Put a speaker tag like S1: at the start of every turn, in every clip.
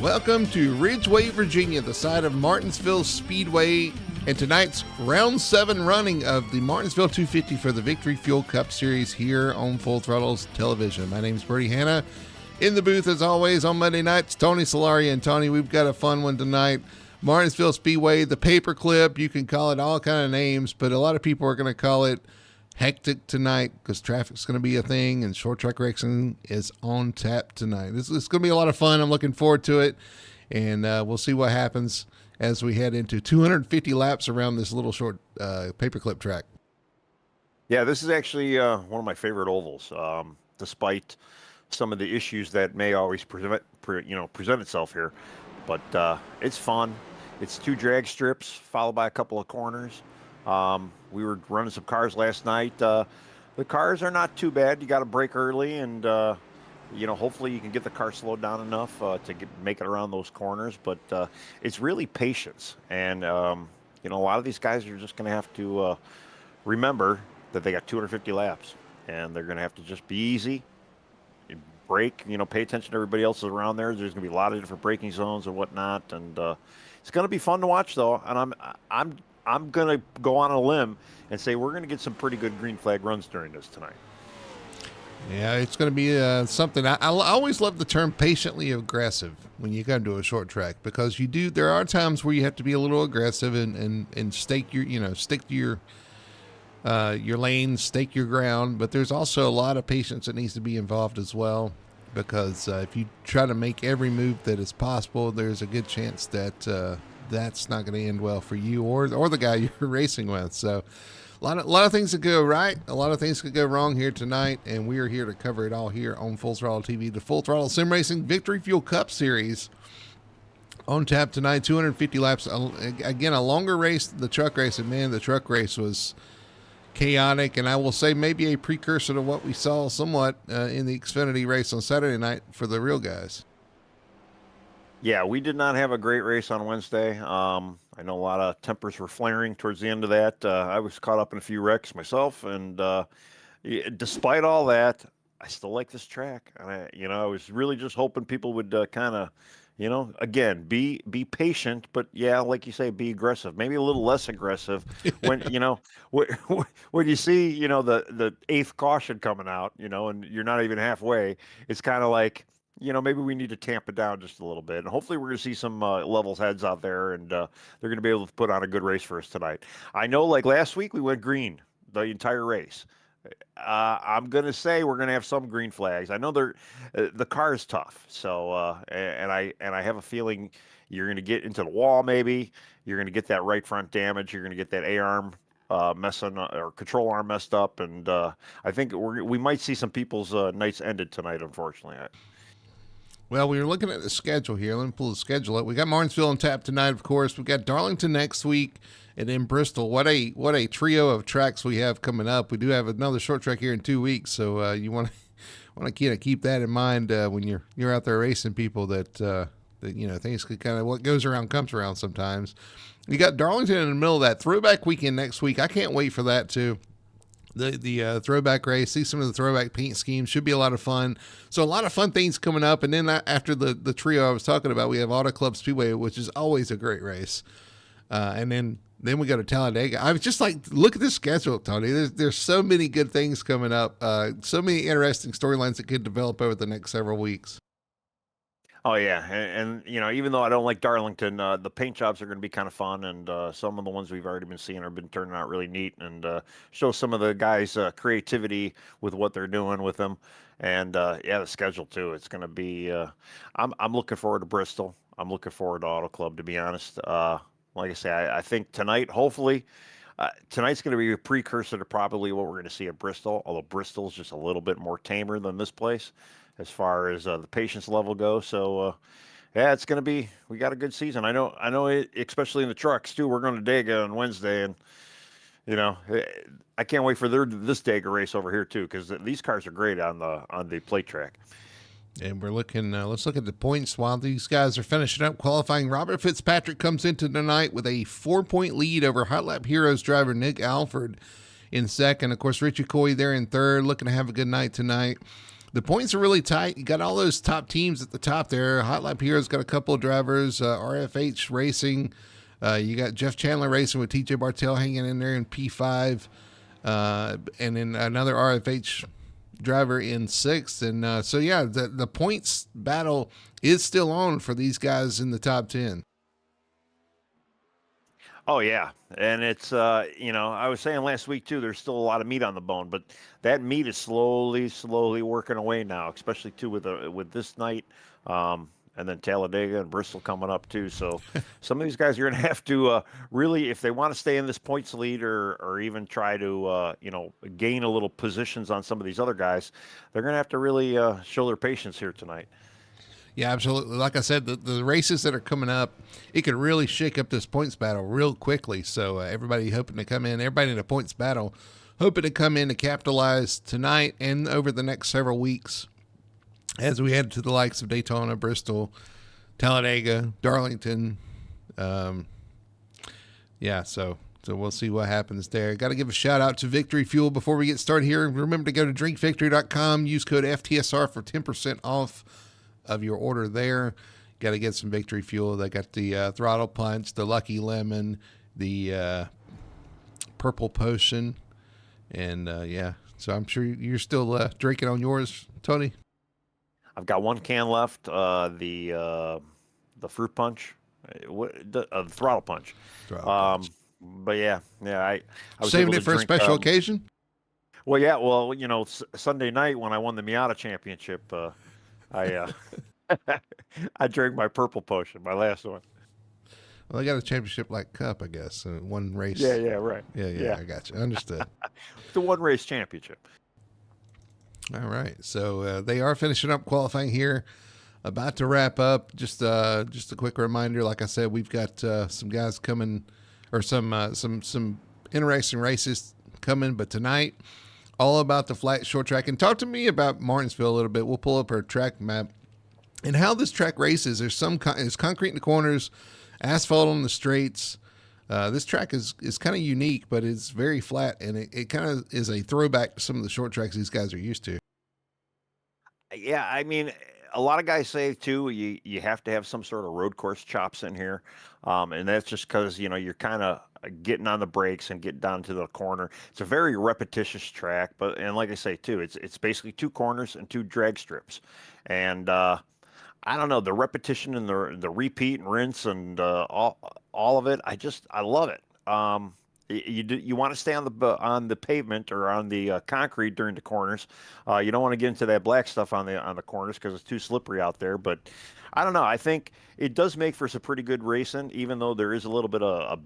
S1: Welcome to Ridgeway, Virginia, the site of Martinsville Speedway, and tonight's round 7 running of the Martinsville 250 for the Victory Fuel Cup Series here on Full Throttle's television. My name's Bertie Hanna. In the booth, as always, on Monday nights, Tony Solari. And Tony, we've got a fun one tonight. Martinsville Speedway, the paperclip, you can call it all kind of names, but a lot of people are going to call it hectic tonight because traffic's going to be a thing and short track racing is on tap tonight. It's going to be a lot of fun. I'm looking forward to it, and we'll see what happens as we head into 250 laps around this little short paperclip track.
S2: Yeah, this is actually one of my favorite ovals, despite some of the issues that may always present itself here. But it's fun. It's 2 drag strips followed by a couple of corners. We were running some cars last night. The cars are not too bad. You got to brake early, and hopefully you can get the car slowed down enough to make it around those corners. But it's really patience, and a lot of these guys are just going to have to remember that they got 250 laps, and they're going to have to just be easy, brake. Pay attention to everybody else around there. There's going to be a lot of different braking zones and whatnot, and it's going to be fun to watch, though. And I'm going to go on a limb and say we're going to get some pretty good green flag runs during this tonight.
S1: Yeah, it's going to be something. I always love the term patiently aggressive when you come to a short track, because there are times where you have to be a little aggressive and stick to your lane, stake your ground. But there's also a lot of patience that needs to be involved as well, because if you try to make every move that is possible, there's a good chance that that's not going to end well for you or the guy you're racing with. So a lot of things that go right, a lot of things could go wrong here tonight, and we are here to cover it all here on Full Throttle TV, the Full Throttle Sim Racing Victory Fuel Cup Series on tap tonight. 250 laps. Again, a longer race than the truck race, and man, the truck race was chaotic, and I will say maybe a precursor to what we saw somewhat in the Xfinity race on Saturday night for the real guys.
S2: Yeah, we did not have a great race on Wednesday. I know a lot of tempers were flaring towards the end of that. I was caught up in a few wrecks myself, and despite all that, I still like this track. And I was really just hoping people would kind of, again, be patient, but yeah, like you say, be aggressive. Maybe a little less aggressive when when you see the 8th caution coming out, and you're not even halfway. It's kind of like, maybe we need to tamp it down just a little bit. And hopefully we're going to see some levels heads out there, and they're going to be able to put on a good race for us tonight. I know, like last week, we went green the entire race. I'm going to say we're going to have some green flags. I know the car is tough. So, and I have a feeling you're going to get into the wall maybe. You're going to get that right front damage. You're going to get that A-arm messing or control arm messed up. And I think we might see some people's nights ended tonight, unfortunately.
S1: Well, we were looking at the schedule here. Let me pull the schedule up. We got Martinsville on tap tonight, of course. We've got Darlington next week, and then Bristol. What a trio of tracks we have coming up. We do have another short track here in 2 weeks, so you want to keep that in mind when you're out there racing people. That things could kind of, what goes around comes around sometimes. You got Darlington in the middle of that throwback weekend next week. I can't wait for that too. The throwback race, see some of the throwback paint schemes, should be a lot of fun. So a lot of fun things coming up. And then after the trio I was talking about, we have Auto Club Speedway, which is always a great race. And then we go to Talladega. I was just like, look at this schedule, Tony. There's so many good things coming up. So many interesting storylines that could develop over the next several weeks.
S2: Oh yeah, and even though I don't like Darlington, the paint jobs are going to be kind of fun, and some of the ones we've already been seeing have been turning out really neat, and show some of the guys' creativity with what they're doing with them, and the schedule too. It's going to be. I'm looking forward to Bristol. I'm looking forward to Auto Club, to be honest. Like I say, I think tonight, hopefully. Tonight's going to be a precursor to probably what we're going to see at Bristol, although Bristol's just a little bit more tamer than this place as far as the patience level goes. So, it's going to be, we got a good season. I know it, especially in the trucks too. We're going to Dega on Wednesday, and I can't wait for this Dega race over here too, because these cars are great on the plate track.
S1: And we're looking, let's look at the points while these guys are finishing up qualifying. Robert Fitzpatrick comes into tonight with a 4-point lead over Hot Lap Heroes driver Nick Alford in second. Of course, Richie Coy there in third, looking to have a good night tonight. the points are really tight. You got all those top teams at the top there. Hot Lap Heroes got a couple of drivers. RFH Racing. You got Jeff Chandler Racing with TJ Bartel hanging in there in P5. And then another RFH driver in 6th. And so, yeah, the points battle is still on for these guys in the top 10.
S2: Oh yeah, and it's I was saying last week too. There's still a lot of meat on the bone, but that meat is slowly working away now, especially too with this night, and then Talladega and Bristol coming up too. So some of these guys are going to have to really, if they want to stay in this points lead or even try to gain a little positions on some of these other guys, they're going to have to really show their patience here tonight.
S1: Yeah, absolutely. Like I said, the races that are coming up, it could really shake up this points battle real quickly. So everybody hoping to come in, everybody in a points battle, hoping to come in to capitalize tonight and over the next several weeks as we head to the likes of Daytona, Bristol, Talladega, Darlington. So we'll see what happens there. Got to give a shout out to Victory Fuel before we get started here. Remember to go to drinkvictory.com, use code FTSR for 10% off of your order there. Got to get some Victory Fuel. They got the Throttle Punch, the Lucky Lemon, the Purple Potion, and so I'm sure you're still drinking on yours, Tony.
S2: I've got one can left. The Fruit Punch, the Throttle Punch. But I was
S1: saving it for a special occasion.
S2: Well, yeah. Well, Sunday night when I won the Miata Championship. I drank my Purple Potion, my last one.
S1: Well, they got a championship-like cup, I guess. One race.
S2: Yeah, right.
S1: Yeah, I got you. Understood.
S2: The one race championship.
S1: All right. So they are finishing up qualifying here. About to wrap up. Just a quick reminder. Like I said, we've got some guys coming, or some interesting races coming. But tonight, all about the flat short track. And talk to me about Martinsville a little bit. We'll pull up our track map and how this track races. There's concrete in the corners, asphalt on the straights. This track is kind of unique, but it's very flat, and it kind of is a throwback to some of the short tracks these guys are used to.
S2: Yeah, I mean, a lot of guys say too, you have to have some sort of road course chops in here, and that's just because you're kind of getting on the brakes and getting down to the corner. It's a very repetitious track, and like I say too, it's basically 2 corners and 2 drag strips, and I don't know, the repetition and the repeat and rinse and all of it. I love it. You want to stay on the pavement or on the concrete during the corners. You don't want to get into that black stuff on the corners because it's too slippery out there. But I don't know. I think it does make for some pretty good racing, even though there is a little bit of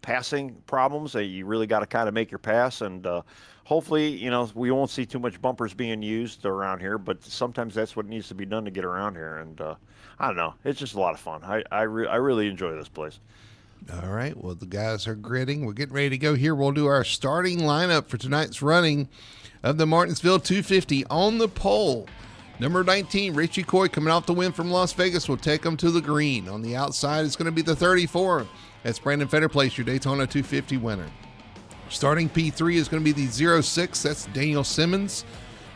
S2: passing problems. You really got to kind of make your pass, and hopefully, we won't see too much bumpers being used around here. But sometimes that's what needs to be done to get around here. And I don't know. It's just a lot of fun. I really enjoy this place.
S1: All right. Well, the guys are gritting. We're getting ready to go here. We'll do our starting lineup for tonight's running of the Martinsville 250 on the pole. Number 19, Richie Coy, coming off the win from Las Vegas, will take them to the green. On the outside, it's going to be the 34. That's Brandon Fetterplace, your Daytona 250 winner. Starting P3 is going to be the 06. That's Daniel Simmons.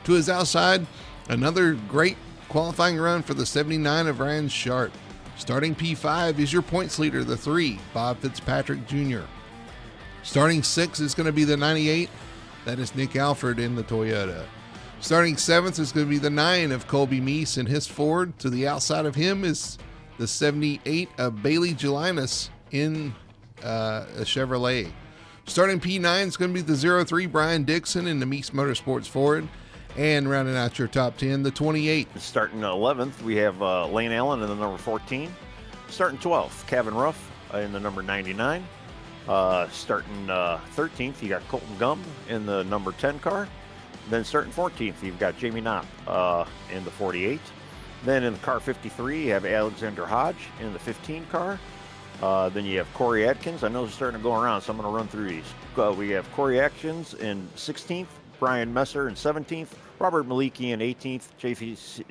S1: To his outside, another great qualifying run for the 79 of Ryan Sharp. Starting P5 is your points leader, the 3, Bob Fitzpatrick Jr. Starting 6 is going to be the 98. That is Nick Alford in the Toyota. Starting 7th is going to be the 9 of Colby Meese in his Ford. To the outside of him is the 78 of Bailey Gelinas in a Chevrolet. Starting P9 is going to be the 03 Brian Dixon in the Meese Motorsports Ford. And rounding out your top 10, the 28.
S2: Starting 11th, we have Lane Allen in the number 14. Starting 12th, Kevin Ruff in the number 99. Starting 13th, you got Colton Gum in the number 10 car. Then starting 14th, you've got Jamie Knopp in the 48. Then in the car 53, you have Alexander Hodge in the 15 car. Then you have Corey Atkins. I know they're starting to go around, so I'm going to run through these. We have Corey Atkins in 16th. Brian Messer in 17th, Robert Maliki in 18th,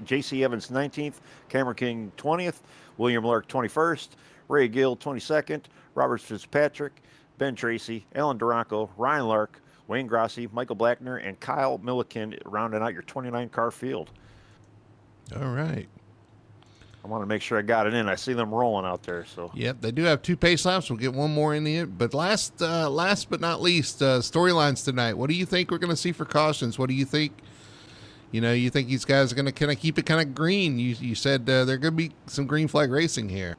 S2: J.C. Evans 19th, Cameron King 20th, William Lark 21st, Ray Gill 22nd, Robert Fitzpatrick, Ben Tracy, Alan Duranco, Ryan Lark, Wayne Grossi, Michael Blackner, and Kyle Milliken rounding out your 29-car field.
S1: All right.
S2: I want to make sure I got it in. I see them rolling out there. So
S1: Yep, they do have 2 pace laps. We'll get one more in the end. But last but not least, storylines tonight. What do you think we're going to see for cautions? What do you think? You think these guys are going to kind of keep it kind of green? You said there going to be some green flag racing here.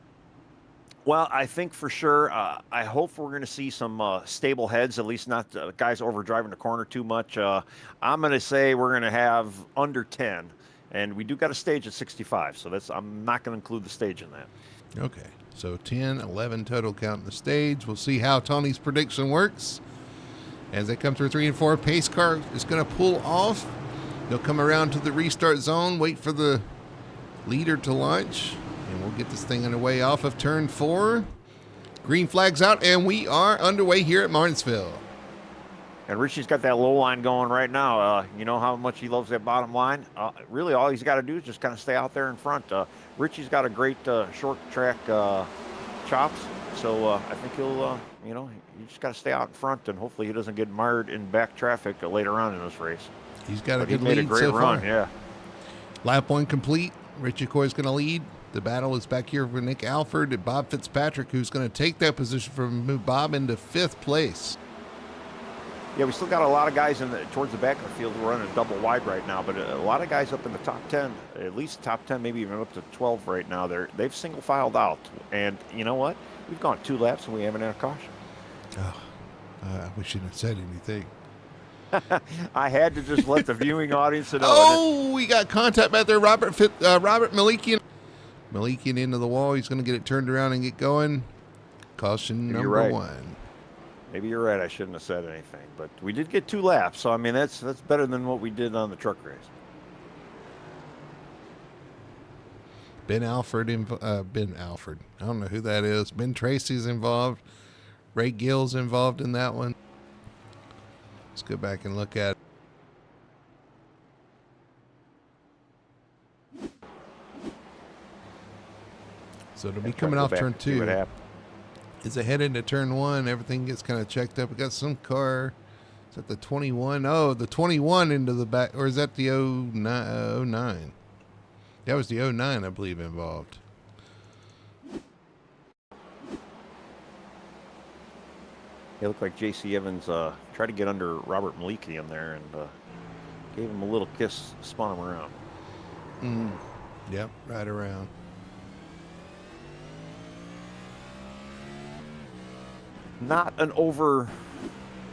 S2: Well, I think for sure. I hope we're going to see some stable heads, at least not guys overdriving the corner too much. I'm going to say we're going to have under 10, and we do got a stage at 65. So I'm not going to include the stage in that.
S1: Okay, so 10, 11 total counting the stage. We'll see how Tony's prediction works. As they come through 3 and 4, pace car is going to pull off. They'll come around to the restart zone, wait for the leader to launch. And we'll get this thing underway off of turn 4. Green flag's out, and we are underway here at Martinsville.
S2: And Richie's got that low line going right now. You know how much he loves that bottom line. Really, all he's got to do is just kind of stay out there in front. Richie's got a great short track chops, so I think he'll, he just got to stay out in front, and hopefully he doesn't get mired in back traffic later on in this race.
S1: He's got a
S2: But he
S1: good
S2: made
S1: lead
S2: a great
S1: so
S2: run,
S1: far.
S2: yeah.
S1: Lap 1 complete. Richie Coy's going to lead. The battle is back here for Nick Alford and Bob Fitzpatrick, who's going to take that position from move Bob into 5th place.
S2: Yeah, we still got a lot of guys towards the back of the field running double wide right now, but a lot of guys up in the top 10, at least top 10, maybe even up to 12 right now. They've single filed out, and you know what? We've gone 2 laps and we haven't had a caution.
S1: Oh, we shouldn't have said anything.
S2: I had to just let the viewing audience know.
S1: Oh, we got contact back there. Robert Malikian. Malikian into the wall. He's going to get it turned around and get going. Caution number 1.
S2: Maybe you're right. I shouldn't have said anything, but we did get 2 laps, so I mean that's better than what we did on the truck race.
S1: Ben Alford. I don't know who that is. Ben Tracy's involved. Ray Gill's involved in that one. Let's go back and look at it. So it'll be coming off turn 2. As they head into turn 1, everything gets kind of checked up. We got some car. Is that the 21? Oh, the 21 into the back. Or is that the 09? That was the 09, I believe, involved.
S2: It looked like J.C. Evans tried to get under Robert Maliki in there and gave him a little kiss, spun him around.
S1: Yep, right around.
S2: Not an over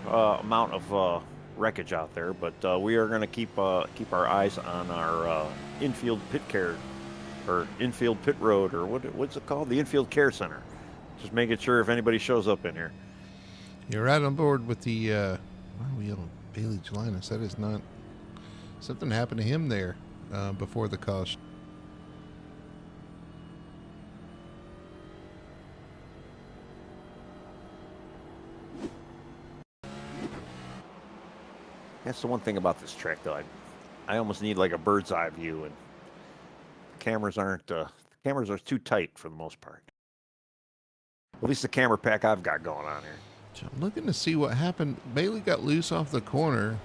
S2: amount of wreckage out there, but we are going to keep our eyes on our infield pit care, or infield pit road, or what's it called? The infield care center. Just making sure if anybody shows up in here.
S1: You're right on board with the why are we yelling Bailey Gelinas? That is not something happened to him there before the caution.
S2: That's the one thing about this track, though. I almost need like a bird's eye view, and cameras aren't. The cameras are too tight for the most part. At least the camera pack I've got going on here.
S1: So I'm looking to see what happened. Bailey got loose off the corner.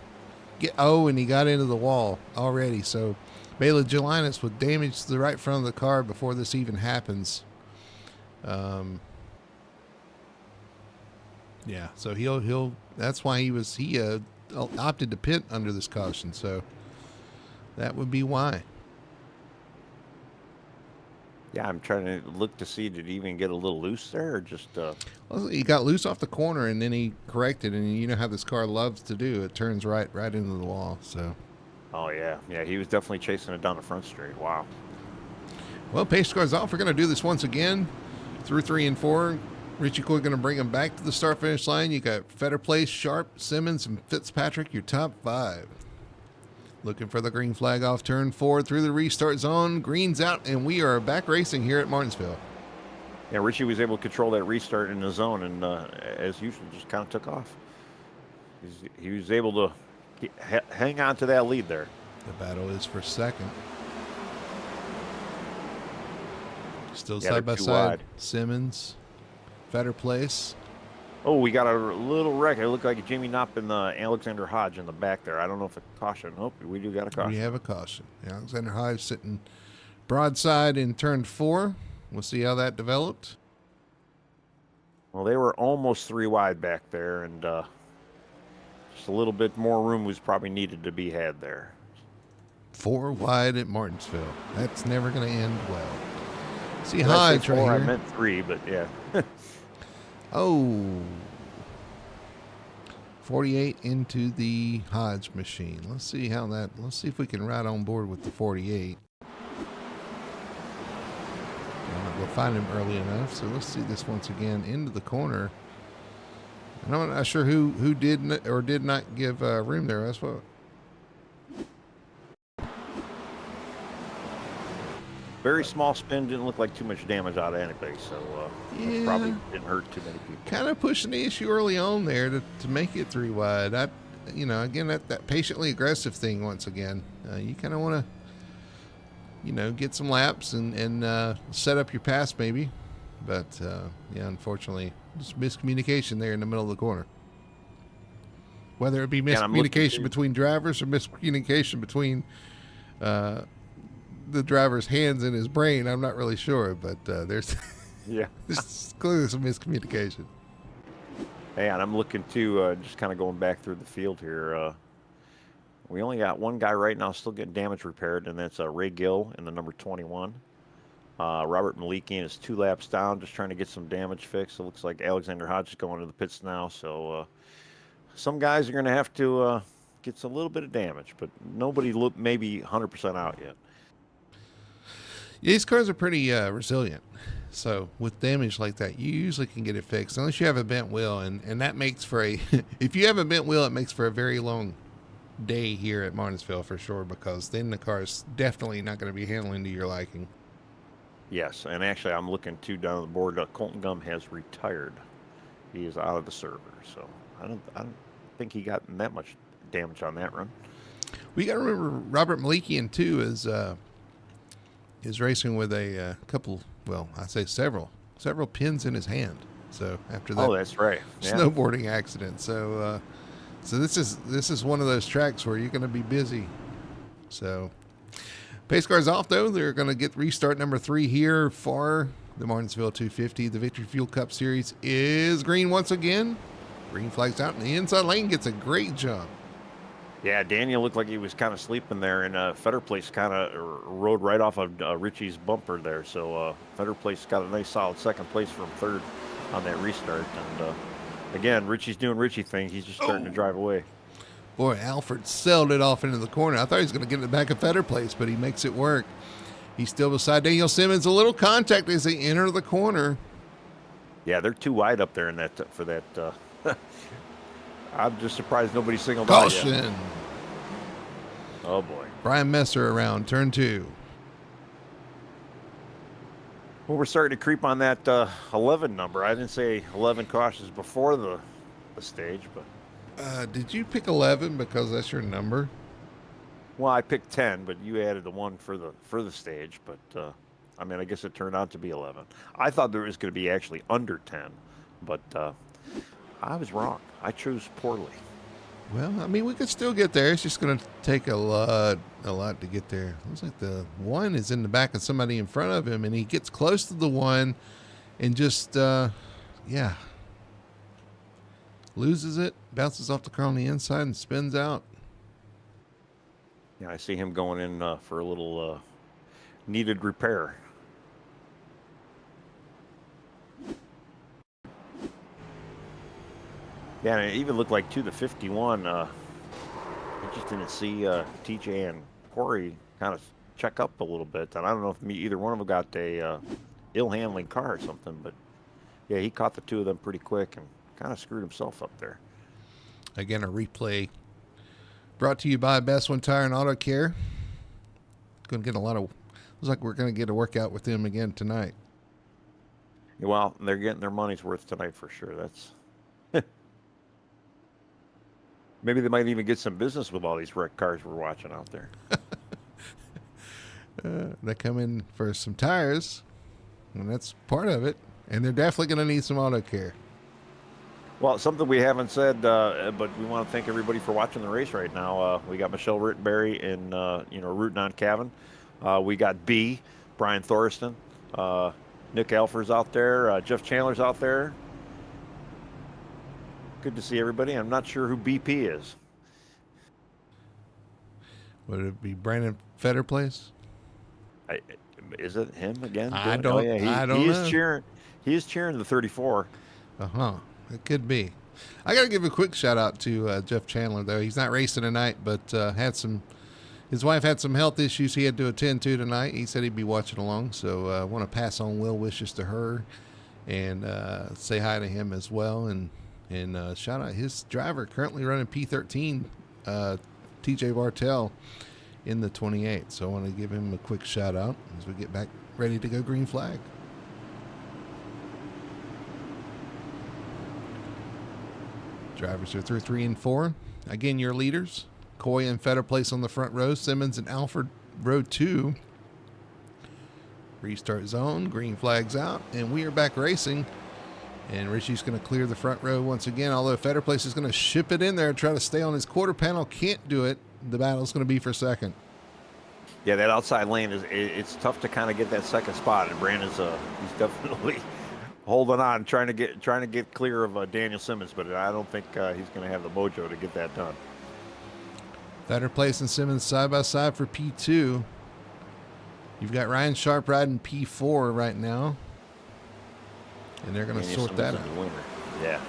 S1: And he got into the wall already. So Bailey Gelinas would damage the right front of the car before this even happens. Yeah. So he'll. That's why he opted to pit under this caution. So that would be why.
S2: Yeah, I'm trying to look to see, did he even get a little loose there, or just...
S1: Well, he got loose off the corner, and then he corrected, and you know how this car loves to do. It turns right into the wall, so...
S2: Oh, yeah. Yeah, he was definitely chasing it down the front straight. Wow.
S1: Well, pace car's off. We're going to do this once again through 3 and 4. Richie Coy going to bring him back to the start-finish line. You got Fetter Place, Sharp, Simmons, and Fitzpatrick, your top 5. Looking for the green flag off turn 4 through the restart zone. Green's out, and we are back racing here at Martinsville.
S2: Yeah, Richie was able to control that restart in the zone, and as usual, just kind of took off. He was able to hang on to that lead there.
S1: The battle is for second. Still
S2: Yeah,
S1: side by
S2: they're too
S1: side.
S2: wide.
S1: Simmons, Fetter Place.
S2: Oh, we got a little wreck. It looked like Jamie Knopp and Alexander Hodge in the back there. I don't know if it's a caution. Oh, we do got a caution.
S1: We have a caution. Alexander Hodge sitting broadside in turn 4. We'll see how that developed.
S2: Well, they were almost 3 wide back there, and just a little bit more room was probably needed to be had there.
S1: 4 wide at Martinsville. That's never going to end well. See
S2: When I say
S1: Hodge right
S2: 4,
S1: here.
S2: I meant 3, but yeah.
S1: Oh. 48 into the Hodge machine. Let's see if we can ride on board with the 48. We'll find him early enough. So let's see this once again into the corner. And I'm not sure who did or did not give room there. That's what.
S2: Very small spin, didn't look like too much damage out of anybody, so
S1: Yeah.
S2: probably didn't hurt too many people.
S1: Kind of pushing the issue early on there to make it 3 wide. Again, that patiently aggressive thing once again. You kind of want to, get some laps and set up your pass maybe. But, unfortunately, just miscommunication there in the middle of the corner. Whether it be miscommunication between drivers or miscommunication between the driver's hands and his brain, I'm not really sure. But there's there's clearly some miscommunication.
S2: Hey, and I'm looking to just kind of going back through the field here. We only got one guy right now still getting damage repaired, and that's Ray Gill in the number 21. Robert Malikian is 2 laps down, just trying to get some damage fixed. It looks like Alexander Hodge is going to the pits now, so some guys are going to have to get a little bit of damage, but nobody maybe 100% out yet.
S1: Yeah, these cars are pretty resilient. So with damage like that, you usually can get it fixed, unless you have a bent wheel, and that makes for a if you have a bent wheel, it makes for a very long day here at Martinsville for sure, because then the car is definitely not going to be handling to your liking.
S2: Yes, and actually I'm looking too down the board. Colton Gum has retired. He is out of the server, so I don't think he got that much damage on that run.
S1: We got to remember Robert Malikian too is racing with a couple. Well, I say several pins in his hand. So after that,
S2: that's right,
S1: snowboarding accident. So this is one of those tracks where you're going to be busy. So pace cars off though. They're going to get restart number 3 here for the Martinsville 250. The Victory Fuel Cup Series is green once again. Green flags out, and the inside lane gets a great jump.
S2: Yeah, Daniel looked like he was kind of sleeping there, and Fetter Place kind of rode right off of Richie's bumper there. So Fetter Place got a nice solid second place from third on that restart. And again, Richie's doing Richie things. He's just starting to drive away.
S1: Boy, Alfred sailed it off into the corner. I thought he was going to get it back at Fetter Place, but he makes it work. He's still beside Daniel Simmons. A little contact as they enter the corner.
S2: Yeah, they're too wide up there in that for that. I'm just surprised nobody singled out yet.
S1: Caution.
S2: Oh, boy.
S1: Brian Messer around turn 2.
S2: Well, we're starting to creep on that 11 number. I didn't say 11 cautions before the stage, but...
S1: Did you pick 11 because that's your number?
S2: Well, I picked 10, but you added the 1 for the stage. But, I guess it turned out to be 11. I thought there was going to be actually under 10, but I was wrong. I chose poorly.
S1: Well, we could still get there. It's just going to take a lot to get there. Looks like the 1 is in the back of somebody in front of him, and he gets close to the 1 and just, loses it, bounces off the car on the inside and spins out.
S2: Yeah, I see him going in for a little needed repair. Yeah, and it even looked like, too, the 51, I just didn't see TJ and Corey kind of check up a little bit. And I don't know if either one of them got a ill-handling car or something. But, yeah, he caught the 2 of them pretty quick and kind of screwed himself up there.
S1: Again, a replay brought to you by Best One Tire and Auto Care. Going to get looks like we're going to get a workout with them again tonight.
S2: Well, they're getting their money's worth tonight for sure. That's... Maybe they might even get some business with all these wrecked cars we're watching out there.
S1: They come in for some tires, and that's part of it. And they're definitely going to need some auto care.
S2: Well, something we haven't said, but we want to thank everybody for watching the race right now. We got Michelle Rittenberry in, rooting on Cavan. We got B, Brian Thorston, uh, Nick Alfers out there, Jeff Chandler's out there. Good to see everybody. I'm not sure who BP is.
S1: Would it be Brandon Fetterplace?
S2: I, is it him again
S1: I
S2: doing? Oh
S1: don't.
S2: yeah,
S1: I
S2: he
S1: don't
S2: is
S1: know.
S2: cheering. He is cheering the 34.
S1: It could be. I got to give a quick shout out to Jeff Chandler though. He's not racing tonight, but had some. His wife had some health issues he had to attend to tonight. He said he'd be watching along, so I want to pass on well wishes to her and say hi to him as well, and shout out his driver currently running P13, TJ Bartell in the 28. So I want to give him a quick shout out as we get back ready to go green flag. Drivers are through 3 and 4. Again, your leaders: Coy and Fetterplace on the front row, Simmons and Alford row 2. Restart zone, green flags out, and we are back racing. And Richie's going to clear the front row once again, although Fetterplace is going to ship it in there and try to stay on his quarter panel. Can't do it. The battle's going to be for second.
S2: Yeah, that outside lane it's tough to kind of get that second spot, and Brandon's he's definitely holding on, trying to get clear of Daniel Simmons, but I don't think he's going to have the mojo to get that done.
S1: Fetterplace and Simmons side by side for P2. You've got Ryan Sharp riding P4 right now, and they're going to sort that out.
S2: Yeah,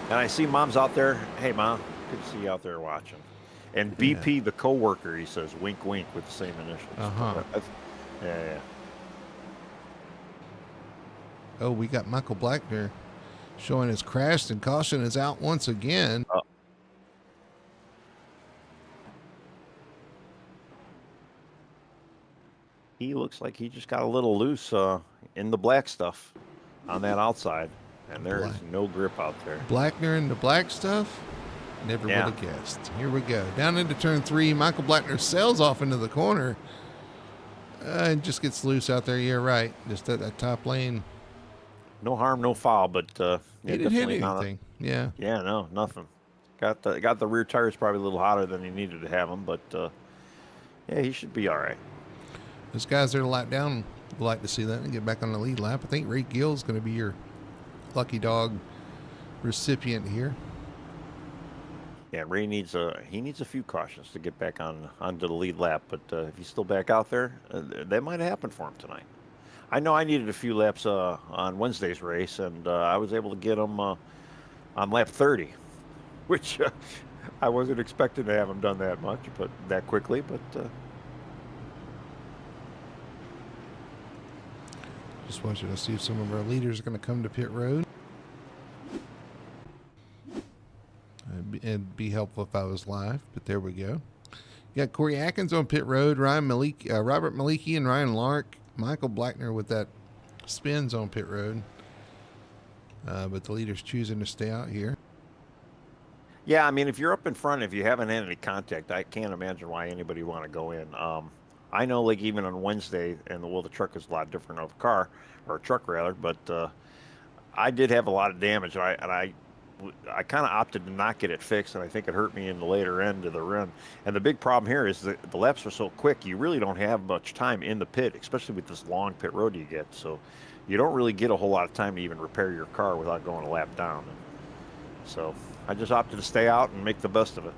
S2: and I see Mom's out there. Hey, Mom, good to see you out there watching. And BP, the co-worker, he says, wink, wink, with the same initials. Yeah.
S1: Oh, we got Michael Blackner showing his crash, and caution is out once again.
S2: He looks like he just got a little loose in the black stuff on that outside, and there is no grip out there.
S1: Blackner in the black stuff? Never would have guessed. Here we go. Down into turn 3. Michael Blackner sails off into the corner. And just gets loose out there. You're right. Just at that top lane.
S2: No harm, no foul, but
S1: he didn't hit anything. Yeah,
S2: no, nothing. Got the rear tires probably a little hotter than he needed to have them, but yeah, he should be all right.
S1: Those guys that are lap down would like to see that and get back on the lead lap. I think Ray Gill's going to be your lucky dog recipient here.
S2: Yeah, Ray needs a few cautions to get back onto the lead lap, but if he's still back out there, that might happen for him tonight. I know I needed a few laps on Wednesday's race, and I was able to get him on lap 30, which I wasn't expecting to have him done that quickly, but.
S1: Just watching to see if some of our leaders are going to come to pit road. It'd be helpful if I was live, but there we go. You got Corey Atkins on pit road, Robert Maliki and Ryan Lark, Michael Blackner with that spins on pit road. But the leader's choosing to stay out here.
S2: Yeah, I mean, if you're up in front, if you haven't had any contact, I can't imagine why anybody would want to go in. I know, like, even on Wednesday, and the truck is a lot different of a car, or a truck rather, but I did have a lot of damage, and I kind of opted to not get it fixed, and I think it hurt me in the later end of the run. And the big problem here is that the laps are so quick, you really don't have much time in the pit, especially with this long pit road you get. So you don't really get a whole lot of time to even repair your car without going a lap down. So I just opted to stay out and make the best of it.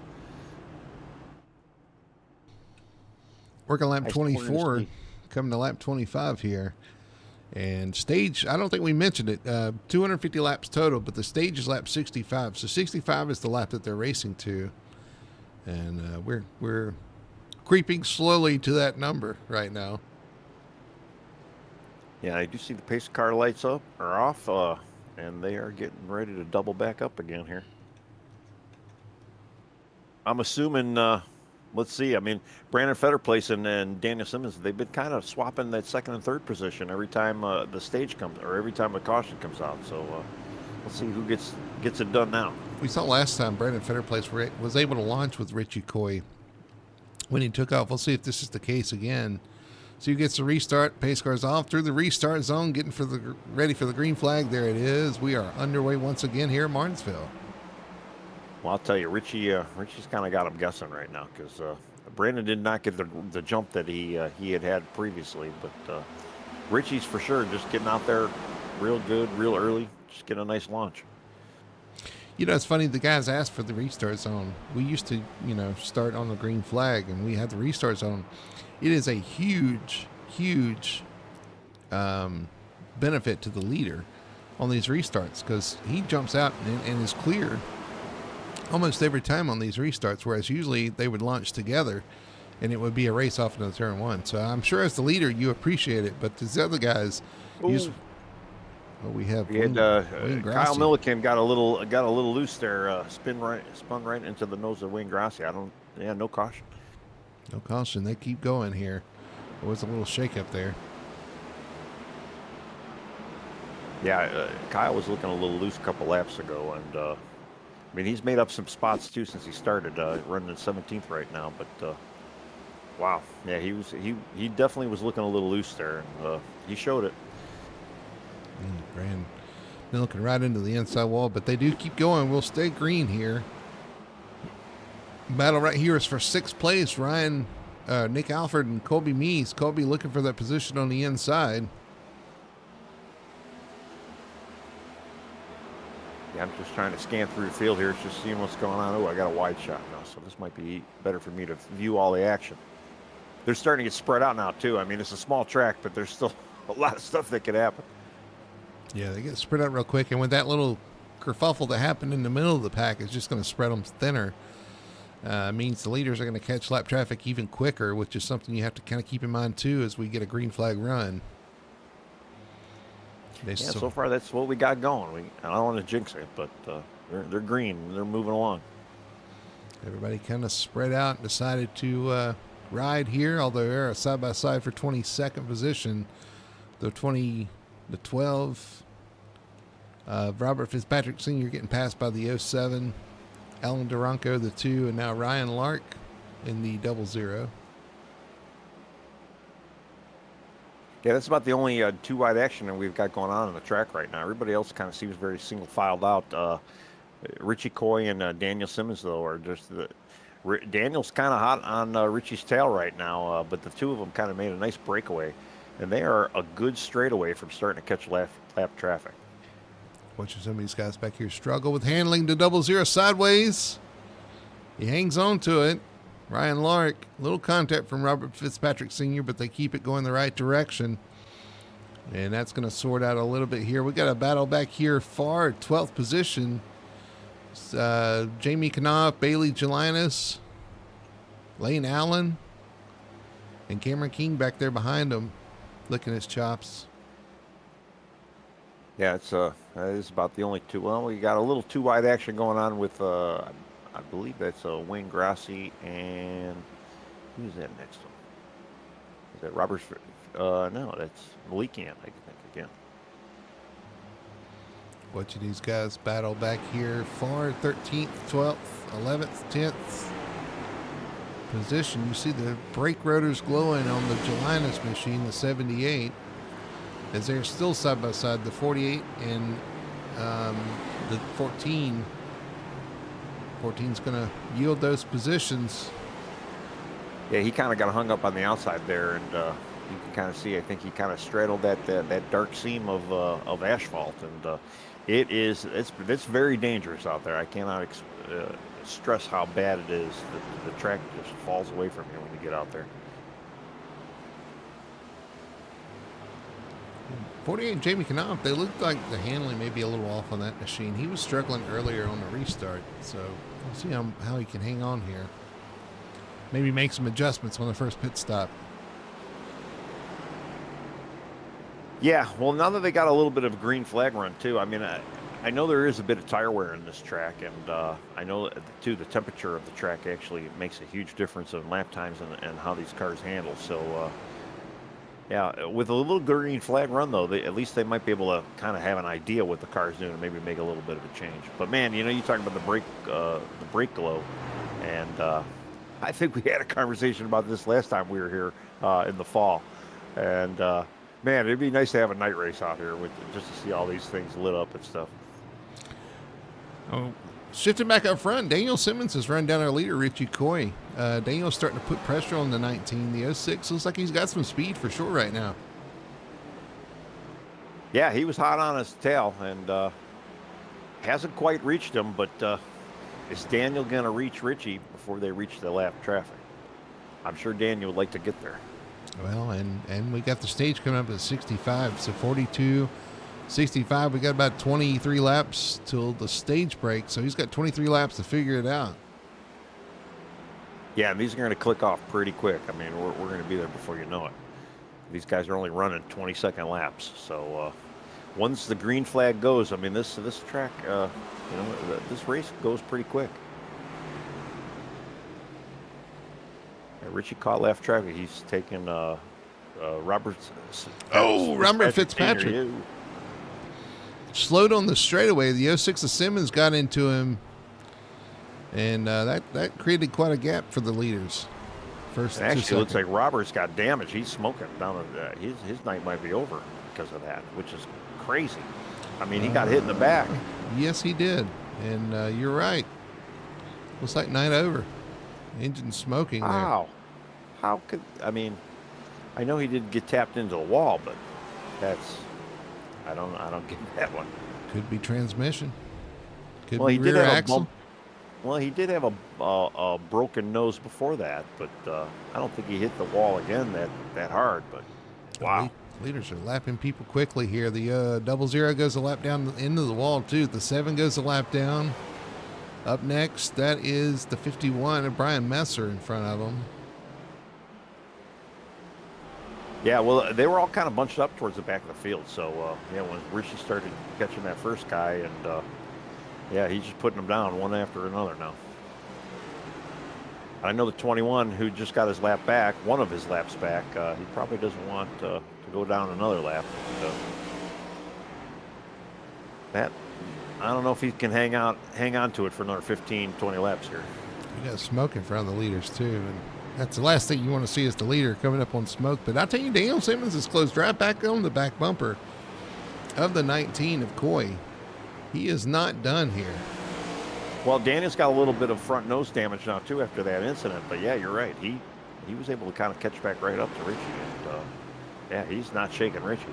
S1: Working lap 24, coming to lap 25 here. And stage, I don't think we mentioned it, 250 laps total, but the stage is lap 65. So 65 is the lap that they're racing to. And we're creeping slowly to that number right now.
S2: Yeah, I do see the pace car lights are off, and they are getting ready to double back up again here. I'm assuming, let's see, I mean, Brandon Fetterplace and Daniel Simmons, they've been kind of swapping that second and third position every time the stage comes, or every time a caution comes out. So let's see who gets it done now.
S1: We saw last time Brandon Fetterplace was able to launch with Richie Coy when he took off. We'll see if this is the case again. So he gets the restart. Pace car's off through the restart zone, getting ready for the green flag. There it is. We are underway once again here at Martinsville.
S2: Well, I'll tell you, Richie's kind of got him guessing right now because Brandon did not get the jump that he had previously. But Richie's for sure just getting out there real good, real early, just get a nice launch.
S1: You know, it's funny. The guys asked for the restart zone. We used to, start on the green flag, and we had the restart zone. It is a huge, huge benefit to the leader on these restarts because he jumps out and is cleared almost every time on these restarts, whereas usually they would launch together and it would be a race off into turn one. So I'm sure as the leader you appreciate it, but these other guys use. Well, we had
S2: Kyle Milliken got a little loose there, spun right into the nose of Wayne Grassi. No caution.
S1: No caution. They keep going here. There was a little shake-up there.
S2: Yeah, Kyle was looking a little loose a couple laps ago, and he's made up some spots too since he started running in 17th right now. But wow, yeah, he definitely was looking a little loose there, and he showed it.
S1: Ran Milliken right into the inside wall, but they do keep going. We'll stay green here. Battle right here is for 6th place. Nick Alford and Colby Meese. Colby looking for that position on the inside.
S2: Yeah, I'm just trying to scan through the field here, just seeing what's going on. Oh, I got a wide shot now, so this might be better for me to view all the action. They're starting to get spread out now, too. I mean, it's a small track, but there's still a lot of stuff that could happen.
S1: Yeah, they get spread out real quick, and with that little kerfuffle that happened in the middle of the pack, it's just going to spread them thinner. Means the leaders are going to catch lap traffic even quicker, which is something you have to kind of keep in mind, too, as we get a green flag run.
S2: So far that's what we got going. I don't want to jinx it, but they're green. They're moving along.
S1: Everybody kind of spread out and decided to ride here, although they're side-by-side for 22nd position. The 12, Robert Fitzpatrick Sr. getting passed by the 07, Alan Duranco, the 2, and now Ryan Lark in the 00.
S2: Yeah, that's about the only two wide action that we've got going on the track right now. Everybody else kind of seems very single filed out. Richie Coy and Daniel Simmons, though, are just Daniel's kind of hot on Richie's tail right now, but the two of them kind of made a nice breakaway, and they are a good straightaway from starting to catch lap traffic.
S1: Watching some of these guys back here struggle with handling the 00 sideways. He hangs on to it. Ryan Lark, little contact from Robert Fitzpatrick Sr., but they keep it going the right direction. And that's going to sort out a little bit here. We got a battle back here far, 12th position. Jamie Knopf, Bailey Gelinas, Lane Allen, and Cameron King back there behind him, licking his chops.
S2: Yeah, that is about the only two. Well, we got a little two wide action going on with I believe that's Wayne Grassi and who's that next one? Is that Robert? No, that's Malikian, I think, again.
S1: Watching these guys battle back here far, 13th, 12th, 11th, 10th position. You see the brake rotors glowing on the Gelinas machine, the 78, as they're still side by side, the 48 and the 14. 14's going to yield those positions.
S2: Yeah, he kind of got hung up on the outside there, and you can kind of see, I think he kind of straddled that dark seam of asphalt, and it's very dangerous out there. I cannot stress how bad it is. The track just falls away from you when you get out there.
S1: 48 Jamie Knopf, they looked like the handling may be a little off on that machine. He was struggling earlier on the restart, so we'll see how he can hang on here. Maybe make some adjustments on the first pit stop.
S2: Yeah, well, now that they got a little bit of a green flag run, too, I mean, I know there is a bit of tire wear in this track, and I know, too, the temperature of the track actually makes a huge difference in lap times and how these cars handle, so... Yeah, with a little green flag run, though, at least they might be able to kind of have an idea what the car's doing and maybe make a little bit of a change. But, man, you talk about the brake glow, and I think we had a conversation about this last time we were here in the fall. And man, it'd be nice to have a night race out here with just to see all these things lit up and stuff.
S1: Oh, shifting back up front, Daniel Simmons has run down our leader, Richie Coy. Daniel's starting to put pressure on the 19. The 06 looks like he's got some speed for sure right now.
S2: Yeah, he was hot on his tail and hasn't quite reached him, but is Daniel going to reach Richie before they reach the lap traffic? I'm sure Daniel would like to get there.
S1: Well, and we got the stage coming up at 65, so 42, 65. We got about 23 laps till the stage break, so he's got 23 laps to figure it out.
S2: Yeah, and these are going to click off pretty quick. I mean, we're going to be there before you know it. These guys are only running 20-second laps, so once the green flag goes, I mean, this track, this race goes pretty quick. Richie caught left traffic. He's taking Robert
S1: Fitzpatrick. Slowed on the straightaway. The 06 of Simmons got into him, and that created quite a gap for the leaders. First,
S2: actually, it looks like Robert's got damage. He's smoking down. His night might be over because of that, which is crazy. I mean, he got hit in the back.
S1: Yes, he did, and you're right. Looks like night over. Engine smoking there.
S2: Wow. How could, I mean, I know he did get tapped into the wall, but I don't get that one.
S1: Could be transmission. Could
S2: well,
S1: be
S2: he did
S1: rear
S2: have
S1: axle.
S2: Well, he did have a broken nose before that, but I don't think he hit the wall again that hard. But wow,
S1: leaders are lapping people quickly here. The 00 goes a lap down into the wall too. The 7 goes a lap down. Up next, that is the 51 of Brian Messer in front of him.
S2: Yeah, well, they were all kind of bunched up towards the back of the field. So, when Richie started catching that first guy, and he's just putting them down one after another now. I know the 21 who just got his lap back, one of his laps back, he probably doesn't want to go down another lap. I don't know if he can hang on to it for another 15, 20 laps here.
S1: You got smoke in front of the leaders too, and that's the last thing you want to see is the leader coming up on smoke. But I'll tell you, Daniel Simmons is closed right back on the back bumper of the 19 of Coy. He is not done here.
S2: Well, Daniel's got a little bit of front nose damage now too after that incident. But yeah, you're right. He was able to kind of catch back right up to Richie, and he's not shaking Richie.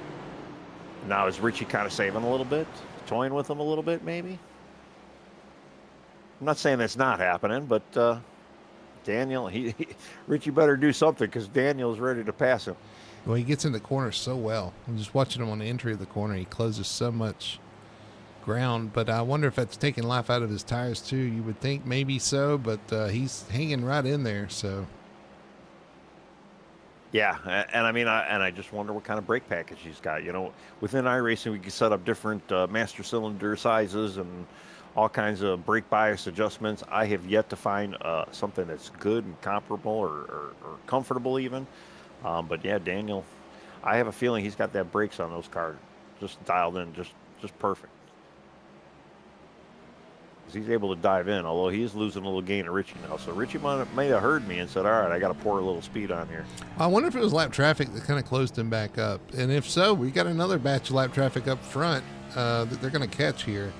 S2: Now is Richie kind of saving a little bit? Toying with him a little bit, maybe. I'm not saying that's not happening, but Daniel, Richie better do something because Daniel's ready to pass him.
S1: Well, he gets in the corner so well. I'm just watching him on the entry of the corner. He closes so much ground, but I wonder if that's taking life out of his tires too. You would think maybe so, but he's hanging right in there. So.
S2: Yeah, and I mean, I just wonder what kind of brake package he's got. Within iRacing, we can set up different master cylinder sizes and all kinds of brake bias adjustments. I have yet to find something that's good and comparable or comfortable even. But yeah, Daniel, I have a feeling he's got that brakes on those cars just dialed in, just perfect. He's able to dive in, although he is losing a little gain of Richie now. So Richie may have heard me and said, all right, I got to pour a little speed on here.
S1: I wonder if it was lap traffic that kind of closed him back up. And if so, we got another batch of lap traffic up front that they're going to catch here.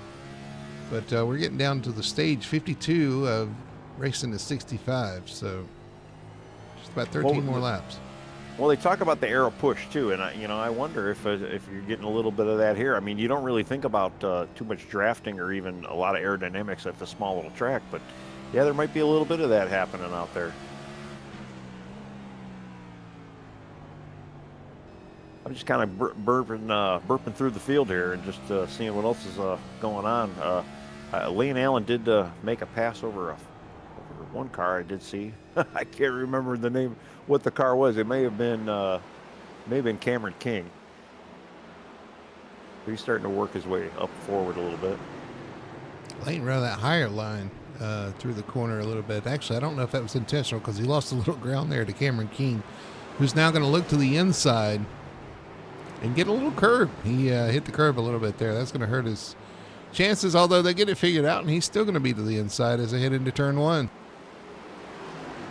S1: But we're getting down to the stage 52 of racing to 65. So just about 13 more laps.
S2: Well, they talk about the aero push too, and I wonder if you're getting a little bit of that here. I mean, you don't really think about too much drafting or even a lot of aerodynamics at the small little track, but yeah, there might be a little bit of that happening out there. I'm just kind of burping through the field here and just seeing what else is going on. Lane Allen did make a pass over one car I did see. I can't remember the name, what the car was. It may have been Cameron King. He's starting to work his way up forward a little bit.
S1: Lane ran that higher line through the corner a little bit. Actually, I don't know if that was intentional because he lost a little ground there to Cameron King, who's now going to look to the inside and get a little curb. He hit the curb a little bit there. That's going to hurt his chances, although they get it figured out, and he's still going to be to the inside as they head into turn one.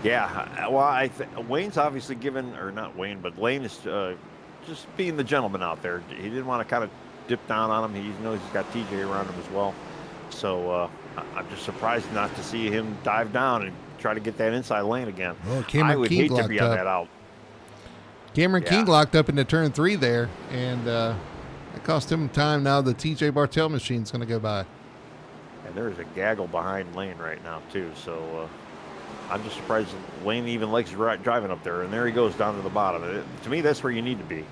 S2: Yeah, well, Wayne's obviously given, or not Wayne, but Lane is just being the gentleman out there. He didn't want to kind of dip down on him. He knows he's got TJ around him as well. So I'm just surprised not to see him dive down and try to get that inside lane again.
S1: Well,
S2: I would hate to be on that out.
S1: Cameron King locked up into turn 3 there, and it cost him time. Now the TJ Bartell machine's going to go by.
S2: And there's a gaggle behind Lane right now, too. So I'm just surprised Lane even likes driving up there. And there he goes down to the bottom. To me, that's where you need to be.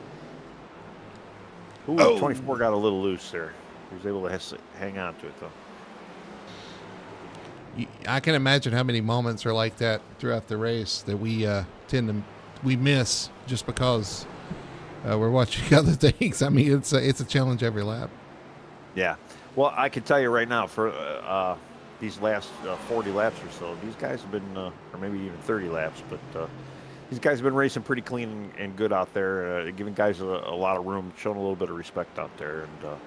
S2: Ooh, 24 got a little loose there. He was able to hang on to it, though.
S1: I can imagine how many moments are like that throughout the race that we we miss just because we're watching other things. I mean, it's a challenge every lap.
S2: Yeah. Well, I can tell you right now, for these last 40 laps or so, these guys have been, or maybe even 30 laps, but these guys have been racing pretty clean and good out there, giving guys a lot of room, showing a little bit of respect out there. And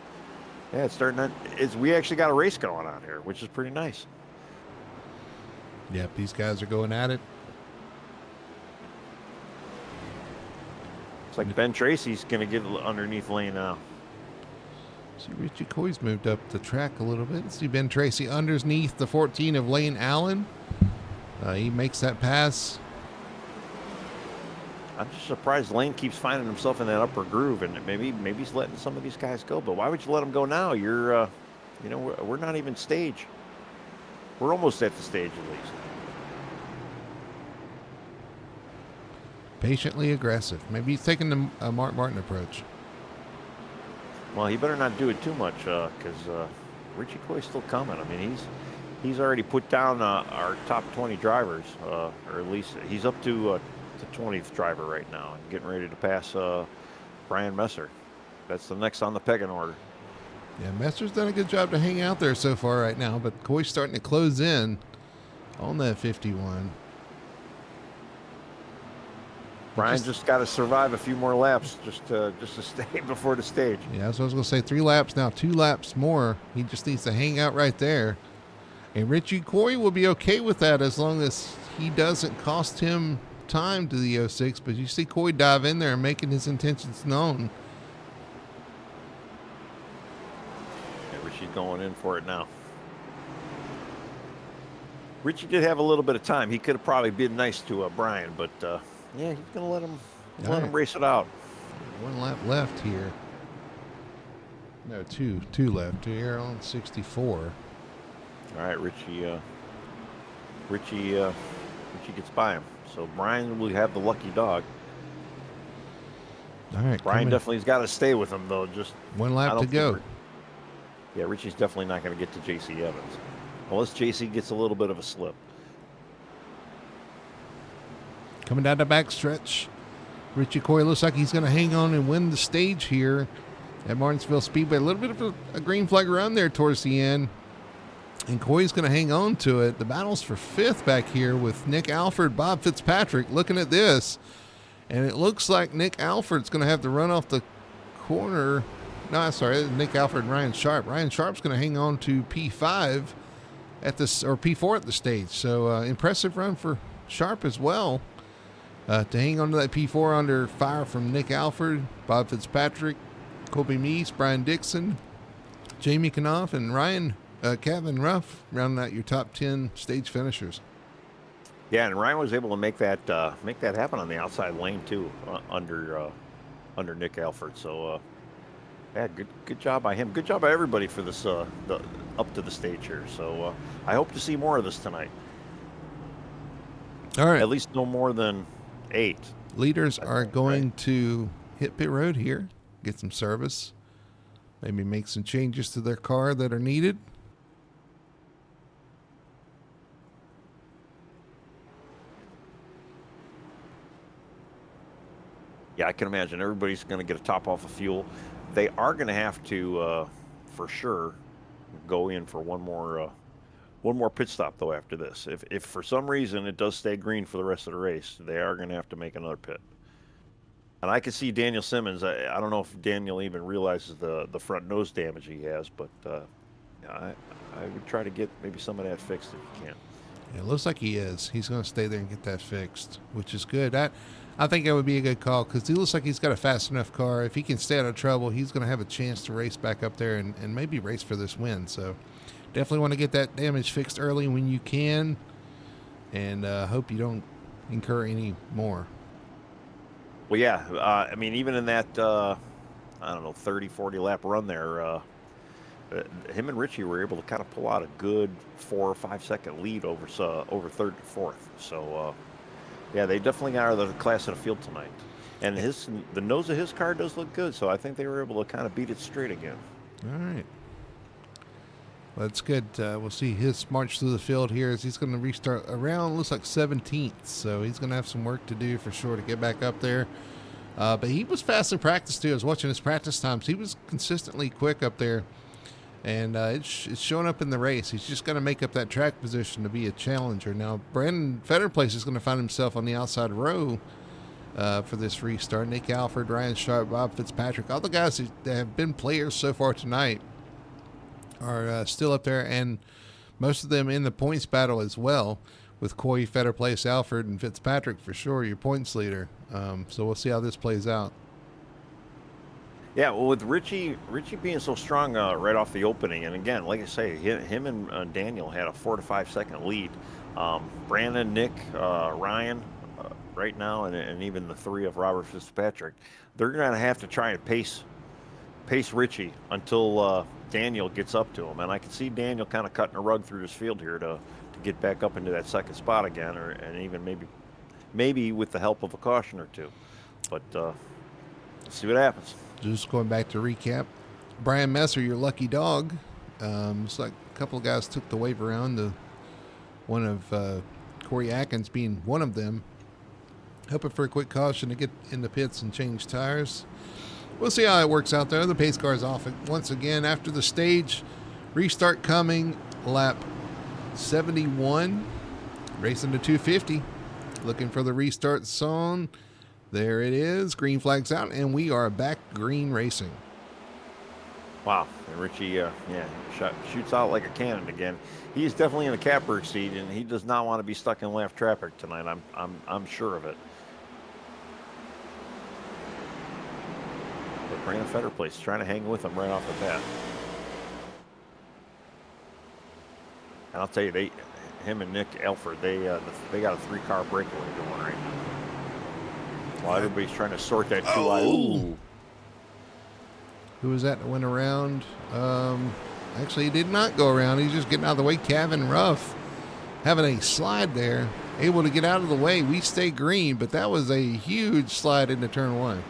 S2: yeah, it's starting to, we actually got a race going on here, which is pretty nice.
S1: Yep, these guys are going at it.
S2: It's like Ben Tracy's going to get underneath Lane now.
S1: See, Richie Coy's moved up the track a little bit. See Ben Tracy underneath the 14 of Lane Allen. He makes that pass. I'm
S2: just surprised Lane keeps finding himself in that upper groove, and maybe he's letting some of these guys go. But why would you let them go now? You're, we're not even stage. We're almost at the stage at least.
S1: Patiently aggressive. Maybe he's taking the Mark Martin approach.
S2: Well, he better not do it too much because Richie Coy's still coming. I mean, he's already put down our top 20 drivers, or at least he's up to the 20th driver right now and getting ready to pass Brian Messer. That's the next on the pecking order.
S1: Yeah, Messer's done a good job to hang out there so far right now, but Coy's starting to close in on that 51.
S2: Brian just got to survive a few more laps just to stay before the stage.
S1: Yeah, so I was going to say 3 laps now, 2 laps more. He just needs to hang out right there. And Richie Coy will be okay with that as long as he doesn't cost him time to the 06. But you see Coy dive in there and making his intentions known.
S2: Yeah, Richie's going in for it now. Richie did have a little bit of time. He could have probably been nice to Brian, but yeah, he's going to let him race it out.
S1: 1 lap left here. No, two left here on 64.
S2: All right, Richie gets by him. So Brian will have the lucky dog.
S1: All right,
S2: Brian definitely's got to stay with him though. Just
S1: 1 lap to go.
S2: Yeah, Richie's definitely not going to get to J.C. Evans unless J.C. gets a little bit of a slip.
S1: Coming down the backstretch, Richie Coy looks like he's going to hang on and win the stage here at Martinsville Speedway. A little bit of a green flag around there towards the end, and Coy's going to hang on to it. The battle's for 5th back here with Nick Alford, Bob Fitzpatrick looking at this, and it looks like Nick Alford's going to have to run off the corner. No, sorry, Nick Alford and Ryan Sharp. Ryan Sharp's going to hang on to P5 at this, or P4 at the stage. So impressive run for Sharp as well. To hang on to that P4 under fire from Nick Alford, Bob Fitzpatrick, Colby Meese, Brian Dixon, Jamie Knopf, and Ryan Kevin Ruff rounding out your top 10 stage finishers.
S2: Yeah, and Ryan was able to make that happen on the outside lane too, under Nick Alford. So yeah, good job by him. Good job by everybody for this up to the stage here. So I hope to see more of this tonight.
S1: All right,
S2: at least no more than 8.
S1: Leaders are going to hit pit road here, get some service, maybe make some changes to their car that are needed.
S2: Yeah, I can imagine everybody's going to get a top off of fuel. They are going to have to, for sure, go in for one more pit stop though after this. If for some reason it does stay green for the rest of the race, they are going to have to make another pit. And I can see Daniel Simmons. I don't know if Daniel even realizes the front nose damage he has, but I would try to get maybe some of that fixed if you can.
S1: It looks like he is. He's going to stay there and get that fixed, which is good. I think that would be a good call because he looks like he's got a fast enough car. If he can stay out of trouble, he's going to have a chance to race back up there and maybe race for this win. So definitely want to get that damage fixed early when you can, and hope you don't incur any more.
S2: Well, yeah. I mean, even in that, I don't know, 30, 40 lap run there, him and Richie were able to kind of pull out a good 4 or 5 second lead over third to fourth. So, yeah, they definitely got out of the class of the field tonight. And the nose of his car does look good, so I think they were able to kind of beat it straight again.
S1: All right. Well, that's good. We'll see his march through the field here as he's going to restart around, looks like 17th. So he's going to have some work to do for sure to get back up there. But he was fast in practice, too. I was watching his practice times. He was consistently quick up there. And it's showing up in the race. He's just going to make up that track position to be a challenger. Now, Brandon Fetterplace is going to find himself on the outside row for this restart. Nick Alford, Ryan Sharp, Bob Fitzpatrick, all the guys that have been players so far tonight are still up there, and most of them in the points battle as well, with Coy, Fetterplace, Alford, and Fitzpatrick for sure, your points leader. So we'll see how this plays out.
S2: Yeah, well, with Richie being so strong right off the opening, and again, like I say, him and Daniel had a 4 to 5 second lead. Brandon, Nick, Ryan, right now, and even the three of Robert Fitzpatrick, they're going to have to try and pace Richie until Daniel gets up to him. And I can see Daniel kind of cutting a rug through this field here to get back up into that second spot again, and even maybe with the help of a caution or two. But let's see what happens.
S1: Just going back to recap, Brian Messer, your lucky dog. It's like a couple of guys took the wave around. One of Corey Atkins being one of them. Hoping for a quick caution to get in the pits and change tires. We'll see how it works out there. The pace car is off once again after the stage. Restart coming, lap 71. Racing to 250. Looking for the restart zone. There it is. Green flag's out, and we are back green racing.
S2: Wow. And Richie, shoots out like a cannon again. He is definitely in the catbird seat, and he does not want to be stuck in left traffic tonight. I'm sure of it. But Brandon Fetterplace trying to hang with him right off the bat. And I'll tell you, him and Nick Alford, they got a 3-car breakaway going right now. While everybody's trying to sort that 2-eye. Ooh.
S1: Who was that went around? Actually, he did not go around. He's just getting out of the way. Kevin Ruff having a slide there, able to get out of the way. We stay green, but that was a huge slide into turn 1.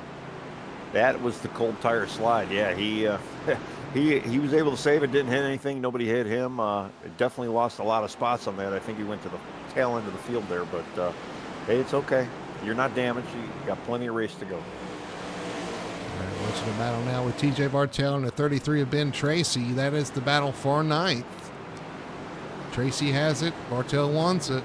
S2: That was the cold tire slide. Yeah, he was able to save it. Didn't hit anything. Nobody hit him. Definitely lost a lot of spots on that. I think he went to the tail end of the field there, but hey, it's okay. You're not damaged. You got plenty of race to go.
S1: All right, watching the battle now with TJ Bartell and the 33 of Ben Tracy. That is the battle for 9th. Tracy has it. Bartell wants it.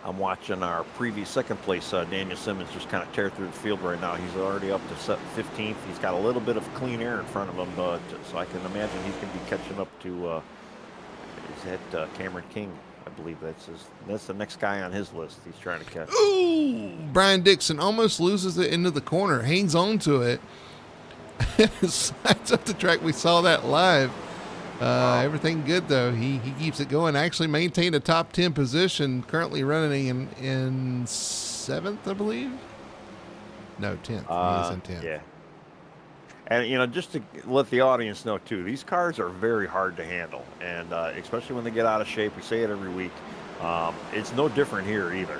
S2: I'm watching our previous second place, Daniel Simmons, just kind of tear through the field right now. He's already up to 15th. He's got a little bit of clean air in front of him, so I can imagine he's going to be catching up to is that Cameron King. I believe that's the next guy on his list he's trying to catch.
S1: Ooh! Brian Dixon almost loses it into the corner, hangs on to it, slides up the track. We saw that live. Wow. Everything good, though. He keeps it going. Actually maintained a top 10 position, currently running in 7th, I believe. No, 10th. He is in 10th.
S2: Yeah. And, just to let the audience know, too, these cars are very hard to handle. And especially when they get out of shape, we say it every week. It's no different here either.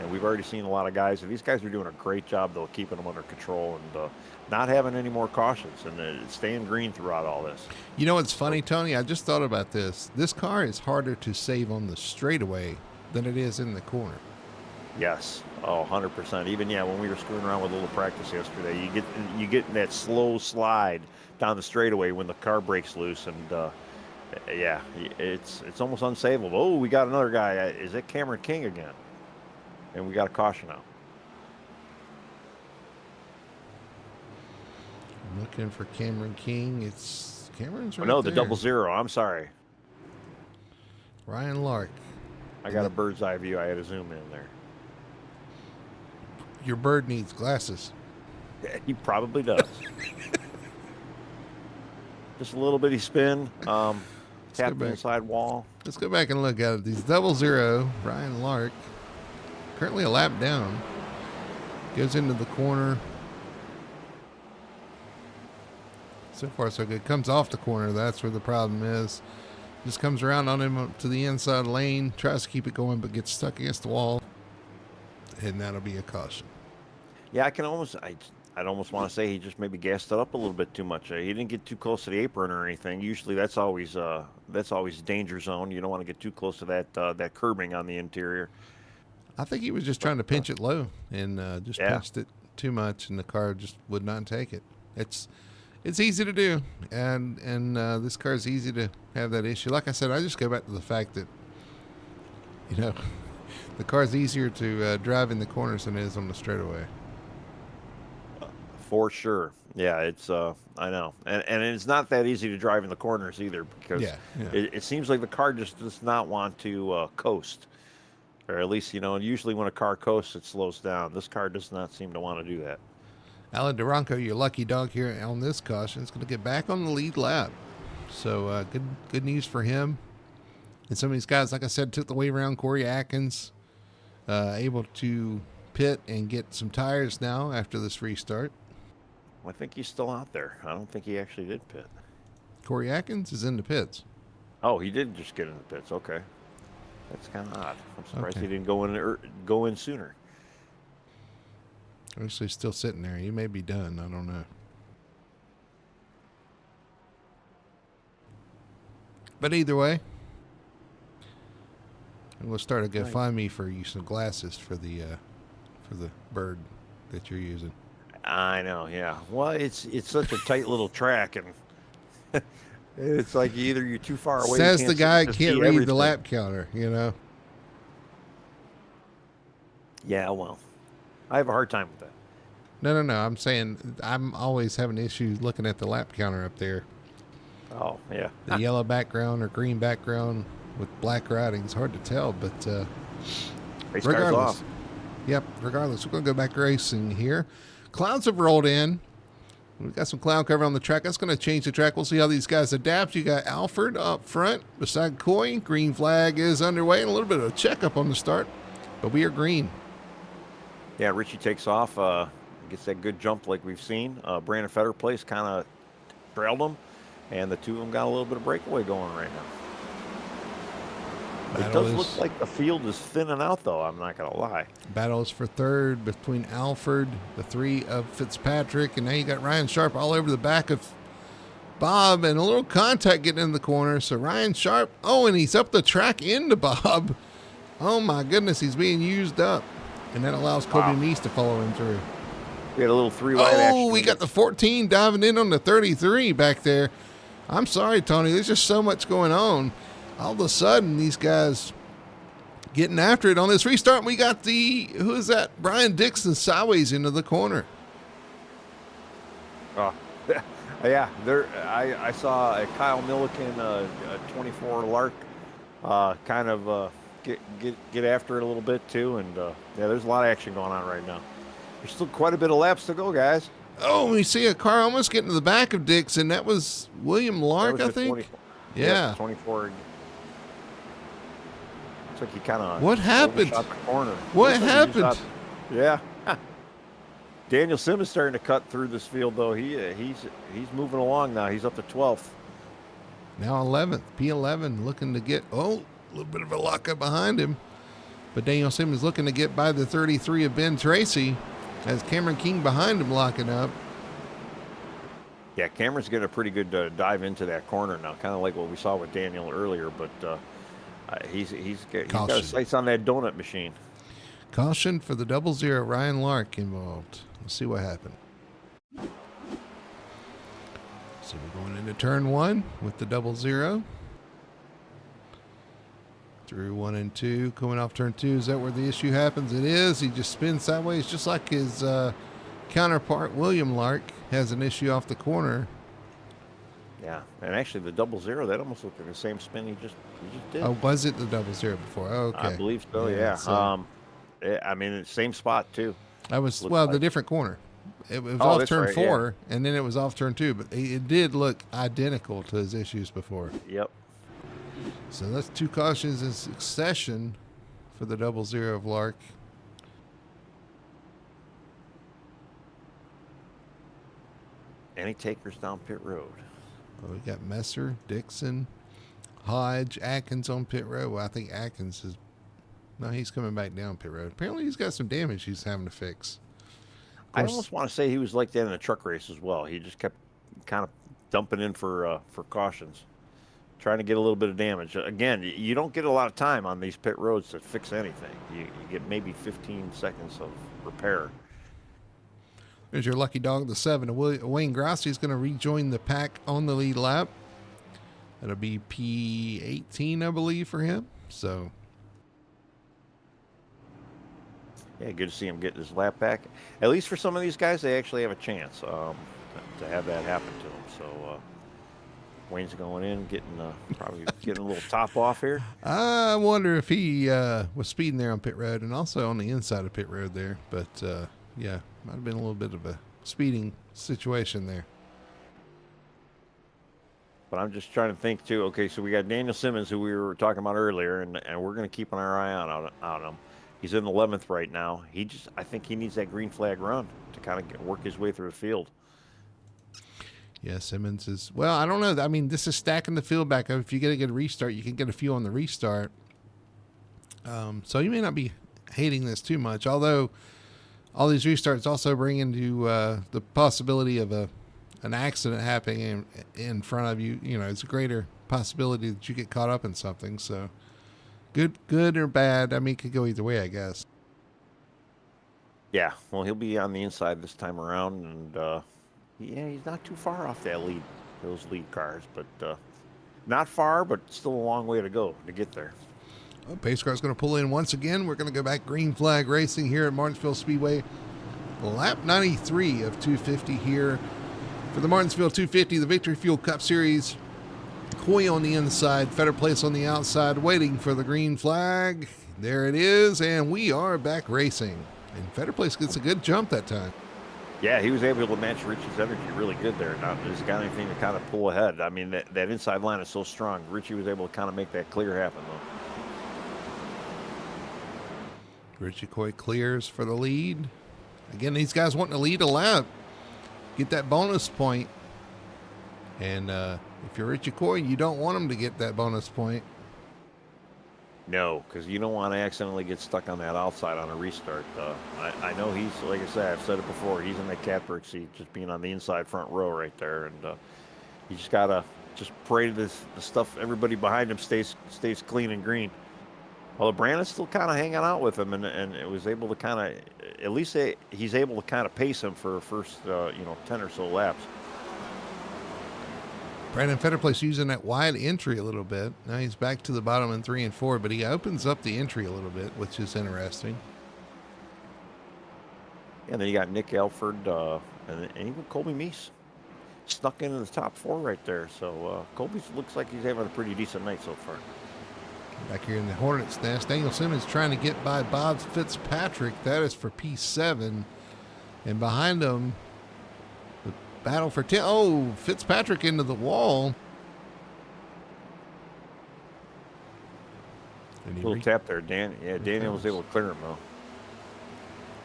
S2: And we've already seen a lot of guys. And these guys are doing a great job, though, keeping them under control and not having any more cautions and staying green throughout all this.
S1: You know what's funny, Tony? I just thought about this. This car is harder to save on the straightaway than it is in the corner.
S2: Yes. Oh, 100%. Even, when we were screwing around with a little practice yesterday, you get in that slow slide down the straightaway when the car breaks loose, and it's almost unsavable. Oh, we got another guy. Is it Cameron King again? And we got a caution out.
S1: I'm looking for Cameron King. It's Cameron's right
S2: no,
S1: there.
S2: The 00. I'm sorry.
S1: Ryan Lark.
S2: I got a bird's eye view. I had to zoom in there.
S1: Your bird needs glasses.
S2: Yeah, he probably does. Just a little bitty spin. Tap the inside wall.
S1: Let's go back and look at it. These 0-0. Ryan Lark. Currently a lap down. Goes into the corner. So far, so good. Comes off the corner. That's where the problem is. Just comes around on him to the inside lane. Tries to keep it going, but gets stuck against the wall. And that'll be a caution.
S2: Yeah, I'd almost want to say he just maybe gassed it up a little bit too much. He didn't get too close to the apron or anything. Usually that's always danger zone. You don't want to get too close to that curbing on the interior.
S1: I think he was just trying to pinch it low and just pinched it too much, and the car just would not take it. It's easy to do, and this car is easy to have that issue. Like I said, I just go back to the fact that, the car's easier to drive in the corners than it is on the straightaway.
S2: For sure. Yeah, it's I know. And it's not that easy to drive in the corners either, because it seems like the car just does not want to coast. Or at least, usually when a car coasts, it slows down. This car does not seem to want to do that.
S1: Alan Duranco, your lucky dog here on this caution, is going to get back on the lead lap. So good news for him. And some of these guys, like I said, took the way around. Corey Atkins, able to pit and get some tires now after this restart.
S2: I think he's still out there. I don't think he actually did pit.
S1: Corey Atkins is in the pits.
S2: Oh, he did just get in the pits. Okay. That's kind of odd. I'm surprised he didn't go in sooner.
S1: Actually, still sitting there. He may be done. I don't know. But either way, I'm going to start a GoFundMe for you some glasses for the bird that you're using.
S2: I know, yeah. Well, it's such a tight little track, and it's like either you're too far away.
S1: Says the guy can't read the lap counter,
S2: Yeah, well, I have a hard time with that.
S1: No. I'm saying I'm always having issues looking at the lap counter up there.
S2: Oh, yeah.
S1: The yellow background or green background with black writing. It's hard to tell, but
S2: race car's off.
S1: Yep, regardless. We're going to go back racing here. Clouds have rolled in. We've got some cloud cover on the track. That's going to change the track. We'll see how these guys adapt. You got Alfred up front beside Coy. Green flag is underway, and a little bit of a checkup on the start, but we are green.
S2: Yeah, Richie takes off, gets that good jump like we've seen. Brandon Fetterplace kind of trailed him, and the two of them got a little bit of breakaway going right now. It does look like the field is thinning out, though. I'm not going to lie.
S1: Battles for third between Alfred, the three of Fitzpatrick, and now you got Ryan Sharp all over the back of Bob, and a little contact getting in the corner. So Ryan Sharp, and he's up the track into Bob. Oh, my goodness, he's being used up. And that allows Kobe Meese to follow him through.
S2: We had a little three-wide action.
S1: Oh, we got the 14 diving in on the 33 back there. I'm sorry, Tony. There's just so much going on. All of a sudden, these guys getting after it on this restart. We got who is that? Brian Dixon sideways into the corner.
S2: Yeah. I saw a Kyle Milliken, a 24 Lark, kind of get after it a little bit too. And there's a lot of action going on right now. There's still quite a bit of laps to go, guys.
S1: Oh, we see a car almost getting to the back of Dixon. That was William Lark, I think.
S2: 24.
S1: Yeah.
S2: 24. It's like he kind of
S1: What happened?
S2: Shot the corner.
S1: What happened?
S2: Yeah. Daniel Sim is starting to cut through this field, though. He's moving along now. He's up to 12th.
S1: Now 11th. P11 looking to get, a little bit of a lockup behind him. But Daniel Sim is looking to get by the 33 of Ben Tracy as Cameron King behind him locking up.
S2: Yeah, Cameron's getting a pretty good dive into that corner now, kind of like what we saw with Daniel earlier, but he's got his sights on that donut machine.
S1: Caution for the 0-0. Ryan Lark involved. Let's see what happened. So we're going into turn one with the 0-0. Through 1 and 2, coming off turn 2. Is that where the issue happens? It is. He just spins sideways just like his counterpart, William Lark, has an issue off the corner.
S2: Yeah, and actually the 00, that almost looked like the same spin he just did.
S1: Oh, was it the 00 before? Oh, okay.
S2: I believe so.
S1: Yeah.
S2: Yeah.
S1: So
S2: I mean, it's same spot too.
S1: that was
S2: Looks
S1: the
S2: like.
S1: different corner. It was
S2: Oh,
S1: off
S2: that's
S1: turn
S2: right. Yeah.
S1: 4, and then it was off turn 2, but it did look identical to his issues before.
S2: Yep.
S1: So that's 2 cautions in succession for the 00 of Lark.
S2: Any takers down pit road?
S1: Well, we got Messer, Dixon, Hodge, Atkins on pit road. Well, I think Atkins is... No, he's coming back down pit road. Apparently he's got some damage he's having to fix.
S2: I almost want to say he was like that in a truck race as well. He just kept kind of dumping in for cautions, trying to get a little bit of damage. Again, you don't get a lot of time on these pit roads to fix anything. You get maybe 15 seconds of repair.
S1: There's your lucky dog, the 7. Wayne Grassi is going to rejoin the pack on the lead lap. That'll be P18, I believe, for him. So,
S2: yeah, good to see him get his lap back. At least for some of these guys, they actually have a chance to have that happen to them. So Wayne's going in, probably getting a little top off here.
S1: I wonder if he was speeding there on pit road and also on the inside of pit road there. But, yeah, might have been a little bit of a speeding situation there.
S2: But I'm just trying to think, too. Okay, so we got Daniel Simmons, who we were talking about earlier, and we're going to keep our eye on him. He's in 11th right now. I think he needs that green flag run to kind of work his way through the field.
S1: Yeah, Simmons is... Well, I don't know. I mean, this is stacking the field back up. If you get a good restart, you can get a few on the restart. So you may not be hating this too much, although all these restarts also bring into the possibility of an accident happening in front of you. You know, it's a greater possibility that you get caught up in something. So good or bad, I mean, it could go either way, I guess.
S2: Yeah, well, he'll be on the inside this time around, and yeah, he's not too far off those lead cars, but not far, but still a long way to go to get there.
S1: Oh, pace car's going to pull in once again. We're going to go back green flag racing here at Martinsville Speedway. Lap 93 of 250 here for the Martinsville 250, the Victory Fuel Cup Series. Coy on the inside, Fetter Place on the outside, waiting for the green flag. There it is, and we are back racing. And Fetter Place gets a good jump that time.
S2: Yeah, he was able to match Richie's energy really good there. Now, he's got anything to kind of pull ahead. I mean, that inside line is so strong. Richie was able to kind of make that clear happen, though.
S1: Richie Coy clears for the lead. Again, these guys wanting to lead a lap. Get that bonus point. And if you're Richie Coy, you don't want him to get that bonus point.
S2: No, because you don't want to accidentally get stuck on that outside on a restart. I know he's, like I said, I've said it before, he's in that catbird seat, just being on the inside front row right there. And you just got to just pray the stuff, everybody behind him stays clean and green. Well, Brandon's still kind of hanging out with him, and it was able to kind of, at least he's able to kind of pace him for first, 10 or so laps.
S1: Brandon Fetterplace using that wide entry a little bit. Now he's back to the bottom in 3 and 4, but he opens up the entry a little bit, which is interesting.
S2: And then you got Nick Elford and even Colby Meese snuck into the top 4 right there. So Colby looks like he's having a pretty decent night so far.
S1: Back here in the Hornets nest, Daniel Simmons trying to get by Bob Fitzpatrick. That is for P7. And behind him, the battle for 10. Oh, Fitzpatrick into the wall.
S2: Little tap there, Dan. Yeah, Daniel was able to clear him, though.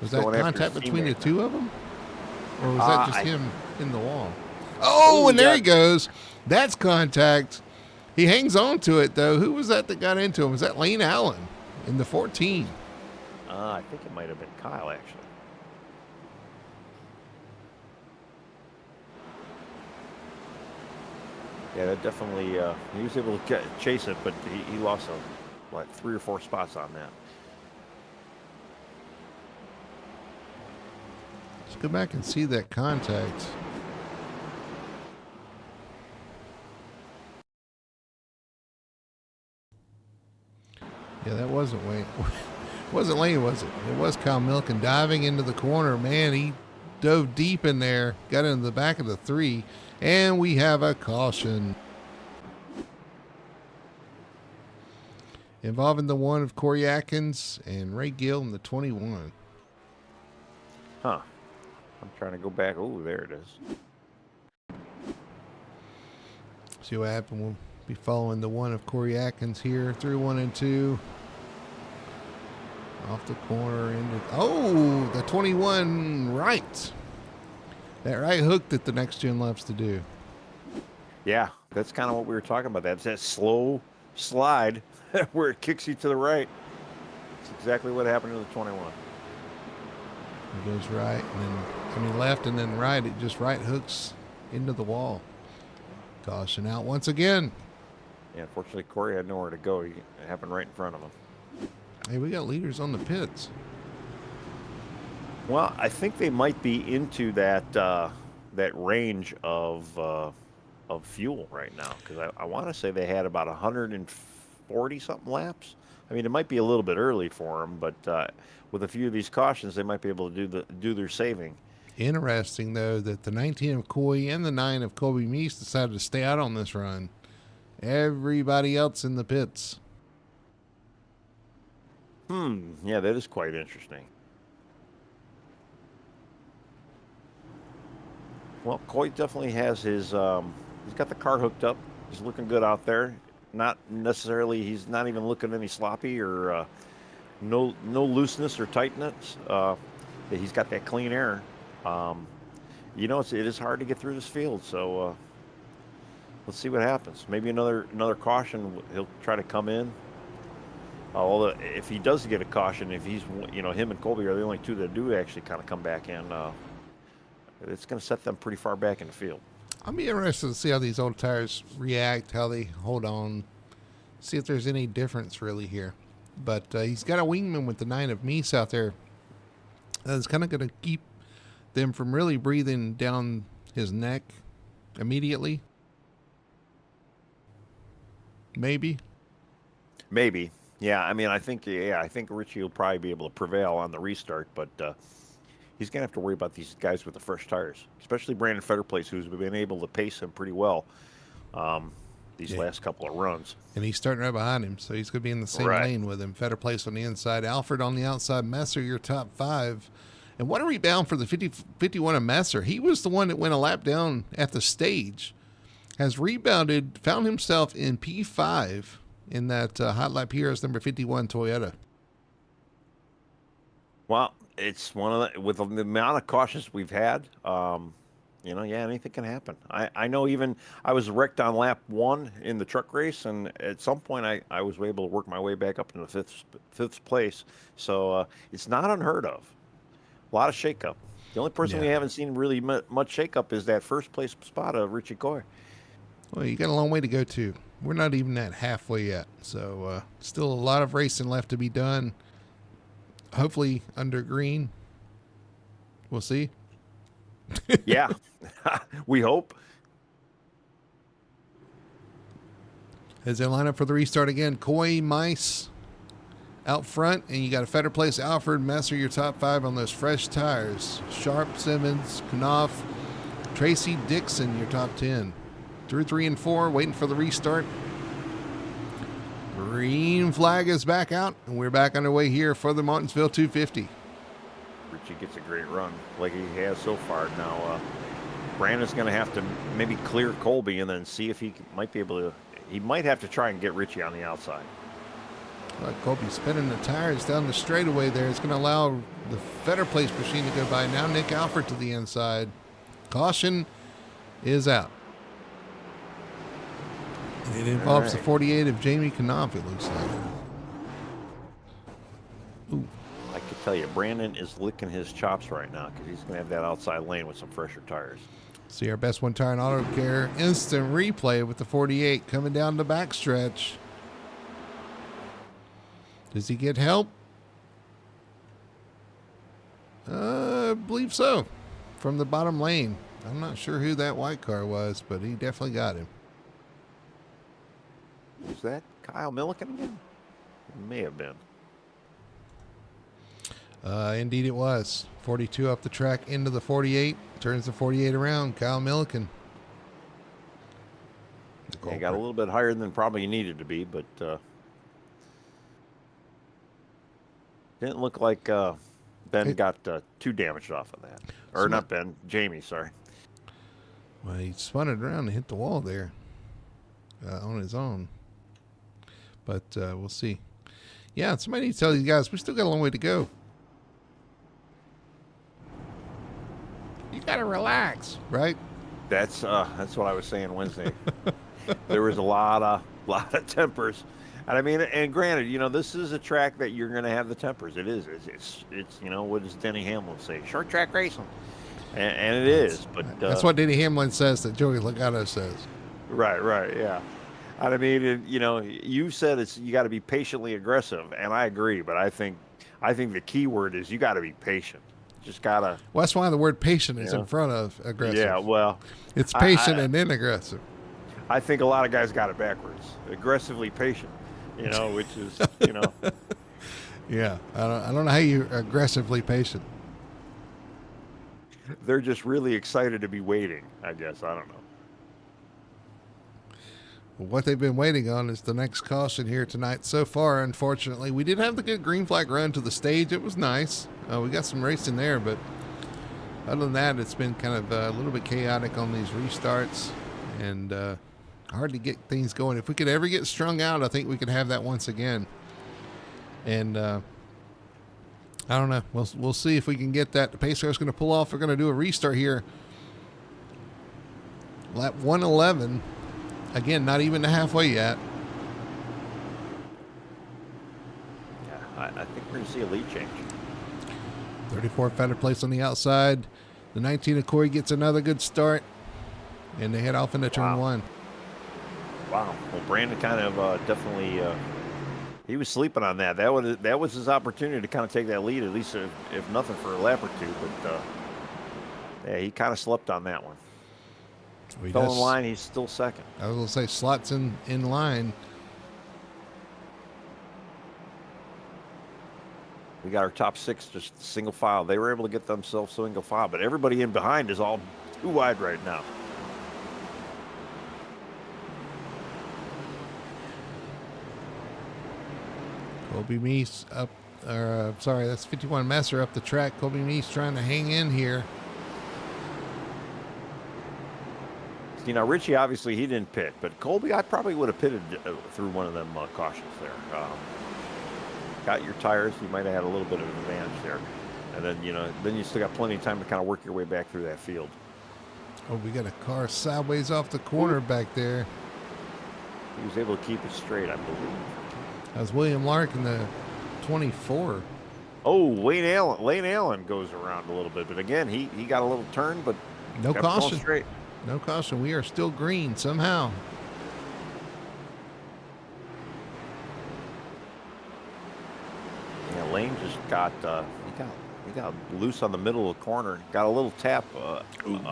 S1: Was that contact between the two of them? Or was that just him in the wall? Oh, and there he goes. That's contact. He hangs on to it, though. Who was that got into him? Was that Lane Allen in the 14?
S2: I think it might have been Kyle, actually. Yeah, that definitely, he was able to chase it, but he lost like 3 or 4 spots on that.
S1: Let's go back and see that contact. Yeah, that wasn't Wayne. Wasn't Lane, was it? It was Kyle Milken diving into the corner. Man, he dove deep in there, got into the back of the 3. And we have a caution involving the 1 of Corey Atkins and Ray Gill in the 21.
S2: Huh. I'm trying to go back. Oh, there it is.
S1: See what happened. We'll be following the 1 of Corey Atkins here through 1 and 2. Off the corner into the 21 right. That right hook that the next gen loves to do.
S2: Yeah, that's kind of what we were talking about. That's that slow slide where it kicks you to the right. That's exactly what happened to the 21.
S1: It goes right and then left and then right. It just right hooks into the wall. Caution out once again.
S2: Yeah, unfortunately, Corey had nowhere to go. It happened right in front of him.
S1: Hey, we got leaders on the pits.
S2: Well, I think they might be into that that range of fuel right now, because I want to say they had about 140 something laps. I mean, it might be a little bit early for them, but with a few of these cautions, they might be able to do their saving.
S1: Interesting though that the 19 of Coy and the 9 of Colby Meese decided to stay out on this run. Everybody else in the pits.
S2: Yeah, that is quite interesting. Well, Coy definitely has his, he's got the car hooked up. He's looking good out there. Not necessarily, he's not even looking any sloppy or no looseness or tightness. He's got that clean air. It is hard to get through this field, so let's see what happens. Maybe another caution, he'll try to come in. Although if he does get a caution, if he's, him and Colby are the only two that do actually kind of come back in, it's going to set them pretty far back in the field.
S1: I'll be interested to see how these old tires react, how they hold on, see if there's any difference really here. But he's got a wingman with the 9 of Meese out there. That's kind of going to keep them from really breathing down his neck immediately. Maybe. Yeah, I mean, I think Richie will probably be able to prevail on the restart, but he's going to have to worry about these guys with the fresh tires, especially Brandon Fetterplace, who's been able to pace him pretty well these last couple of runs. And he's starting right behind him, so he's going to be in the same lane with him. Fetterplace on the inside, Alfred on the outside, Messer, your top 5. And what a rebound for the 51 of Messer. He was the one that went a lap down at the stage, has rebounded, found himself in P5 in that Hot Lap Heroes number 51 Toyota.
S2: Well, it's one of with the amount of cautions we've had, anything can happen. I know even I was wrecked on lap 1 in the truck race, and at some point I was able to work my way back up into the fifth place. So it's not unheard of. A lot of shakeup. The only person we haven't seen really much shakeup is that first place spot of Richie Coy.
S1: Well, you got a long way to go too. We're not even at halfway yet, so still a lot of racing left to be done. Hopefully under green. We'll see.
S2: Yeah, we hope.
S1: As they line up for the restart again, Coy, Mice out front, and you got a Fetterplace, Alfred, Messer, your top 5 on those fresh tires. Sharp, Simmons, Knopf, Tracy, Dixon, your top 10. Through 3 and 4, waiting for the restart. Green flag is back out, and we're back underway here for the Martinsville 250.
S2: Richie gets a great run like he has so far. Now, Brandon's going to have to maybe clear Colby and then see if he might be able to. He might have to try and get Richie on the outside.
S1: Colby spinning the tires down the straightaway there. It's going to allow the Fetterplace machine to go by. Now Nick Alford to the inside. Caution is out. It involves the 48 of Jamie Knopf, it looks like. Ooh.
S2: I could tell you, Brandon is licking his chops right now because he's going to have that outside lane with some fresher tires.
S1: See our best one tire in auto care. Instant replay with the 48 coming down the backstretch. Does he get help? I believe so. From the bottom lane. I'm not sure who that white car was, but he definitely got him.
S2: Was that Kyle Milliken again? It may have been.
S1: Indeed it was. 42 up the track into the 48. Turns the 48 around. Kyle Milliken.
S2: He got a little bit higher than probably he needed to be, but didn't look like Ben got too damaged off of that. Or not Ben, Jamie, sorry.
S1: Well, he spun it around and hit the wall there on his own. But we'll see. Yeah, somebody needs to tell these guys, we still got a long way to go. You got to relax, right?
S2: That's what I was saying Wednesday. There was a lot of tempers. And I mean, and granted, this is a track that you're going to have the tempers. It is. It's what does Denny Hamlin say? Short track racing. And it is. But
S1: that's what Denny Hamlin says that Joey Logano says.
S2: Right, yeah. And I mean, you said you got to be patiently aggressive, and I agree. But I think the key word is you got to be patient. Just gotta.
S1: Well, that's why the word patient is in front of aggressive.
S2: Yeah, well,
S1: it's patient and then aggressive.
S2: I think a lot of guys got it backwards. Aggressively patient, which is,
S1: Yeah, I don't know how you're aggressively patient.
S2: They're just really excited to be waiting, I guess. I don't know.
S1: What they've been waiting on is the next caution here tonight. So far, unfortunately, we did have the good green flag run to the stage. It was nice. We got some racing there, but other than that, it's been kind of a little bit chaotic on these restarts and hard to get things going. If we could ever get strung out, I think we could have that once again. And I don't know. We'll see if we can get that. The pace car's going to pull off. We're going to do a restart here. Lap 111. Again, not even halfway yet.
S2: Yeah, I think we're going to see a lead change.
S1: 34 Feather Place on the outside. The 19 of Corey gets another good start. And they head off into turn one.
S2: Wow. Well, Brandon kind of definitely, he was sleeping on that. That was his opportunity to kind of take that lead, at least if nothing for a lap or two. But yeah, he kind of slept on that one. Fell in line, he's still second.
S1: I was going to say, slots in line.
S2: We got our top six just single file. They were able to get themselves single file, but everybody in behind is all too wide right now.
S1: Colby Meese up, sorry, that's 51 Messer up the track. Colby Meese trying to hang in here.
S2: Richie, obviously, he didn't pit, but Colby, I probably would have pitted through one of them cautions there. Got your tires, you might have had a little bit of an advantage there. And then, then you still got plenty of time to kind of work your way back through that field.
S1: Oh, we got a car sideways off the corner back there.
S2: He was able to keep it straight, I believe.
S1: That was William Lark in the 24.
S2: Oh, Lane Allen goes around a little bit, but again, he got a little turn, but
S1: no caution.
S2: Straight.
S1: No caution. We are still green somehow.
S2: Yeah, Lane just got he got loose on the middle of the corner. Got a little tap,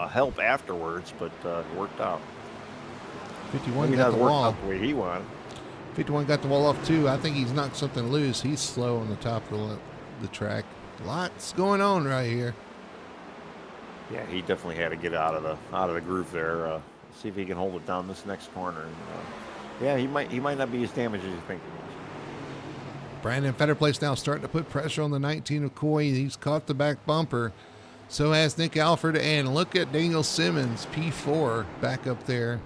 S2: help afterwards, but it worked out.
S1: 51 got the wall.
S2: Out the way he wanted.
S1: 51 got the wall off too. I think he's knocked something loose. He's slow on the top of the track. Lots going on right here.
S2: Yeah, he definitely had to get out of the groove there. See if he can hold it down this next corner. And, yeah, he might not be as damaged as you think he was.
S1: Brandon Fetterplace now starting to put pressure on the 19 of Coy. He's caught the back bumper. So has Nick Alford. And look at Daniel Simmons, P4, back up there.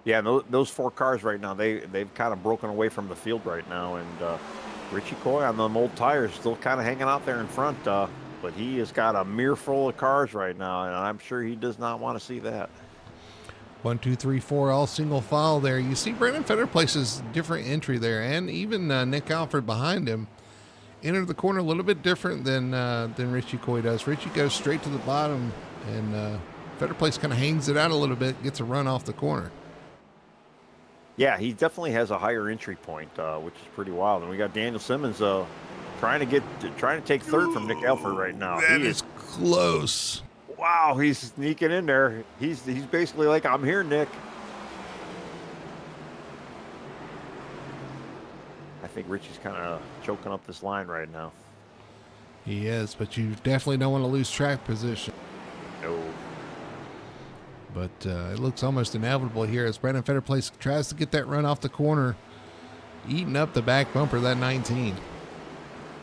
S2: Yeah, those four cars right now, they've kind of broken away from the field right now. And Richie Coy on them old tires still kind of hanging out there in front. But he has got a mirror full of cars right now, and I'm sure he does not want to see that.
S1: 1, 2, 3, 4, all single file there. You see Brandon Fetterplace's different entry there, and even Nick Alford behind him entered the corner a little bit different than Richie Coy does. Richie goes straight to the bottom, and Fetterplace kind of hangs it out a little bit, gets a run off the corner.
S2: Yeah, he definitely has a higher entry point, which is pretty wild. And we got Daniel Simmons trying to take third from Nick Alford right now.
S1: That is close.
S2: Wow, he's sneaking in there. He's basically like, I'm here, Nick. I think Richie's kind of choking up this line right now.
S1: He is, but you definitely don't want to lose track position.
S2: No.
S1: But it looks almost inevitable here as Brandon Fetterplace tries to get that run off the corner, eating up the back bumper of that 19.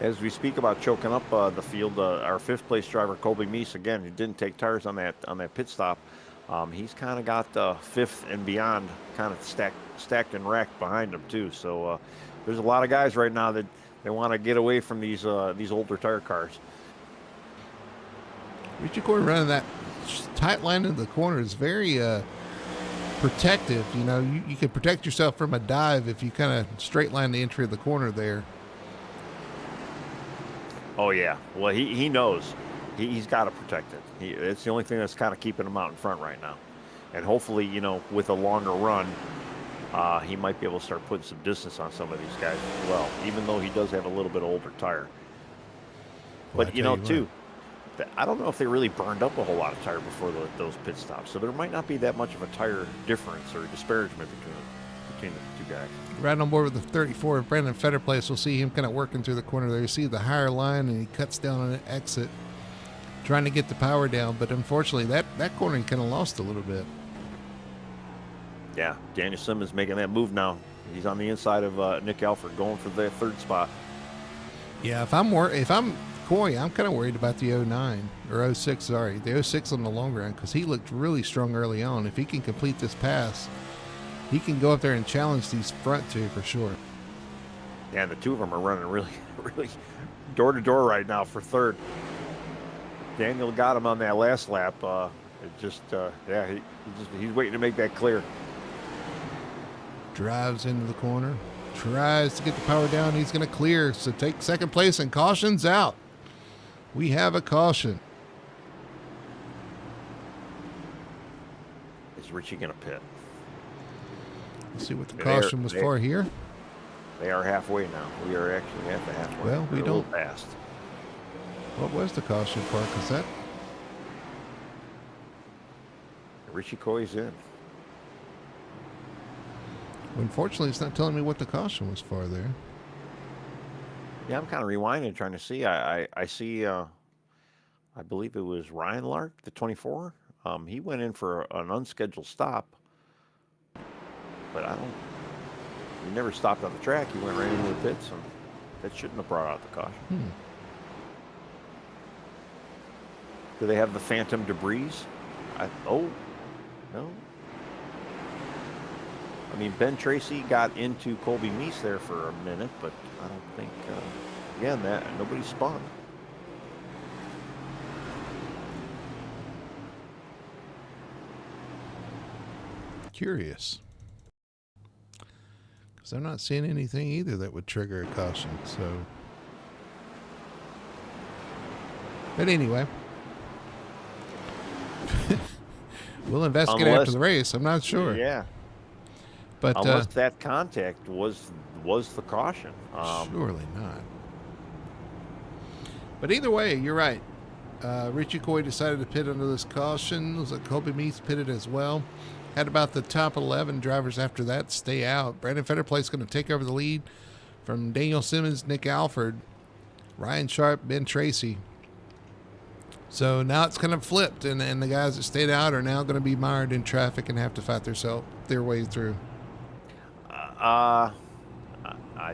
S2: As we speak about choking up the field, our fifth place driver Colby Meese, again, he didn't take tires on that pit stop. He's kind of got fifth and beyond kind of stacked and racked behind him too. So there's a lot of guys right now that they want to get away from these older tire cars.
S1: Richie Coy running that tight line in the corner is very protective. You know, you can protect yourself from a dive if you kind of straight line the entry of the corner there.
S2: Oh yeah, well he knows he's got to protect it. It's the only thing that's kind of keeping him out in front right now, and hopefully, you know, with a longer run, he might be able to start putting some distance on some of these guys as well. Even though he does have a little bit older tire, but you know too, I don't know if they really burned up a whole lot of tire before those pit stops, so there might not be that much of a tire difference or disparagement between the two guys.
S1: Right on board with the 34 of Brandon Fetterplace. We'll see him kind of working through the corner there. You see the higher line, and he cuts down on an exit, trying to get the power down. But unfortunately, that corner he kind of lost a little bit.
S2: Yeah, Daniel Simmons making that move now. He's on the inside of Nick Alford, going for the third spot.
S1: Yeah, if I'm Coy, I'm kind of worried about the 09 or 06. Sorry, the 06 on the long run, because he looked really strong early on. If he can complete this pass, he can go up there and challenge these front two for sure.
S2: Yeah, and the two of them are running really, really door to door right now for third. Daniel got him on that last lap. He's waiting to make that clear.
S1: Drives into the corner, tries to get the power down. He's going to clear, so take second place, and caution's out. We have a caution.
S2: Is Richie going to pit?
S1: Let's see what the caution was for here.
S2: They are halfway now. We are actually at the halfway.
S1: Well, we don't.
S2: Fast.
S1: What was the caution for? Because that
S2: Richie Coy's in.
S1: Unfortunately, it's not telling me what the caution was for there.
S2: Yeah, I'm kind of rewinding, trying to see. I see. I believe it was Ryan Lark, the 24. He went in for an unscheduled stop. But he never stopped on the track. He went right into the pits, and that shouldn't have brought out the caution. Do they have the phantom debris? No. I mean, Ben Tracy got into Colby Meese there for a minute, but I don't think, again, that nobody spun.
S1: Curious. Because I'm not seeing anything either that would trigger a caution. So, but anyway, we'll investigate after the race. I'm not sure.
S2: Yeah.
S1: But
S2: unless that contact was the caution.
S1: Surely not. But either way, you're right. Richie Coy decided to pit under this caution. It was like Colby Meese pitted as well. Had about the top 11 drivers after that stay out. Brandon Fetterplace going to take over the lead from Daniel Simmons, Nick Alford, Ryan Sharp, Ben Tracy. So now it's kind of flipped, and the guys that stayed out are now going to be mired in traffic and have to fight their way through.
S2: I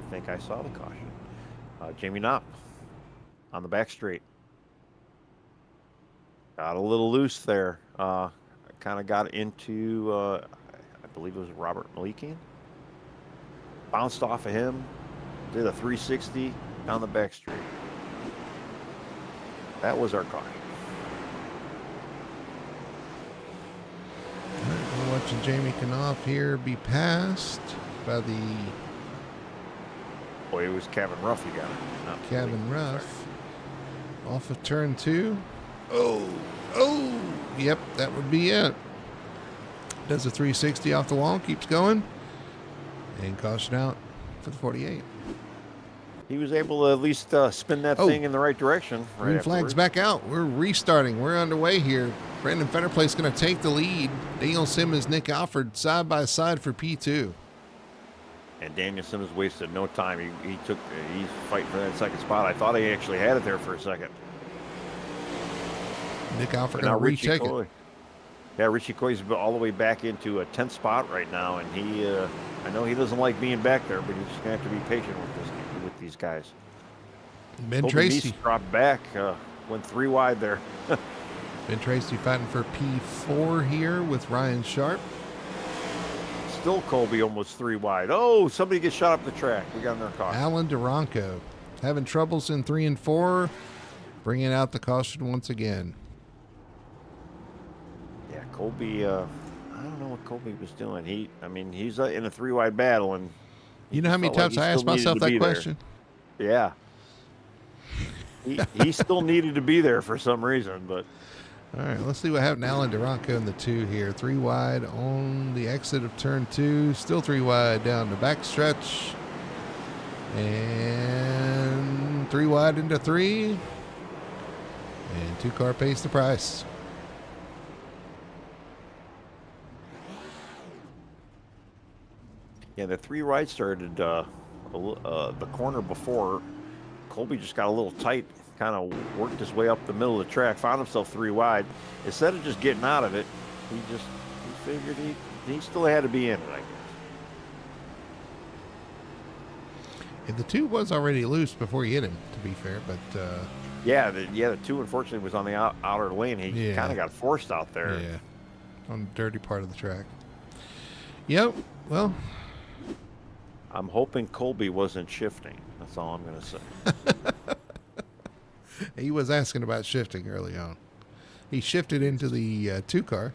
S2: think I saw the caution. Jamie Knopp on the back straight. Got a little loose there. Kind of got into, I believe it was Robert Malikian. Bounced off of him. Did a 360 down the back straight. That was our caution.
S1: All right, we're watching Jamie Knopf here be passed by the...
S2: Boy, it was Kevin Ruff he got it.
S1: Kevin Ruff. Off of turn 2. Oh, yep, that would be it. Does a 360 off the wall, keeps going, and caution out for the 48.
S2: He was able to at least spin that thing in the right direction.
S1: Green flag's back out. We're restarting. We're underway here. Brandon Fetterplace going to take the lead. Daniel Simmons, Nick Alford side by side for P2.
S2: And Daniel Simmons wasted no time. He's fighting for that second spot. I thought he actually had it there for a second.
S1: Nick Alford going to retake it.
S2: Yeah, Richie Coy's all the way back into a 10th spot right now, and I know he doesn't like being back there, but he's just gonna have to be patient with these guys.
S1: Ben
S2: Colby
S1: Tracy.
S2: Meese dropped back, went 3 wide there.
S1: Ben Tracy fighting for P4 here with Ryan Sharp.
S2: Still Colby almost 3 wide. Oh, somebody gets shot up the track. We got in their car.
S1: Alan Duranko having troubles in 3 and 4, bringing out the caution once again.
S2: Yeah, Colby. I don't know what Colby was doing. He's in a 3 wide battle, and
S1: you know how many times I asked myself that question?
S2: There. Yeah. He still needed to be there for some reason, but.
S1: All right, let's see what happened to Alan Duranko in the 2 here. 3 wide on the exit of turn 2. Still 3 wide down the back stretch. And 3 wide into 3. And 2-car pays the price.
S2: Yeah, the 3 wide started the corner before. Colby just got a little tight, kind of worked his way up the middle of the track, found himself 3 wide. Instead of just getting out of it, he figured he still had to be in it, I guess.
S1: And the 2 was already loose before he hit him, to be fair, but
S2: the 2 unfortunately was on the outer lane. He kind of got forced out there.
S1: Yeah, on the dirty part of the track. Yep. Well,
S2: I'm hoping Colby wasn't shifting. That's all I'm going to say.
S1: He was asking about shifting early on. He shifted into the 2-car.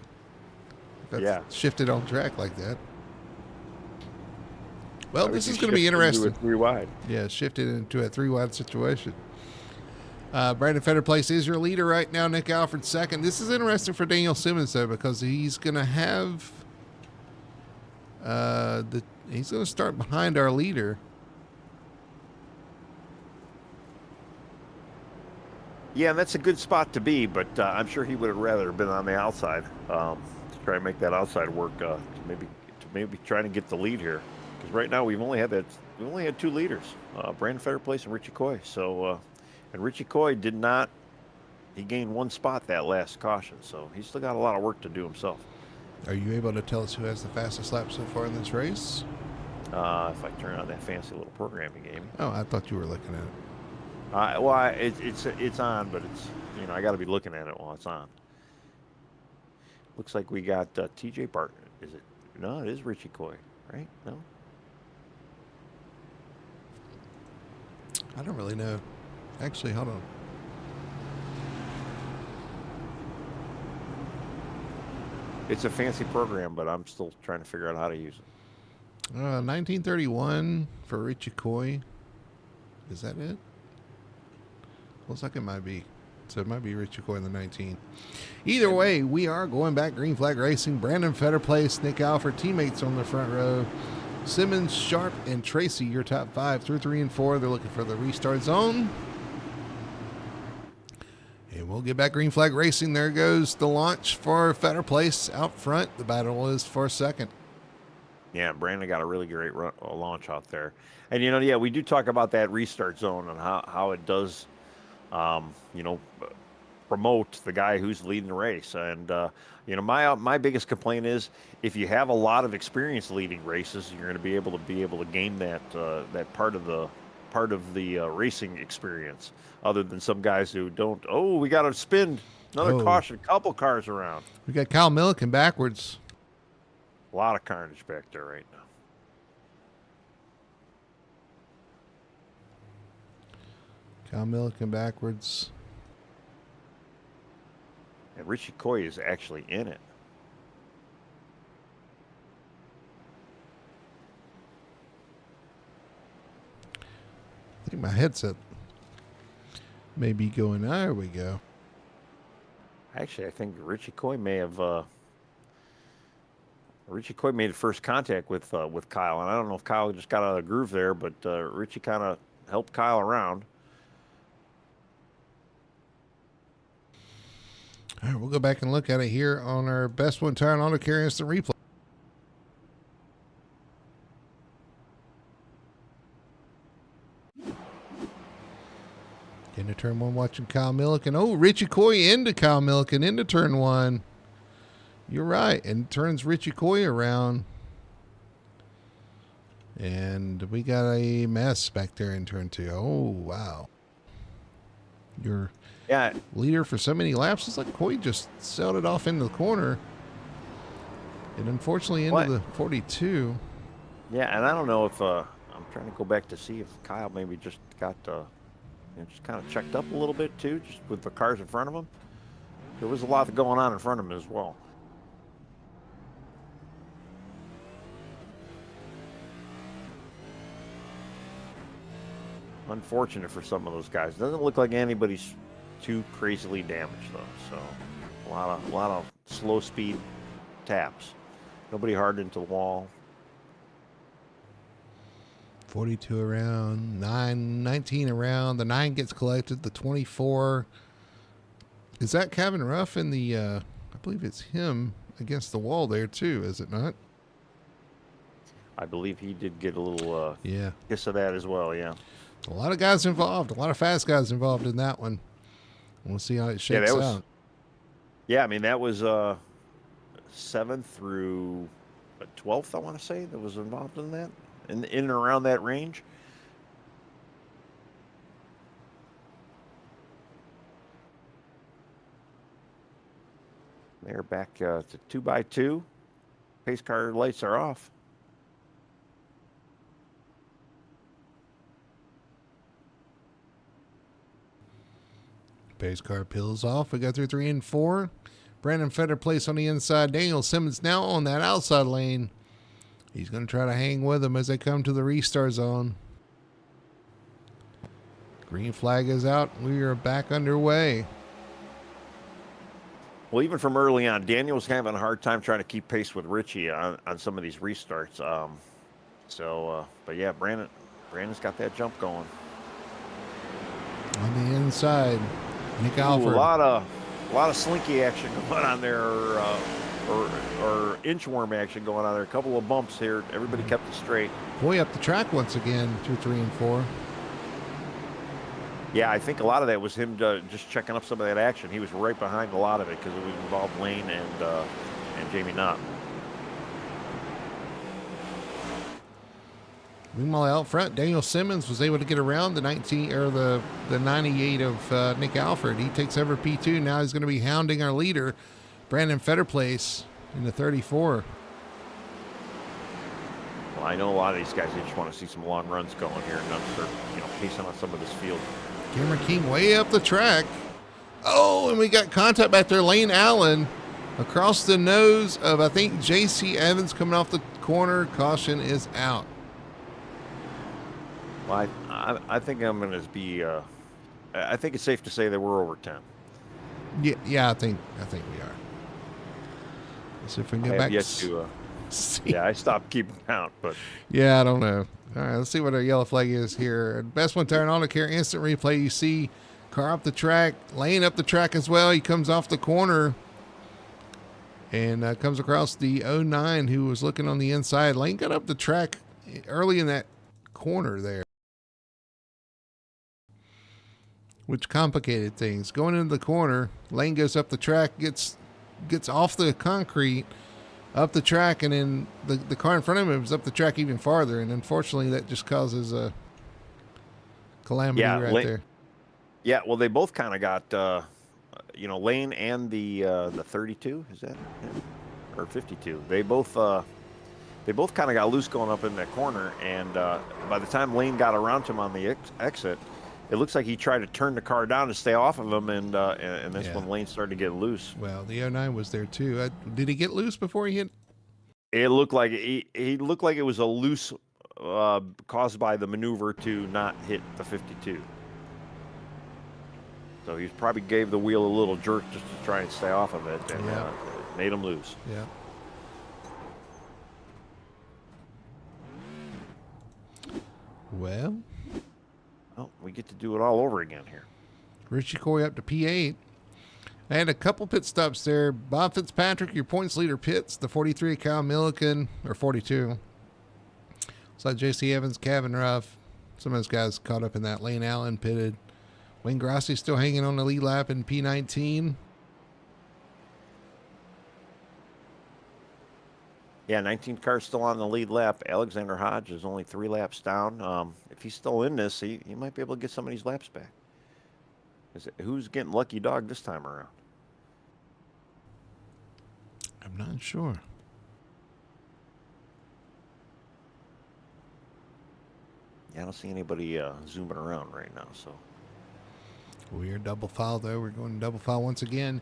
S1: Shifted on track like that. Well, this is going to be interesting.
S2: 3 wide.
S1: Yeah, shifted into a 3 wide situation. Brandon Fetterplace is your leader right now. Nick Alfred second. This is interesting for Daniel Simmons though, because he's going to have he's going to start behind our leader.
S2: Yeah, and that's a good spot to be, but I'm sure he would have rather been on the outside to try and make that outside work. To maybe trying to get the lead here, because right now we've only had 2 leaders, Brandon Fetterplace and Richie Coy. So, and Richie Coy did not. He gained 1 spot that last caution, so he's still got a lot of work to do himself.
S1: Are you able to tell us who has the fastest lap so far in this race?
S2: If I turn on that fancy little programming game.
S1: Oh, I thought you were looking at it.
S2: It's on, but it's I got to be looking at it while it's on. Looks like we got T.J. Barton. Is it? No, it is Richie Coy, right? No.
S1: I don't really know. Actually, hold on.
S2: It's a fancy program, but I'm still trying to figure out how to use it.
S1: 1931 for Richie Coy. Is that it? Looks like it might be. So it might be Richie Coy in the 19. Either way, we are going back green flag racing. Brandon Fetterplace, Nick Alford, teammates on the front row. Simmons, Sharp, and Tracy, your top 5 through 3 and 4. They're looking for the restart zone. And we'll get back green flag racing. There goes the launch for Fetterplace out front. The battle is for second.
S2: Yeah, Brandon got a really great launch out there. And, we do talk about that restart zone and how it does, promote the guy who's leading the race. And, my biggest complaint is if you have a lot of experience leading races, you're going to be able to gain that part of the racing experience, other than some guys who don't. Oh, we got to spin another caution, couple cars around.
S1: We got Kyle Milliken backwards.
S2: A lot of carnage back there right now.
S1: Kyle Milliken backwards.
S2: And Richie Coy is actually in it.
S1: I think my headset may be going. There we go.
S2: Actually, I think Richie Coy may have. Richie Coy made first contact with Kyle, and I don't know if Kyle just got out of the groove there, but Richie kind of helped Kyle around.
S1: All right, we'll go back and look at it here on our Best One Tire and Auto Care Instant Replay. Into turn 1, watching Kyle Milliken. Oh, Richie Coy into Kyle Milliken into turn 1. You're right. And turns Richie Coy around. And we got a mess back there in turn 2. Oh, wow. Your leader for so many laps. It's like Coy just sailed it off into the corner. And unfortunately into the 42.
S2: Yeah, and I don't know if I'm trying to go back to see if Kyle maybe just got just kind of checked up a little bit too, just with the cars in front of him. There was a lot going on in front of him as well. Unfortunate for some of those guys. Doesn't look like anybody's too crazily damaged though. So a lot of slow speed taps. Nobody hard into the wall.
S1: 42 around, 19 around. The 9 gets collected. The 24. Is that Kevin Ruff in the, I believe it's him against the wall there too, is it not?
S2: I believe he did get a little kiss of that as well, yeah.
S1: A lot of guys involved, a lot of fast guys involved in that one. We'll see how it shakes out.
S2: Yeah, I mean, that was 7th through 12th, I want to say, that was involved in that. In and around that range. They're back to 2x2. Pace car lights are off.
S1: Pace car peels off. We got through 3 and 4. Brandon Fetter place on the inside. Daniel Simmons now on that outside lane. He's going to try to hang with them as they come to the restart zone. Green flag is out. We are back underway.
S2: Well, even from early on, Daniel was having a hard time trying to keep pace with Richie on some of these restarts. But yeah, Brandon's got that jump going.
S1: On the inside, Nick Alford.
S2: A lot of slinky action going on there, or inchworm action going on there. A couple of bumps here. Everybody kept it straight.
S1: Way up the track once again, 2, 3, and 4.
S2: Yeah, I think a lot of that was him just checking up some of that action. He was right behind a lot of it because it involved Lane and Jamie Knott.
S1: Meanwhile, out front, Daniel Simmons was able to get around the 98 of Nick Alford. He takes over P2. Now he's going to be hounding our leader, Brandon Fetterplace, in the 34.
S2: Well, I know a lot of these guys, they just want to see some long runs going here and start, pacing on some of this field.
S1: Cameron King way up the track. Oh, and we got contact back there. Lane Allen across the nose of, I think, J.C. Evans coming off the corner. Caution is out.
S2: Well, I think I'm going to be. I think it's safe to say that we're over 10.
S1: Yeah, I think we are. Let's see if we can get back.
S2: Yeah, I stopped keeping count, but
S1: yeah, I don't know. All right, let's see what our yellow flag is here. Best one tire auto care instant replay. You see car up the track, Lane up the track as well. He comes off the corner and comes across the 09 who was looking on the inside. Lane got up the track early in that corner there, which complicated things. Going into the corner, Lane goes up the track, gets off the concrete, up the track, and then the car in front of him is up the track even farther, and unfortunately that just causes a calamity there.
S2: Yeah, well, they both kind of got, Lane and the 32, is that him? Or 52. They both kind of got loose going up in that corner, and by the time Lane got around to him on the exit, it looks like he tried to turn the car down to stay off of him, and that's when Lane started to get loose.
S1: Well, the 09 was there too. Did he get loose before he hit?
S2: It looked like he looked like it was a loose caused by the maneuver to not hit the 52. So he probably gave the wheel a little jerk just to try and stay off of it, and made him lose.
S1: Yeah. Well,
S2: we get to do it all over again here.
S1: Richie Coy up to P8. I had a couple pit stops there. Bob Fitzpatrick, your points leader, pits. The 43, Kyle Milliken, or 42. It's like J.C. Evans, Kevin Ruff. Some of those guys caught up in that. Lane Allen pitted. Wayne Grassi still hanging on the lead lap in P19.
S2: Yeah, 19th car's still on the lead lap. Alexander Hodge is only 3 laps down. If he's still in this, he might be able to get some of these laps back. Who's getting lucky dog this time around?
S1: I'm not sure.
S2: Yeah, I don't see anybody zooming around right now. So
S1: We are double file, though. We're going double file once again.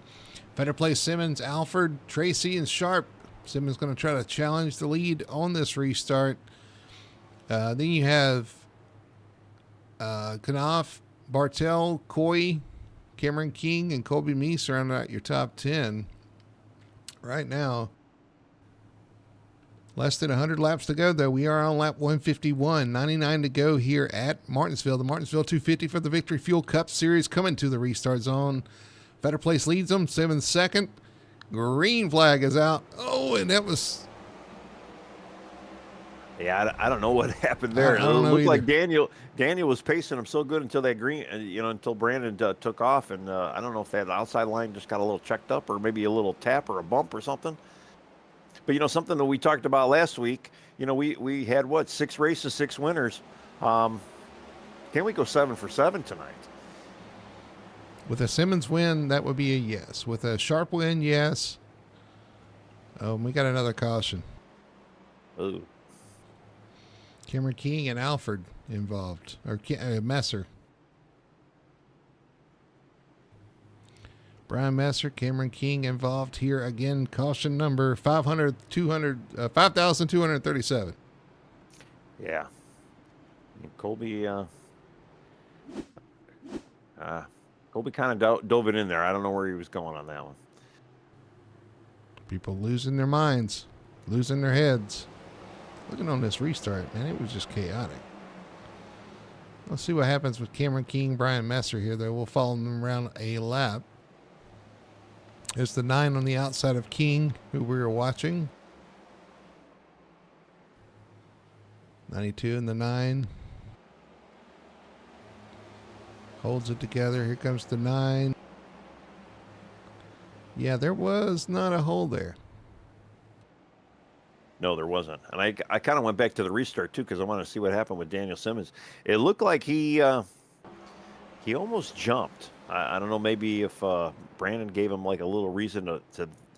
S1: Better play Simmons, Alford, Tracy, and Sharp. Simmons going to try to challenge the lead on this restart. Then you have Knopf, Bartel, Coy, Cameron King, and Colby Meese round out your top 10. Right now, less than 100 laps to go, though. We are on lap 151, 99 to go here at Martinsville. The Martinsville 250 for the Victory Fuel Cup Series coming to the restart zone. Better Place leads them, Simmons second. Green flag is out. Oh, and that was...
S2: Yeah, I don't know what happened there.
S1: I don't know
S2: looked
S1: either.
S2: like Daniel was pacing him so good until that green, until Brandon took off, and I don't know if that outside line just got a little checked up, or maybe a little tap or a bump or something. But something that we talked about last week. We had 6 races, 6 winners. Can we go 7 for 7 tonight?
S1: With a Simmons win, that would be a yes. With a Sharp win, yes. Oh, we got another caution.
S2: Ooh.
S1: Cameron King and Alford involved, or Messer. Brian Messer, Cameron King involved here again. Caution number 5,237.
S2: Yeah. Colby kind of dove it in there. I don't know where he was going on that one.
S1: People losing their minds, losing their heads. Looking on this restart, man, it was just chaotic. Let's see what happens with Cameron King, Brian Messer here, though. We'll follow them around a lap. There's the 9 on the outside of King, who we were watching. 92 and the 9. Holds it together. Here comes the 9. Yeah, there was not a hole there.
S2: No, there wasn't. And I kind of went back to the restart, too, because I wanted to see what happened with Daniel Simmons. It looked like he almost jumped. I don't know, maybe if Brandon gave him like a little reason to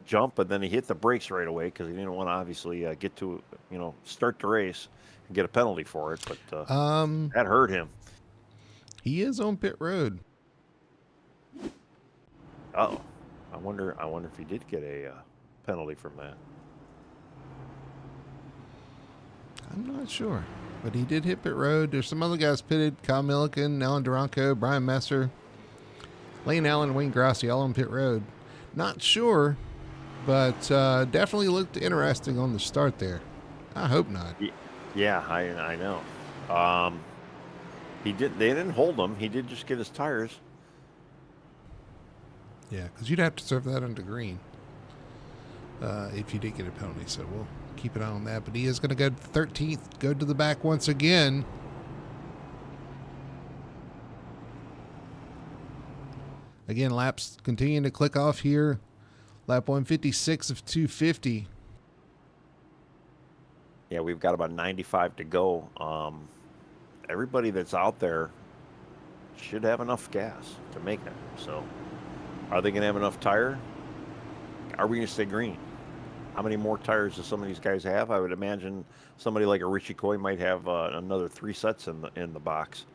S2: jump, but then he hit the brakes right away because he didn't want to obviously get to, start the race and get a penalty for it. But that hurt him.
S1: He is on pit road.
S2: Oh, I wonder if he did get a penalty from that.
S1: I'm not sure, but he did hit pit road. There's some other guys pitted: Kyle Milliken, Alan Duranco, Brian Messer, Lane Allen, Wayne Grassi, all on pit road. Not sure, but definitely looked interesting on the start there. I hope not.
S2: Yeah, I know. They didn't hold him. He did just get his tires.
S1: Yeah, because you'd have to serve that under green if you did get a penalty. So we'll keep an eye on that. But he is going to go to 13th, go to the back once again. Again, laps continuing to click off here. Lap 156 of 250.
S2: Yeah, we've got about 95 to go. Everybody that's out there should have enough gas to make it. So are they going to have enough tire? Are we going to stay green? How many more tires do some of these guys have? I would imagine somebody like a Richie Coy might have another 3 sets in the box.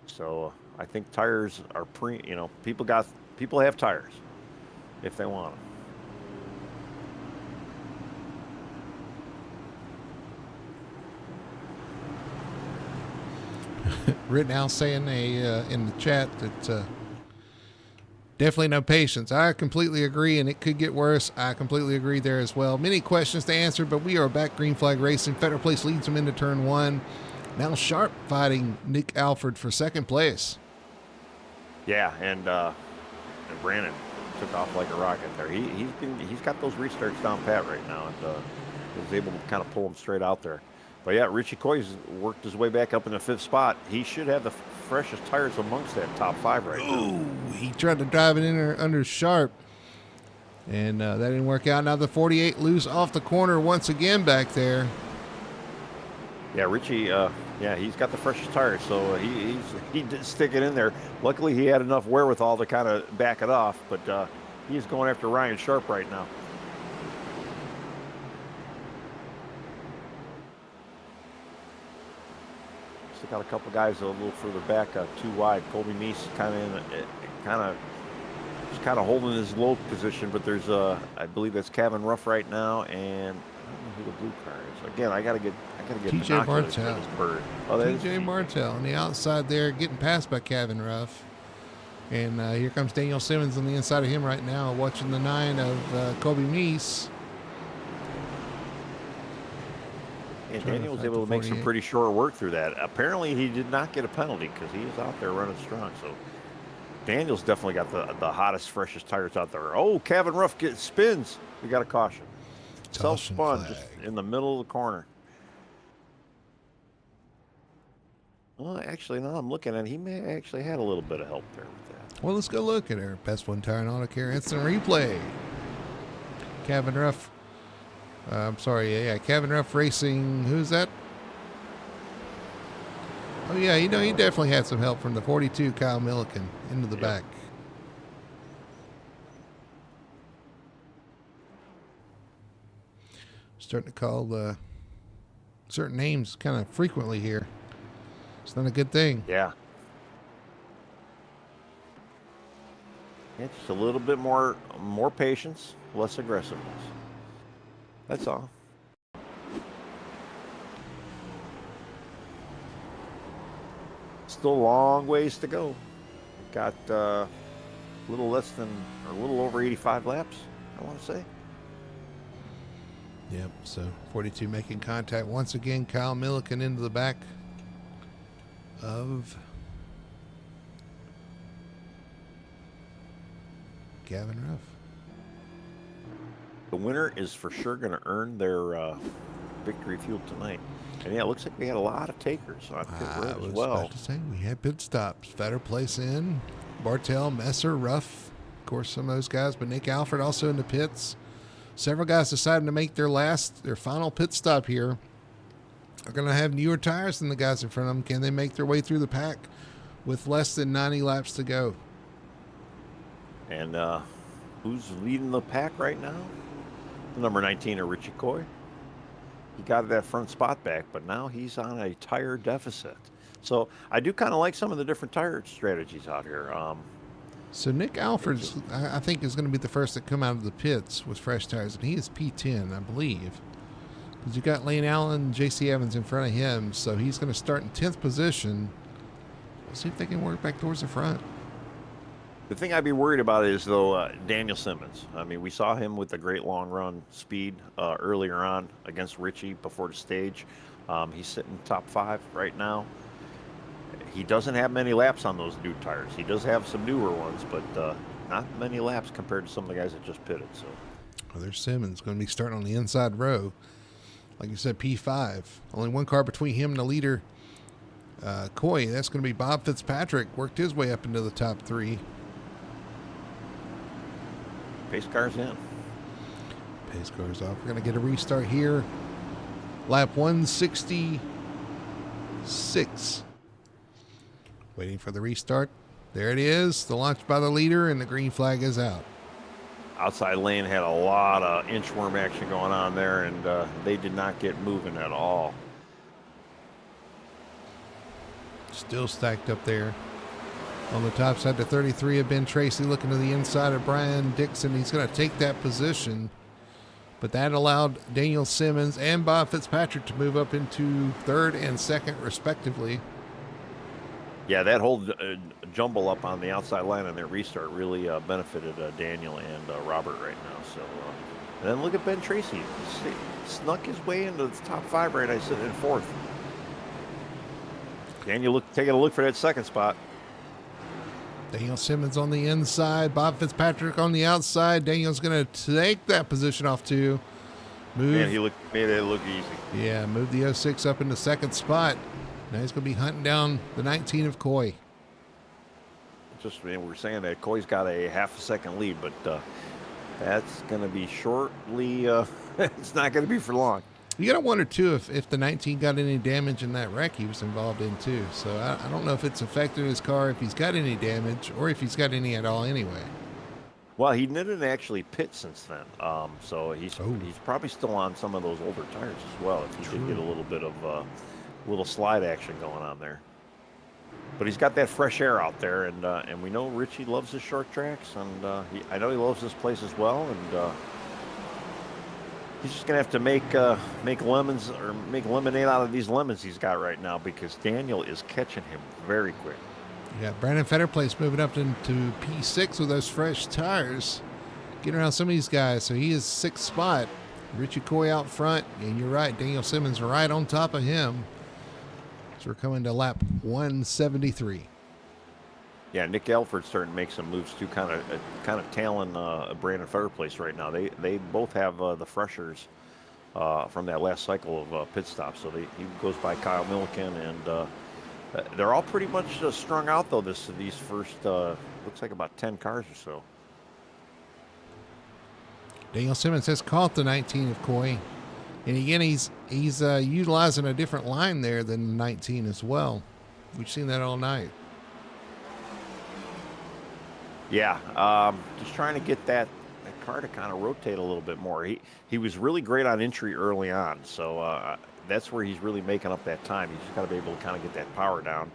S2: So I think tires are people have tires if they want them.
S1: Rittenhouse saying in the chat that definitely no patience. I completely agree, and it could get worse. I completely agree there as well. Many questions to answer, but we are back. Green flag racing. Federal Place leads them into turn 1. Now Sharp fighting Nick Alford for second place.
S2: Yeah, and Brandon took off like a rocket there. He's got those restarts down pat right now, and was able to kind of pull them straight out there. But yeah, Richie Coy's worked his way back up in the 5th spot. He should have the freshest tires amongst that top 5 right now.
S1: He tried to drive it in under Sharp. And that didn't work out. Now the 48 loose off the corner once again back there.
S2: Yeah, Richie, he's got the freshest tires, so he did stick it in there. Luckily, he had enough wherewithal to kind of back it off, but he's going after Ryan Sharp right now. Still got a couple guys a little further back, too wide. Colby Meese kind of holding his low position, but there's I believe that's Kevin Ruff right now, and I don't know who the blue car is. Again, I gotta get
S1: TJ Martell.
S2: This bird.
S1: TJ Martell on the outside there, getting passed by Kevin Ruff. And here comes Daniel Simmons on the inside of him right now, watching the 9 of Colby Meese.
S2: And Daniel was able to make some pretty short work through that. Apparently, he did not get a penalty because he is out there running strong. So Daniel's definitely got the hottest, freshest tires out there. Oh, Kevin Ruff spins. We got a caution. Self-spun just in the middle of the corner. Well, actually, now I'm looking at it, he may actually had a little bit of help there with that.
S1: Well, let's go look at our Best One Tire and Auto Care instant replay. Kevin Ruff. Kevin Ruff Racing. Who's that? Oh, yeah, he definitely had some help from the 42 Kyle Milliken into the back. Starting to call certain names kind of frequently here. It's not a good thing.
S2: Yeah. Just a little bit more patience, less aggressiveness. That's all. Still a long ways to go. Got a little over 85 laps, I want to say.
S1: Yep, so 42 making contact once again. Kyle Milliken into the back of Gavin Ruff.
S2: The winner is for sure going to earn their victory fuel tonight. And yeah, it looks like we had a lot of takers on pit road as well.
S1: I was about to say, we had pit stops. Vetter place in. Bartel, Messer, Ruff. Of course, some of those guys, but Nick Alfred also in the pits. Several guys deciding to make their final pit stop here. Are going to have newer tires than the guys in front of them. Can they make their way through the pack with less than 90 laps to go?
S2: And who's leading the pack right now? Number 19, Richie Coy. He got that front spot back, but now he's on a tire deficit. So I do kind of like some of the different tire strategies out here.
S1: So Nick Alfred's, I think, is going to be the first to come out of the pits with fresh tires, and he is P10, I believe. Because you got Lane Allen and J.C. Evans in front of him, so he's going to start in 10th position. We'll see if they can work back towards the front.
S2: The thing I'd be worried about is, though, Daniel Simmons. I mean, we saw him with the great long run speed earlier on against Richie before the stage. He's sitting top 5 right now. He doesn't have many laps on those new tires. He does have some newer ones, but not many laps compared to some of the guys that just pitted. So,
S1: there's Simmons going to be starting on the inside row. Like you said, P5. Only one car between him and the leader, Coy. That's going to be Bob Fitzpatrick. Worked his way up into the top 3.
S2: Pace car's in.
S1: Pace car's off. We're going to get a restart here. Lap 166. Waiting for the restart. There it is. The launch by the leader, and the green flag is out.
S2: Outside lane had a lot of inchworm action going on there, and they did not get moving at all.
S1: Still stacked up there. On the top side, the 33 of Ben Tracy looking to the inside of Brian Dixon. He's going to take that position. But that allowed Daniel Simmons and Bob Fitzpatrick to move up into 3rd and 2nd, respectively.
S2: Yeah, that whole jumble up on the outside line on their restart really benefited Daniel and Robert right now. So, and then look at Ben Tracy. He snuck his way into the top 5 right now. He's sitting in 4th. Daniel taking a look for that 2nd spot.
S1: Daniel Simmons on the inside, Bob Fitzpatrick on the outside. Daniel's going to take that position off too.
S2: Man, he made it look easy.
S1: Yeah, move the 06 up into 2nd spot. Now he's going to be hunting down the 19 of Coy.
S2: We're saying that Coy's got a half a second lead, but That's going to be shortly. It's not going to be for long.
S1: You got to wonder, too, if the 19 got any damage in that wreck he was involved in, too. So I don't know if it's affected his car, if he's got any damage, or if he's got any at all anyway.
S2: Well, he didn't actually pit since then. So he's probably still on some of those older tires as well, if he did get a little bit of little slide action going on there. But he's got that fresh air out there, and we know Richie loves his short tracks, and I know he loves this place as well, and he's just gonna have to make lemons or make lemonade out of these lemons he's got right now, because Daniel is catching him very quick.
S1: Yeah, Brandon Fetterplace moving up into P6 with those fresh tires, getting around some of these guys. So he is 6th spot. Richie Coy out front, and you're right, Daniel Simmons right on top of him. So we're coming to lap 173.
S2: Yeah, Nick Elford's starting to make some moves too, kind of tailing Brandon Fetterplace right now. They both have the freshers from that last cycle of pit stops. So he goes by Kyle Milliken, and they're all pretty much strung out though. These first looks like about 10 cars or so.
S1: Daniel Simmons has caught the 19 of Coy, and again he's utilizing a different line there than the 19 as well. We've seen that all night. Yeah,
S2: just trying to get that car to kind of rotate a little bit more. He was really great on entry early on, so that's where he's really making up that time. He's just got to be able to kind of get that power down,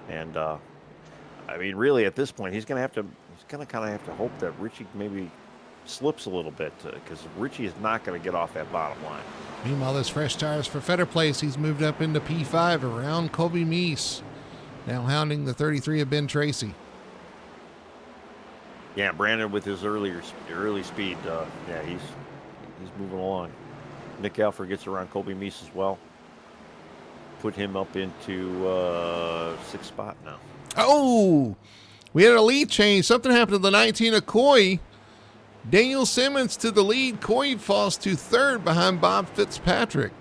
S2: and I mean, really at this point, he's gonna kind of have to hope that Richie maybe slips a little bit, because Richie is not going to get off that bottom line.
S1: Meanwhile, those fresh tires for Fetterplace. He's moved up into P5 around Colby Meese, now hounding the 33 of Ben Tracy.
S2: Yeah, Brandon with his early speed. Yeah, he's moving along. Nick Alford gets around Colby Meese as well. Put him up into 6th spot now.
S1: Oh, we had a lead change. Something happened to the 19 of Coy. Daniel Simmons to the lead. Coy falls to 3rd behind Bob Fitzpatrick.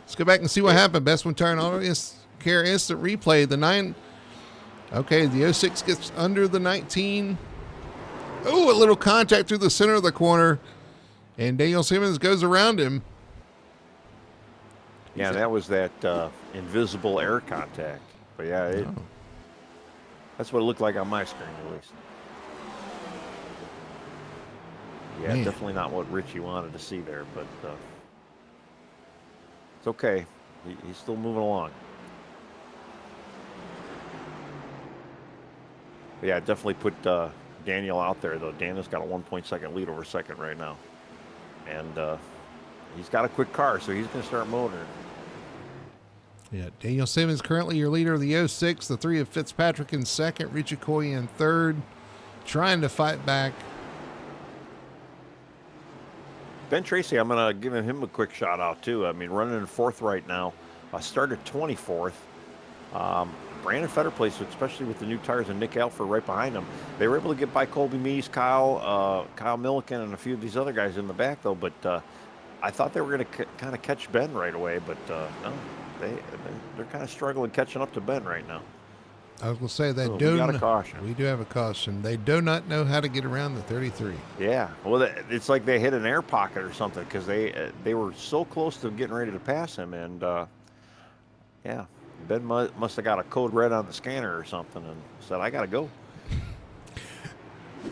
S1: Let's go back and see what happened. Best one turn on care instant replay. The 9. Okay, the 06 gets under the 19. Oh, a little contact through the center of the corner, and Daniel Simmons goes around him.
S2: Yeah, that was that invisible air contact. But yeah, that's what it looked like on my screen, at least. Yeah, man. Definitely not what Richie wanted to see there, but it's okay. He's still moving along. But yeah, definitely put Daniel out there, though. Daniel's got a 1.2 lead over second right now. And he's got a quick car, so he's going to start motoring.
S1: Yeah, Daniel Simmons currently your leader of the 06. The 3 of Fitzpatrick in second. Richie Coy in third. Trying to fight back.
S2: Ben Tracy, I'm going to give him a quick shout out, too. I mean, running in 4th right now. Started 24th. Brandon Fetterplace, especially with the new tires and Nick Alford right behind him, they were able to get by Colby Meese, Kyle Milliken, and a few of these other guys in the back, though. But I thought they were going to kind of catch Ben right away, but no, they're kind of struggling catching up to Ben right now.
S1: I was going to say they
S2: we got a caution.
S1: We do have a caution. They do not know how to get around the 33.
S2: Yeah, well, it's like they hit an air pocket or something, because they were so close to getting ready to pass him, and yeah. Ben must have got a code red on the scanner or something and said, I got to go.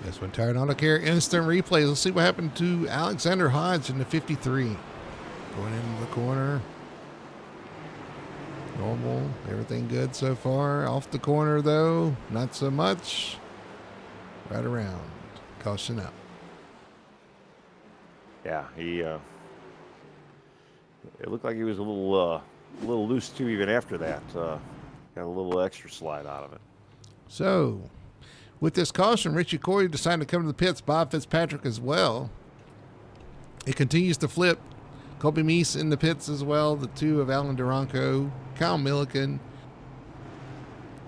S1: This one, Tired Auto Care instant replays. Let's see what happened to Alexander Hodge in the 53. Going into the corner. Normal. Everything good so far. Off the corner, though. Not so much. Right around. Caution out.
S2: Yeah, it looked like he was a little loose too even after that. Got a little extra slide out of it.
S1: So with this caution, Richie Coy decided to come to the pits. Bob Fitzpatrick as well. It continues to flip. Colby Meese in the pits as well. The 2 of Alan Duranco, Kyle Milliken,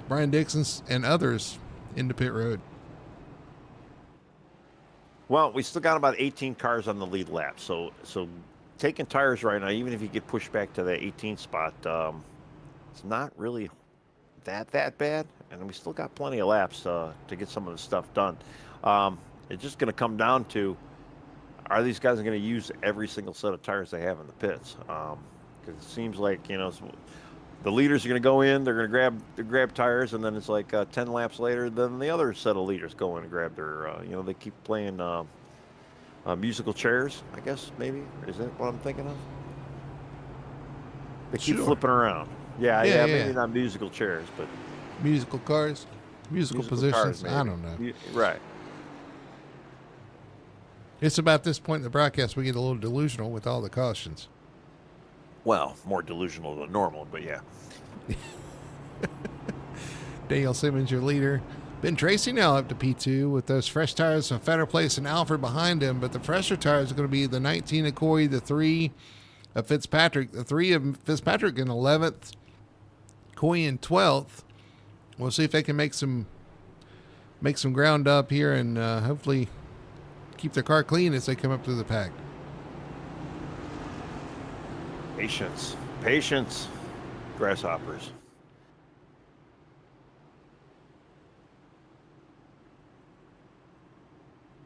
S1: Brian Dixon, and others in the pit road.
S2: Well, we still got about 18 cars on the lead lap. So taking tires right now, even if you get pushed back to the 18th spot, it's not really that bad, and we still got plenty of laps to get some of the stuff done. It's just going to come down to, are these guys going to use every single set of tires they have in the pits? Because it seems like, the leaders are going to go in, they're going to grab tires, and then it's like 10 laps later, then the other set of leaders go in and grab their, they keep playing musical chairs, I guess, maybe. Is that what I'm thinking of? They keep flipping around. Yeah, maybe not musical chairs, but
S1: musical cars, musical positions. Cars, I don't know.
S2: Right.
S1: It's about this point in the broadcast we get a little delusional with all the cautions.
S2: Well, more delusional than normal, but yeah.
S1: Daniel Simmons, your leader. Ben Tracy now up to P2 with those fresh tires from Federer Place and Alfred behind him, but the fresher tires are going to be the 19 of Corey, the 3 of Fitzpatrick, the 3 of Fitzpatrick in 11th, Coy in 12th. We'll see if they can make some ground up here and hopefully keep their car clean as they come up through the pack.
S2: Patience, grasshoppers.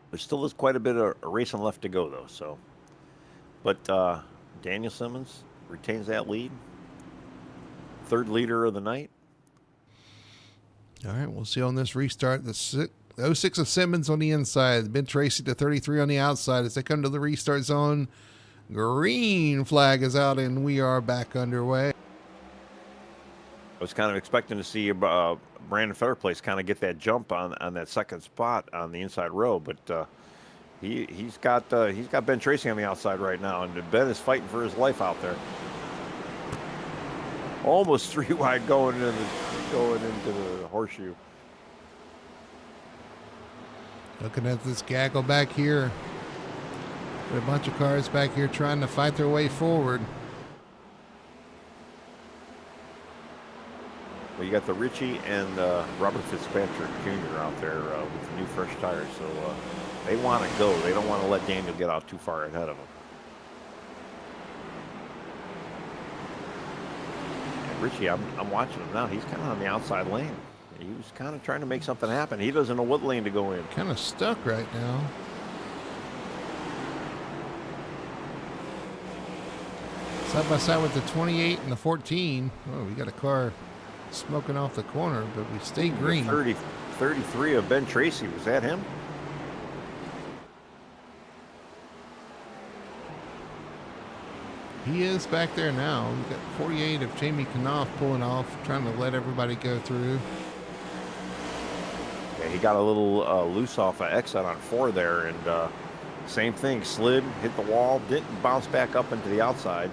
S2: There still is quite a bit of racing left to go, though. So, but Daniel Simmons retains that lead. Third leader of the night.
S1: All right, we'll see on this restart. The 06 of Simmons on the inside. Ben Tracy to 33 on the outside as they come to the restart zone. Green flag is out, and we are back underway.
S2: I was kind of expecting to see Brandon Federerplace kind of get that jump on that second spot on the inside row, but he's got Ben Tracy on the outside right now, and Ben is fighting for his life out there. Almost 3 wide going into the horseshoe.
S1: Looking at this gaggle back here. Got a bunch of cars back here trying to fight their way forward.
S2: Well, you got the Richie and Robert Fitzpatrick Jr. out there with the new fresh tires, so they want to go. They don't want to let Daniel get out too far ahead of him. And Richie, I'm watching him now. He's kind of on the outside lane. He was kind of trying to make something happen. He doesn't know what lane to go in.
S1: Kind of stuck right now. Side by side with the 28 and the 14. Oh, we got a car smoking off the corner, but we stay green.
S2: 33 of Ben Tracy. Was that him?
S1: He is back there now. We've got 48 of Jamie Knopf pulling off, trying to let everybody go through.
S2: Yeah, he got a little loose off an exit on 4 there, and same thing, slid, hit the wall, didn't bounce back up into the outside.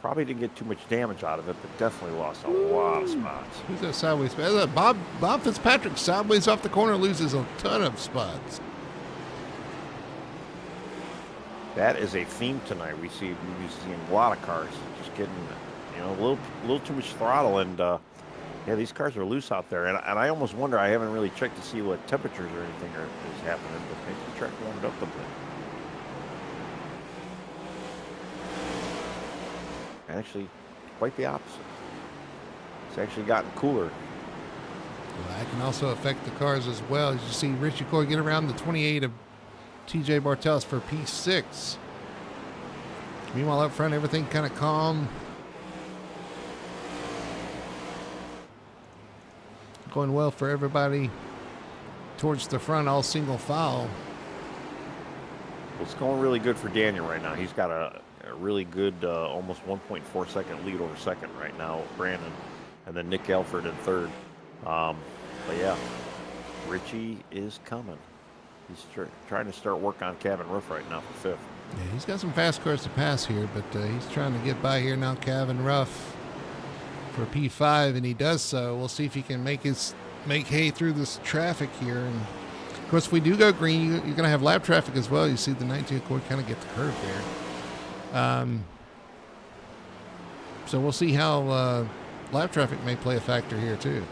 S2: Probably didn't get too much damage out of it, but definitely lost a lot of spots.
S1: Who's that sideways? Bob Fitzpatrick sideways off the corner loses a ton of spots.
S2: That is a theme tonight. We've seen a lot of cars just getting, a little too much throttle, and yeah, these cars are loose out there. And I almost wonder. I haven't really checked to see what temperatures or anything is happening, but maybe the track warmed up a bit. Actually, quite the opposite. It's actually gotten cooler.
S1: Well, that can also affect the cars as well. As you see Richie Coy get around the 28 of TJ Bartels for P6. Meanwhile, up front, everything kind of calm. Going well for everybody towards the front, all single file.
S2: Well, it's going really good for Daniel right now. He's got a really good, almost 1.4 second lead over second right now, Brandon, and then Nick Alford in third. But yeah, Richie is coming. He's trying to start work on Kevin Ruff right now for 5th.
S1: Yeah, he's got some fast cars to pass here, but he's trying to get by here now. Kevin Ruff for P5, and he does so. We'll see if he can make hay through this traffic here. And of course, if we do go green, you're going to have lap traffic as well. You see the 19 Accord kind of get the curve there. So we'll see how lap traffic may play a factor here too.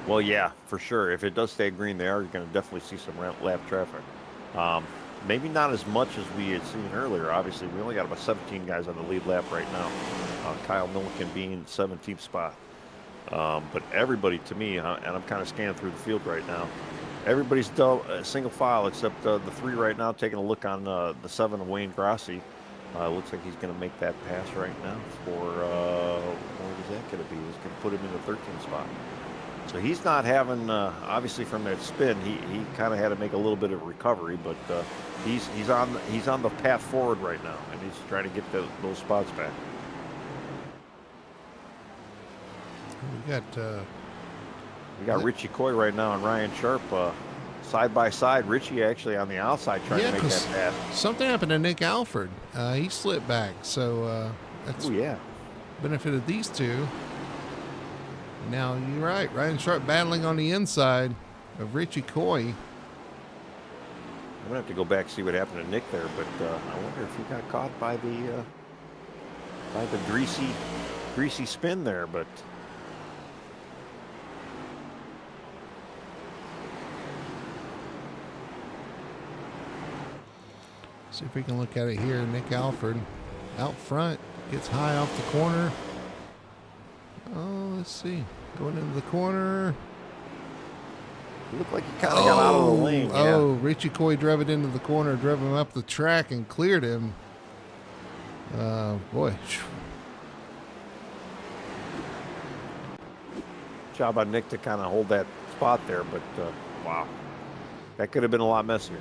S2: Well, yeah, for sure. If it does stay green there, you're going to definitely see some lap traffic. Maybe not as much as we had seen earlier. Obviously, we only got about 17 guys on the lead lap right now. Kyle Milliken being 17th spot. But everybody, to me, and I'm kind of scanning through the field right now, everybody's single file except the 3 right now. Taking a look on the 7 Wayne Grassi. Looks like he's going to make that pass right now for, what is that going to be? He's going to put him in the 13th spot. So he's not having, obviously from that spin, he kind of had to make a little bit of recovery, but he's on the path forward right now, and he's trying to get those spots back. We got Richie Coy right now and Ryan Sharp side by side. Richie actually on the outside trying to make that pass.
S1: Something happened to Nick Alford. He slipped back, so that's benefited these two. Now you're right, Ryan Sharp battling on the inside of Richie Coy.
S2: I'm gonna have to go back and see what happened to Nick there, but I wonder if he got caught by the greasy spin there, but.
S1: See if we can look at it here. Nick Alford out front, gets high off the corner. Oh, let's see. Going into the corner.
S2: It looked like he kind of got out of the lane.
S1: Oh, Richie Coy drove it into the corner, drove him up the track and cleared him. Boy.
S2: Job on Nick to kind of hold that spot there, but wow. That could have been a lot messier.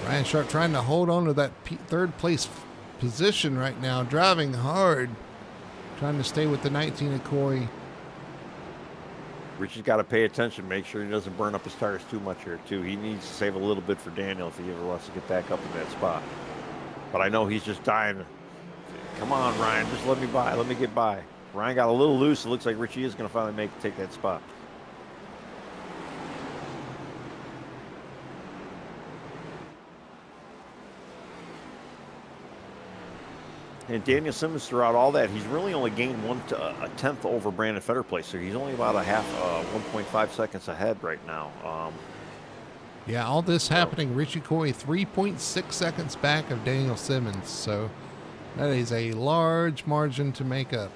S1: Ryan Sharp trying to hold on to that third place position right now, driving hard, trying to stay with the 19 of Coy.
S2: Richie's got to pay attention, make sure he doesn't burn up his tires too much here, too. He needs to save a little bit for Daniel if he ever wants to get back up in that spot. But I know he's just dying. Come on, Ryan, just let me by. Let me get by. Ryan got a little loose. It looks like Richie is going to finally take that spot. And Daniel Simmons, throughout all that, he's really only gained a tenth over Brandon Fetterplace. So he's only about 1.5 seconds ahead right now.
S1: Yeah, all this happening. Richie Coy 3.6 seconds back of Daniel Simmons. So that is a large margin to make up.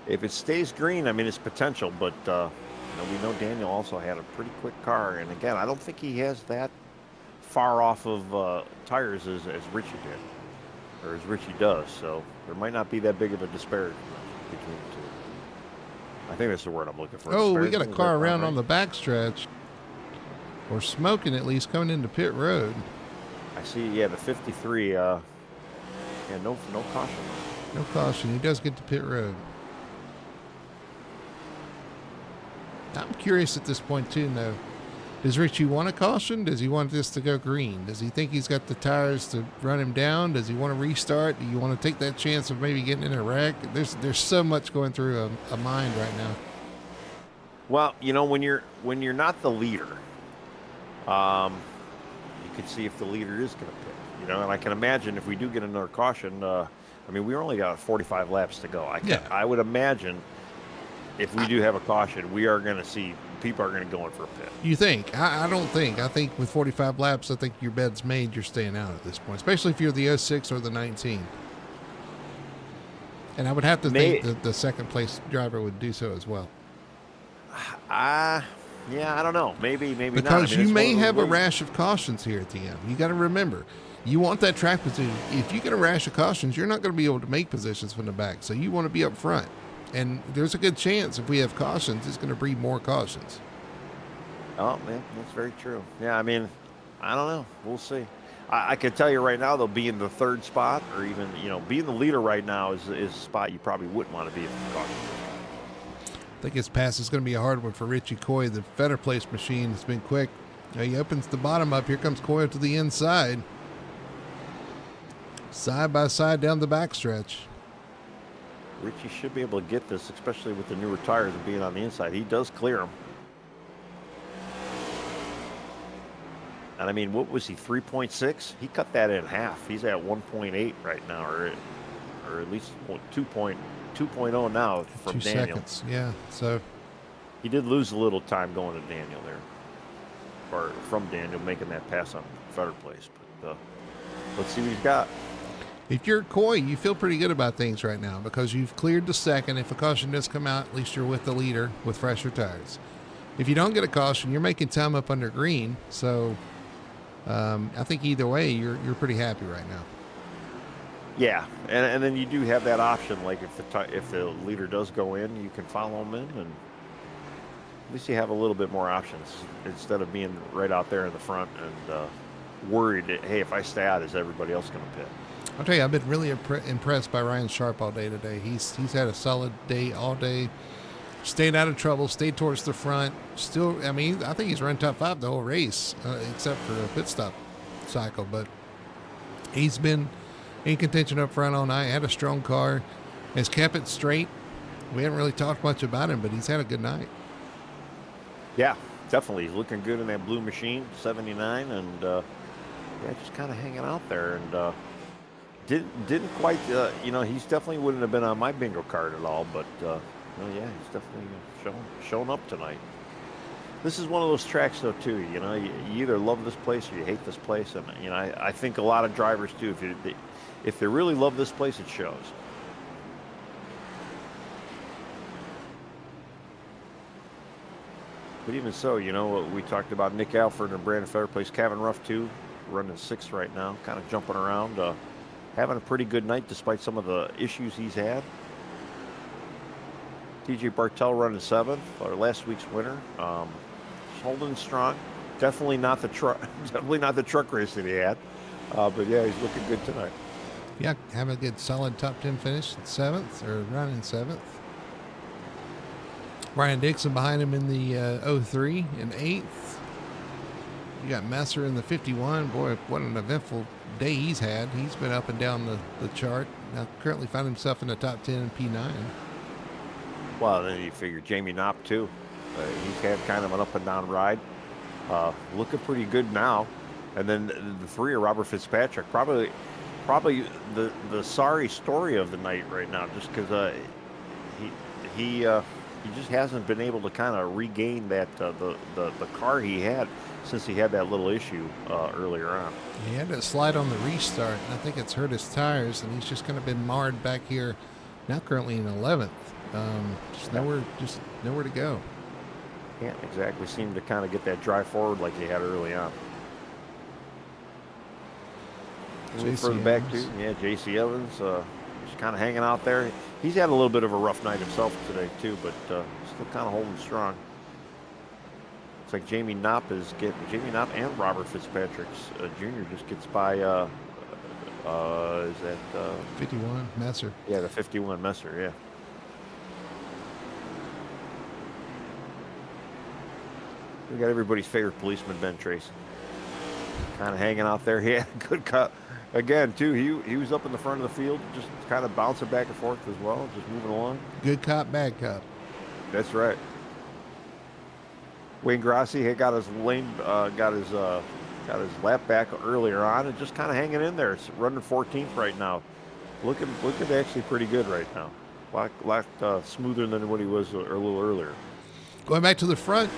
S2: If it stays green, I mean, it's potential. But we know Daniel also had a pretty quick car. And again, I don't think he has that far off of tires as Richie did. Or as Richie does, so there might not be that big of a disparity between the two. I think that's the word I'm looking for.
S1: Oh, we got a car around on the backstretch. Or smoking at least coming into pit road.
S2: I see, yeah, the 53. No caution.
S1: No caution. He does get to pit road. I'm curious at this point, too, though. Does Richie want a caution? Does he want this to go green? Does he think he's got the tires to run him down? Does he want to restart? Do you want to take that chance of maybe getting in a wreck? There's so much going through a mind right now.
S2: Well, when you're not the leader, you can see if the leader is going to pit. And I can imagine if we do get another caution. We only got 45 laps to go. I would imagine if we do have a caution, we are going to see. People are going to go in for a pit.
S1: You think? I don't think. I think with 45 laps, I think your bed's made. You're staying out at this point, especially if you're the 06 or the 19. And I would have to think that the second place driver would do so as well.
S2: Yeah, I don't know. Maybe
S1: because
S2: not.
S1: Because you may have a rash of cautions here at the end. You got to remember, you want that track position. If you get a rash of cautions, you're not going to be able to make positions from the back. So you want to be up front. And there's a good chance if we have cautions, it's going to breed more cautions.
S2: Oh, man, that's very true. Yeah, I don't know. We'll see. I can tell you right now, they'll be in the third spot, or even, being the leader right now is a spot you probably wouldn't want to be if the caution.
S1: I think his pass is going to be a hard one for Richie Coy. The fetter place machine has been quick. He opens the bottom up. Here comes Coy to the inside. Side by side down the backstretch.
S2: Richie should be able to get this, especially with the newer tires and being on the inside. He does clear them. And what was he, 3.6? He cut that in half. He's at 1.8 right now, or at least 2.0 now from
S1: 2
S2: Daniel.
S1: Seconds, yeah. So
S2: he did lose a little time going to Daniel there, or from Daniel making that pass on Fetter Place. But let's see what he's got.
S1: If you're Coy, you feel pretty good about things right now because you've cleared the second. If a caution does come out, at least you're with the leader with fresher tires. If you don't get a caution, you're making time up under green. So I think either way, you're pretty happy right now.
S2: Yeah, and then you do have that option. Like if the leader does go in, you can follow him in, and at least you have a little bit more options instead of being right out there in the front and worried that, hey, if I stay out, is everybody else going to pit?
S1: I'll tell you, I've been really impressed by Ryan Sharp all day today. He's had a solid day all day. Stayed out of trouble, stayed towards the front. Still, I mean, I think he's run top 5 the whole race, except for the pit stop cycle. But he's been in contention up front all night. Had a strong car, has kept it straight. We haven't really talked much about him, but he's had a good night.
S2: Yeah, definitely. He's looking good in that blue machine, 79, and just kind of hanging out there. And didn't quite, he's definitely wouldn't have been on my bingo card at all, but he's definitely showing up tonight. This is one of those tracks, though, too. You either love this place or you hate this place, and I think a lot of drivers do. If they really love this place, it shows. But even so, we talked about Nick Alford and Brandon Feather plays Kevin Ruff too, running 6th right now, kind of jumping around, having a pretty good night despite some of the issues he's had. TJ Bartel running 7th, our last week's winner, holding strong. Definitely not the truck race that he had, but yeah, he's looking good tonight.
S1: Yeah, having a good solid top 10 finish at 7th or running 7th. Brian Dixon behind him in the 03 and 8th. You got Messer in the 51. Boy, what an eventful day he's had. He's been up and down the chart. Now currently found himself in the top 10 in P9.
S2: Well, then you figure Jamie Knopp too. He's had kind of an up and down ride. Looking pretty good now. And then the 3 are Robert Fitzpatrick. Probably the sorry story of the night right now, just because he just hasn't been able to kind of regain that the car he had since he had that little issue earlier on.
S1: He had to slide on the restart, and I think it's hurt his tires, and he's just kind of been marred back here. Now currently in 11th, just nowhere to go.
S2: Can't exactly seem to kind of get that drive forward like he had early on. Further back too, J.C. Evans just kind of hanging out there. He's had a little bit of a rough night himself today too, but still kind of holding strong. It's like Jamie Knopp and Robert Fitzpatrick Jr. just gets by. Is that
S1: 51 Messer?
S2: Yeah, the 51 Messer. Yeah. We got everybody's favorite policeman, Ben Tracy. Kind of hanging out there. He had a good cut. Again, too, he was up in the front of the field, just kind of bouncing back and forth as well, just moving along.
S1: Good cop, bad cop.
S2: That's right. Wayne Grassi had got his lap back earlier on, and just kind of hanging in there. It's running 14th right now, looking actually pretty good right now. A lot smoother than what he was a little earlier.
S1: Going back to the front.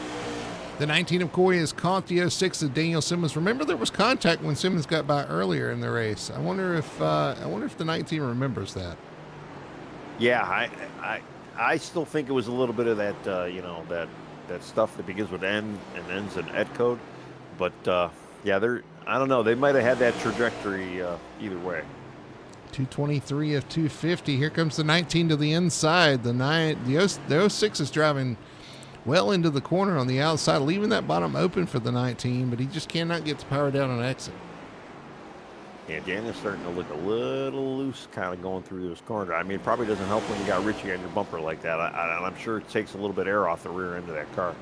S1: The 19 of Coy is caught the 06 of Daniel Simmons. Remember, there was contact when Simmons got by earlier in the race. I wonder if the 19 remembers that.
S2: Yeah, I still think it was a little bit of that that stuff that begins with N and ends in Ed code, but I don't know. They might have had that trajectory either way.
S1: 223 of 250. Here comes the 19 to the inside. The 06 is driving well into the corner on the outside, leaving that bottom open for the 19, but he just cannot get the power down on exit.
S2: Yeah, Daniel's starting to look a little loose kind of going through this corner. I mean, it probably doesn't help when you got Richie on your bumper like that. I'm sure it takes a little bit of air off the rear end of that car.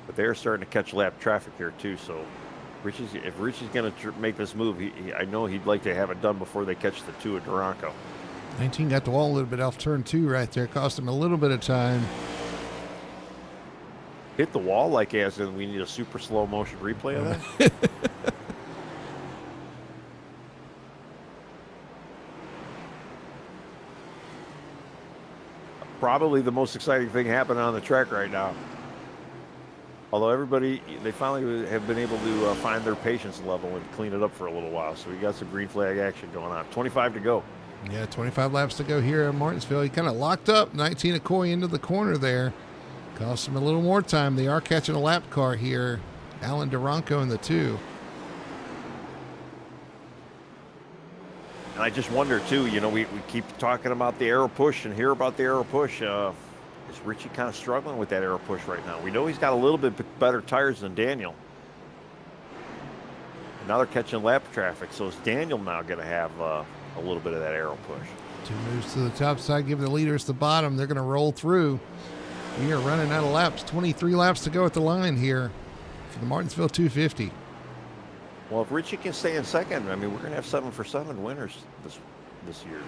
S2: But they're starting to catch lap traffic here, too, so if Richie's going to make this move, I know he'd like to have it done before they catch the 2 at Durango.
S1: 19 got the wall a little bit off turn 2 right there. Cost him a little bit of time.
S2: Hit the wall like as in we need a super slow motion replay of that? Probably the most exciting thing happening on the track right now. Although they finally have been able to find their patience level and clean it up for a little while. So we got some green flag action going on. 25 to go.
S1: Yeah, 25 laps to go here at Martinsville. He kind of locked up 19 Okoye into the corner there. Cost him a little more time. They are catching a lap car here. Alan Duranko in the 2.
S2: And I just wonder, too, we keep talking about the aero push and hear about the aero push. Is Richie kind of struggling with that aero push right now? We know he's got a little bit better tires than Daniel. And now they're catching lap traffic, so is Daniel now going to have a little bit of that aero push?
S1: 2 moves to the top side, give the leaders the bottom. They're going to roll through. We are running out of laps. 23 laps to go at the line here for the Martinsville 250.
S2: Well, if Richie can stay in second, I mean, we're going to have 7 for 7 winners this year.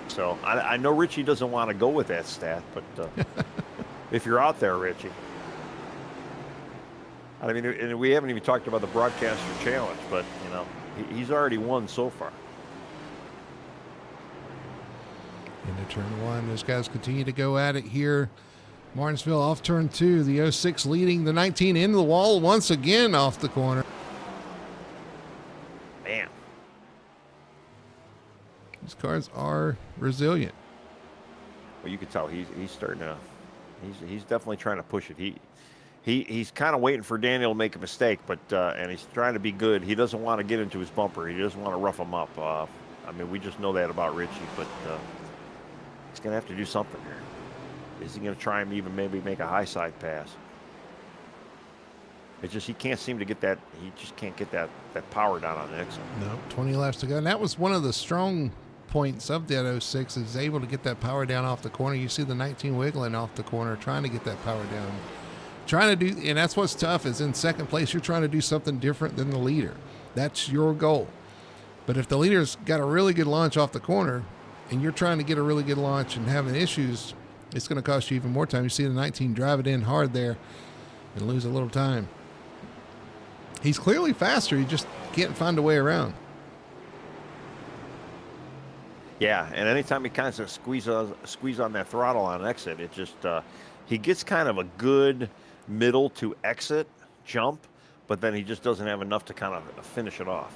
S2: So I know Richie doesn't want to go with that stat, but if you're out there, Richie. I mean, and we haven't even talked about the broadcaster challenge, but, he's already won so far.
S1: Into turn 1, those guys continue to go at it here. Martinsville off turn 2, the 06 leading the 19 into the wall once again off the corner.
S2: Man.
S1: These cars are resilient.
S2: Well, you can tell he's starting to, he's definitely trying to push it. He's kind of waiting for Daniel to make a mistake, but and he's trying to be good. He doesn't want to get into his bumper. He doesn't want to rough him up. I mean, we just know that about Richie, but he's going to have to do something here. Is he going to try and even maybe make a high side pass? It's just he can't seem to get that. He just can't get that power down on the exit.
S1: No, 20 laps to go. And that was one of the strong points of that 06 is able to get that power down off the corner. You see the 19 wiggling off the corner, trying to get that power down. Trying to do, and that's what's tough is in second place, you're trying to do something different than the leader. That's your goal. But if the leader's got a really good launch off the corner and you're trying to get a really good launch and having issues, it's going to cost you even more time. You see the 19 drive it in hard there and lose a little time. He's clearly faster. He just can't find a way around.
S2: Yeah, and anytime he kind of squeeze on that throttle on exit, it just he gets kind of a good middle to exit jump, but then he just doesn't have enough to kind of finish it off.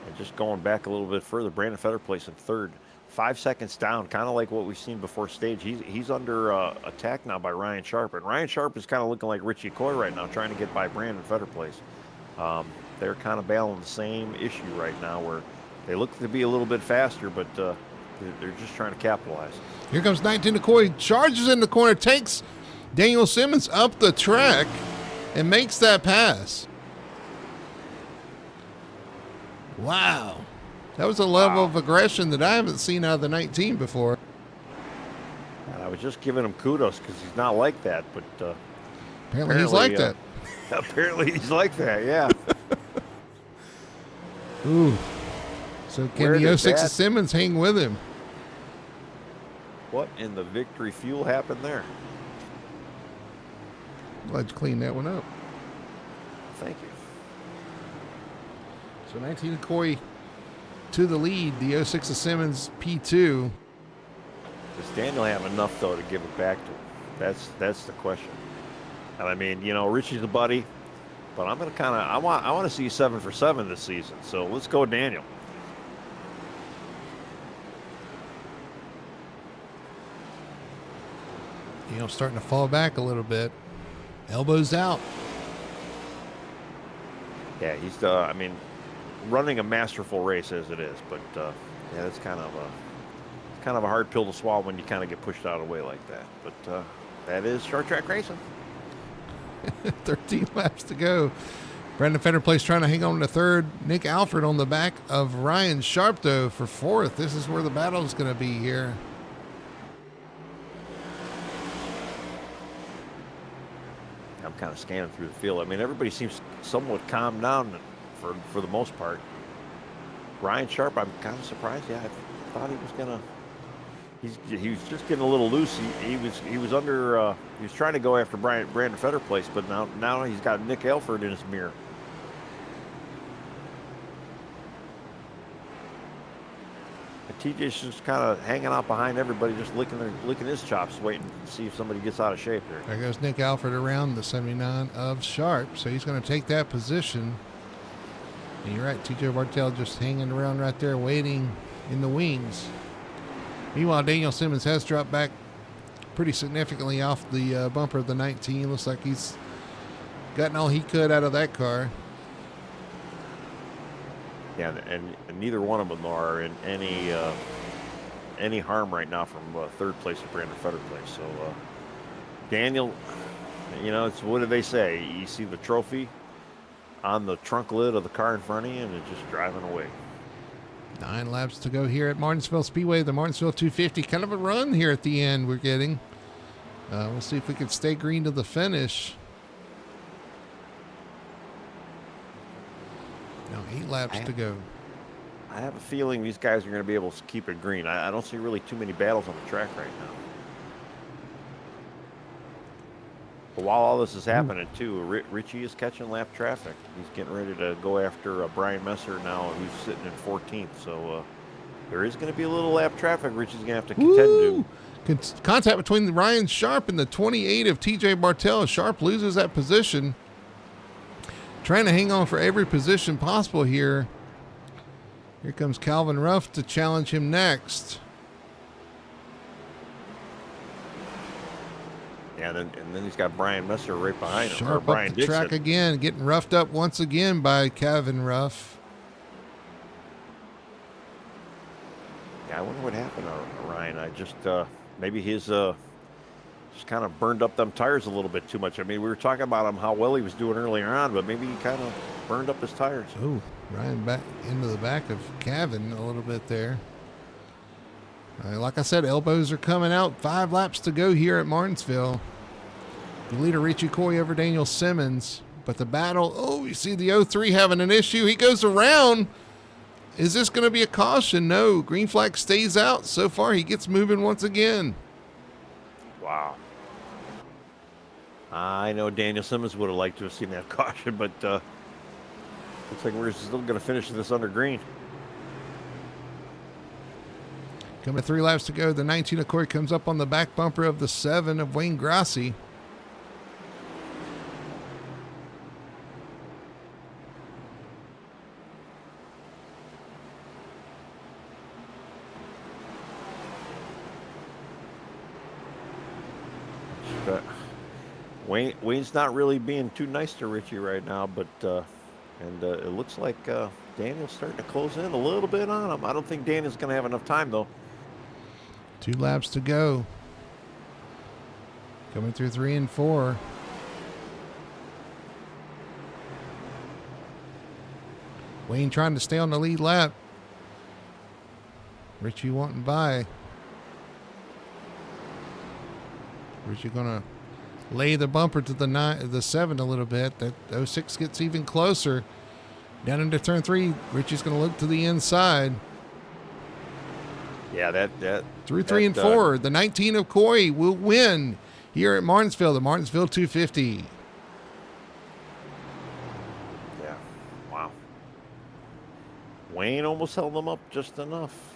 S2: And just going back a little bit further, Brandon Fetter placing 3rd. 5 seconds down, kind of like what we've seen before stage. He's under attack now by Ryan Sharp. And Ryan Sharp is kind of looking like Richie Coy right now, trying to get by Brandon Fetter place. They're kind of battling the same issue right now where they look to be a little bit faster, but they're just trying to capitalize.
S1: Here comes 19 Okoye, charges in the corner, takes Daniel Simmons up the track and makes that pass. Wow. That was a level of aggression that I haven't seen out of the 19 before.
S2: And I was just giving him kudos because he's not like that, but
S1: apparently he's like that.
S2: Apparently he's like that, yeah.
S1: Ooh. So can the 06 Simmons hang with him?
S2: What in the victory fuel happened there?
S1: Glad you cleaned that one up.
S2: Thank you.
S1: So 19 Okoye to the lead, the 06 of Simmons P2.
S2: Does Daniel have enough, though, to give it back to him? That's the question. And I mean, Richie's a buddy, but I'm going to I want to see 7 for 7 this season. So let's go Daniel.
S1: Starting to fall back a little bit. Elbows out.
S2: Yeah, he's running a masterful race as it is, but yeah, that's kind of a hard pill to swallow when you kind of get pushed out of the way like that. But that is short track racing.
S1: 13 laps to go. Brandon Fetter place trying to hang on to 3rd. Nick Alford on the back of Ryan Sharp, though, for 4th. This is where the battle is going to be here.
S2: I'm kind of scanning through the field. I mean, everybody seems somewhat calmed down for the most part. Ryan Sharp, I'm kind of surprised. Yeah, I thought he was gonna. He was just getting a little loose. He was under. He was trying to go after Brandon Fetter place, but now he's got Nick Alford in his mirror. TJ's just kind of hanging out behind everybody, just licking his chops, waiting to see if somebody gets out of shape here.
S1: There goes Nick Alford around the 79 of Sharp, so he's going to take that position. And you're right, TJ Bartell just hanging around right there, waiting in the wings. Meanwhile, Daniel Simmons has dropped back pretty significantly off the bumper of the 19. Looks like he's gotten all he could out of that car.
S2: Yeah, and neither one of them are in any harm right now from third place to Brandon Fetter place. So Daniel, it's what do they say? You see the trophy on the trunk lid of the car in front of you, and it's just driving away.
S1: 9 laps to go here at Martinsville Speedway. The Martinsville 250, kind of a run here at the end we're getting. We'll see if we can stay green to the finish. Now 8 laps to go.
S2: I have a feeling these guys are going to be able to keep it green. I don't see really too many battles on the track right now. But while all this is happening, too, Richie is catching lap traffic. He's getting ready to go after Brian Messer now, who's sitting in 14th. So there is going to be a little lap traffic Richie's going to have to contend to.
S1: Contact between Ryan Sharp and the 28 of TJ Bartell. Sharp loses that position. Trying to hang on for every position possible here. Here comes Calvin Ruff to challenge him next.
S2: Yeah, and then he's got Brian Messer right behind him.
S1: Sharp up the track again, getting roughed up once again by Calvin Ruff.
S2: Yeah, I wonder what happened to Ryan. I just maybe his just kind of burned up them tires a little bit too much. I mean, we were talking about him how well he was doing earlier on, but maybe he kind of burned up his tires.
S1: Oh, Ryan back into the back of Calvin a little bit there. Like I said, elbows are coming out. 5 laps to go here at Martinsville. The leader, Richie Coy, over Daniel Simmons. But the battle, you see the 03 having an issue. He goes around. Is this going to be a caution? No, green flag stays out. So far, he gets moving once again.
S2: Wow. I know Daniel Simmons would have liked to have seen that caution, but looks like we're still going to finish this under green.
S1: Coming to 3 laps to go. The 19 of Corey comes up on the back bumper of the 7 of Wayne Grassi.
S2: Wayne's not really being too nice to Richie right now, but it looks like Daniel's starting to close in a little bit on him. I don't think Daniel's going to have enough time, though.
S1: 2 laps to go. Coming through 3 and 4. Wayne trying to stay on the lead lap. Richie wanting by. Richie going to lay the bumper to the 7 a little bit. That 06 gets even closer. Down into turn 3, Richie's going to look to the inside.
S2: Yeah, that
S1: through 3 and 4. The 19 of Coy will win here at Martinsville, the Martinsville 250.
S2: Yeah, wow. Wayne almost held them up just enough.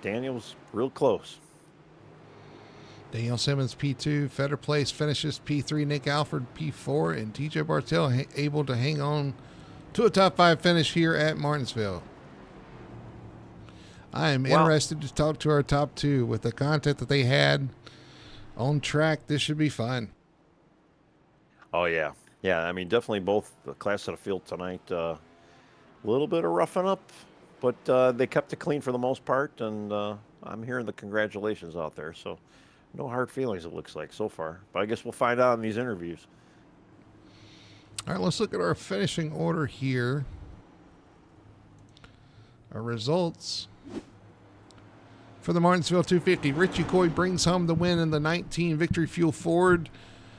S2: Daniel's real close.
S1: Daniel Simmons P2, Fetter Place finishes P3, Nick Alford P4, and TJ Bartell able to hang on to a top 5 finish here at Martinsville. I am interested to talk to our top 2 with the content that they had on track. This should be fun.
S2: Oh, yeah. Yeah, I mean, definitely both the class of the field tonight. A little bit of roughing up, but they kept it clean for the most part, and I'm hearing the congratulations out there. So no hard feelings, it looks like, so far. But I guess we'll find out in these interviews.
S1: All right, let's look at our finishing order here. Our results for the Martinsville 250. Richie Coy brings home the win in the 19 Victory Fuel Ford.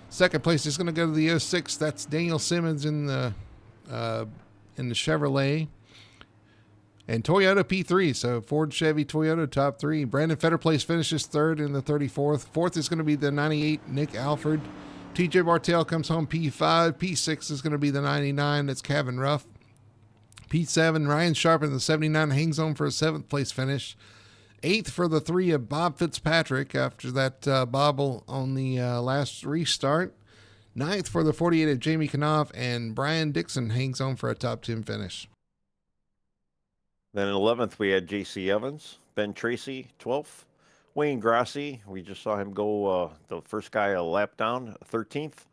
S1: Second place is going to go to the 06. That's Daniel Simmons in the Chevrolet. And Toyota P3, so Ford, Chevy, Toyota top 3. Brandon Fetter Place finishes 3rd in the 34th. 4th is going to be the 98, Nick Alford. TJ Bartell comes home P5. P6 is going to be the 99, that's Calvin Ruff. P7, Ryan Sharp in the 79 hangs on for a 7th place finish. 8th for the 3 of Bob Fitzpatrick after that bobble on the last restart. 9th for the 48 of Jamie Knopf, and Brian Dixon hangs on for a top 10 finish.
S2: Then in 11th, we had J.C. Evans, Ben Tracy, 12th. Wayne Grassi, we just saw him go the first guy a lap down, 13th.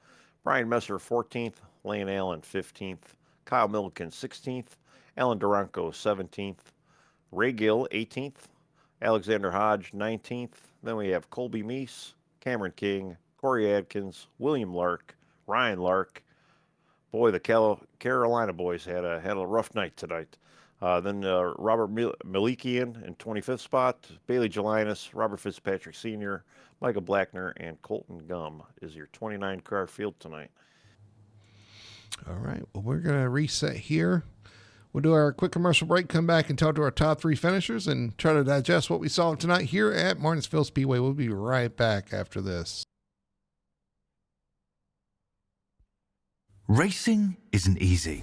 S2: Brian Messer, 14th. Lane Allen, 15th. Kyle Milliken, 16th. Alan Duranko, 17th. Ray Gill, 18th. Alexander Hodge, 19th. Then we have Colby Meese, Cameron King, Corey Adkins, William Lark, Ryan Lark. Boy, the Carolina boys had a rough night tonight. Then Robert Malikian in 25th spot, Bailey Gelinas, Robert Fitzpatrick Sr., Michael Blackner, and Colton Gum is your 29-car field tonight.
S1: All right, well, we're going to reset here. We'll do our quick commercial break, come back and talk to our top 3 finishers and try to digest what we saw tonight here at Martinsville Speedway. We'll be right back after this.
S3: Racing isn't easy,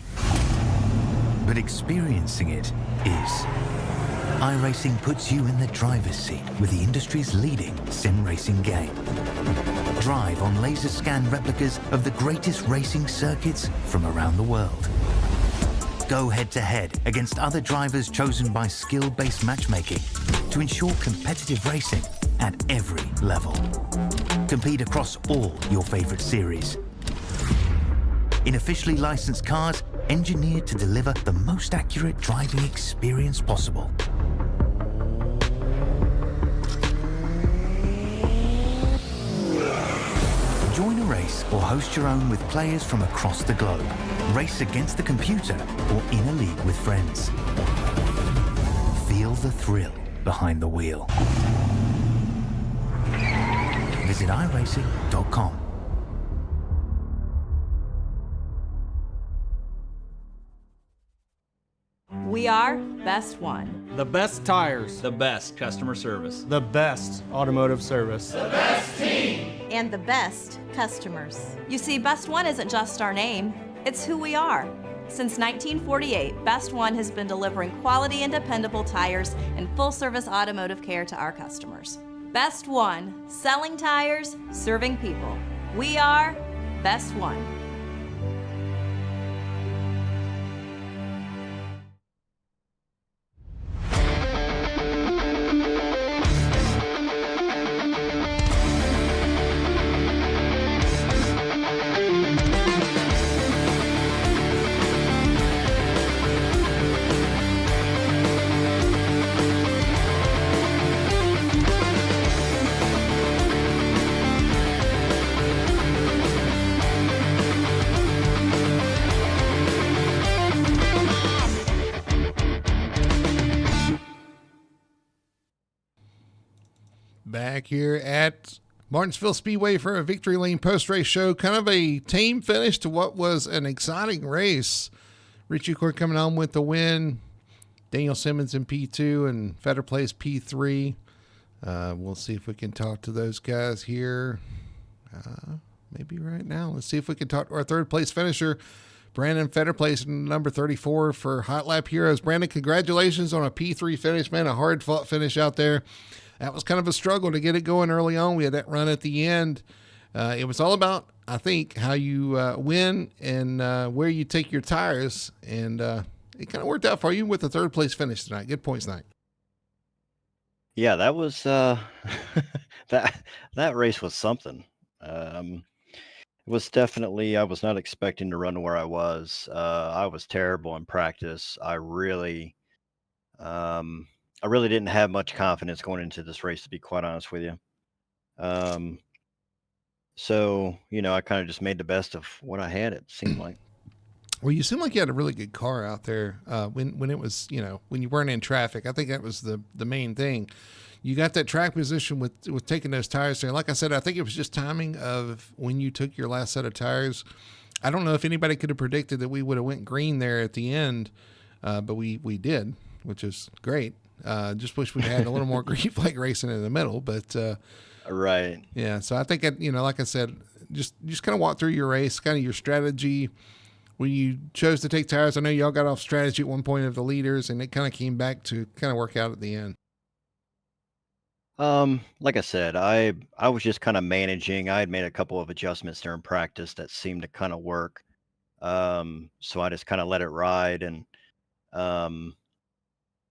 S3: but experiencing it is. iRacing puts you in the driver's seat with the industry's leading sim racing game. Drive on laser scan replicas of the greatest racing circuits from around the world. Go head-to-head against other drivers chosen by skill-based matchmaking to ensure competitive racing at every level. Compete across all your favorite series. In officially licensed cars, engineered to deliver the most accurate driving experience possible. Join a race or host your own with players from across the globe. Race against the computer or in a league with friends. Feel the thrill behind the wheel. Visit iRacing.com.
S4: We are Best One.
S5: The best tires.
S6: The best customer service.
S5: The best automotive service.
S4: And the best customers. You see, Best One isn't just our name, it's who we are. Since 1948, Best One has been delivering quality and dependable tires and full-service automotive care to our customers. Best One, selling tires, serving people. We are Best One.
S1: Back here at Martinsville Speedway for a Victory Lane post-race show. Kind of a tame finish to what was an exciting race. Richie Court coming on with the win. Daniel Simmons in P2 and Fetter Place P3. We'll see if we can talk to those guys here. Maybe right now. Let's see if we can talk to our third place finisher, Brandon Fetter Place, number 34 for Hot Lap Heroes. Brandon, congratulations on a P3 finish, man. A hard-fought finish out there. That was kind of a struggle to get it going early on. We had that run at the end. It was all about, I think, how you win and where you take your tires. And it kind of worked out for you with the third place finish tonight. Good points tonight.
S7: Yeah, that was that race was something. It was definitely, I was not expecting to run where I was. I was terrible in practice. I really didn't have much confidence going into this race, to be quite honest with you. So, I kind of just made the best of what I had, it seemed like.
S1: Well, you seemed like you had a really good car out there when it was, when you weren't in traffic. I think that was the main thing. You got that track position with taking those tires there. Like I said, I think it was just timing of when you took your last set of tires. I don't know if anybody could have predicted that we would have went green there at the end, but we did, which is great. Just wish we had a little more green flag racing in the middle, but
S7: right.
S1: Yeah. So I think, like I said, just kind of walk through your race, kind of your strategy. When you chose to take tires, I know y'all got off strategy at one point of the leaders, and it kind of came back to kind of work out at the end.
S7: Like I said, I was just kind of managing. I had made a couple of adjustments during practice that seemed to kind of work. So I just kind of let it ride, and um,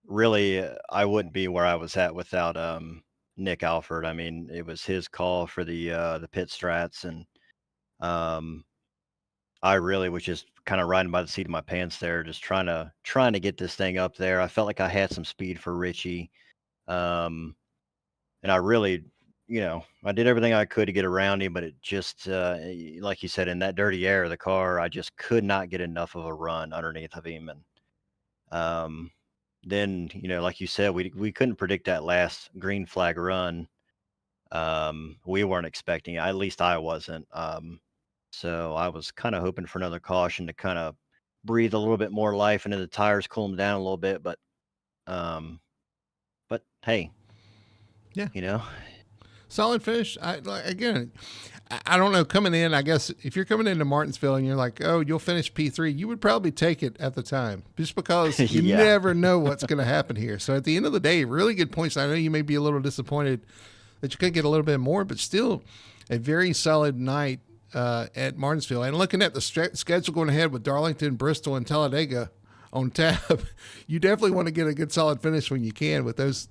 S7: really, I wouldn't be where I was at without Nick Alford. I mean, it was his call for the pit strats, and um, I really was just kind of riding by the seat of my pants there, just trying to get this thing up there. I felt like I had some speed for Richie. Um, and I really, I did everything I could to get around him, but it just, like you said, in that dirty air of the car, I just could not get enough of a run underneath of him. And um, then, like you said, we couldn't predict that last green flag run. We weren't expecting it. At least I wasn't. So I was kind of hoping for another caution to kind of breathe a little bit more life into the tires, cool them down a little bit. Um, but hey,
S1: Yeah.
S7: you know,
S1: Solid finish. Again, I don't know. Coming in, I guess if you're coming into Martinsville and you're like, oh, you'll finish P3, you would probably take it at the time, just because you
S7: Yeah.
S1: never know what's going to happen here. So at the end of the day, really good points. I know you may be a little disappointed that you could get a little bit more, but still a very solid night at Martinsville. And looking at the schedule going ahead with Darlington, Bristol, and Talladega on tap, you definitely want to get a good solid finish when you can with those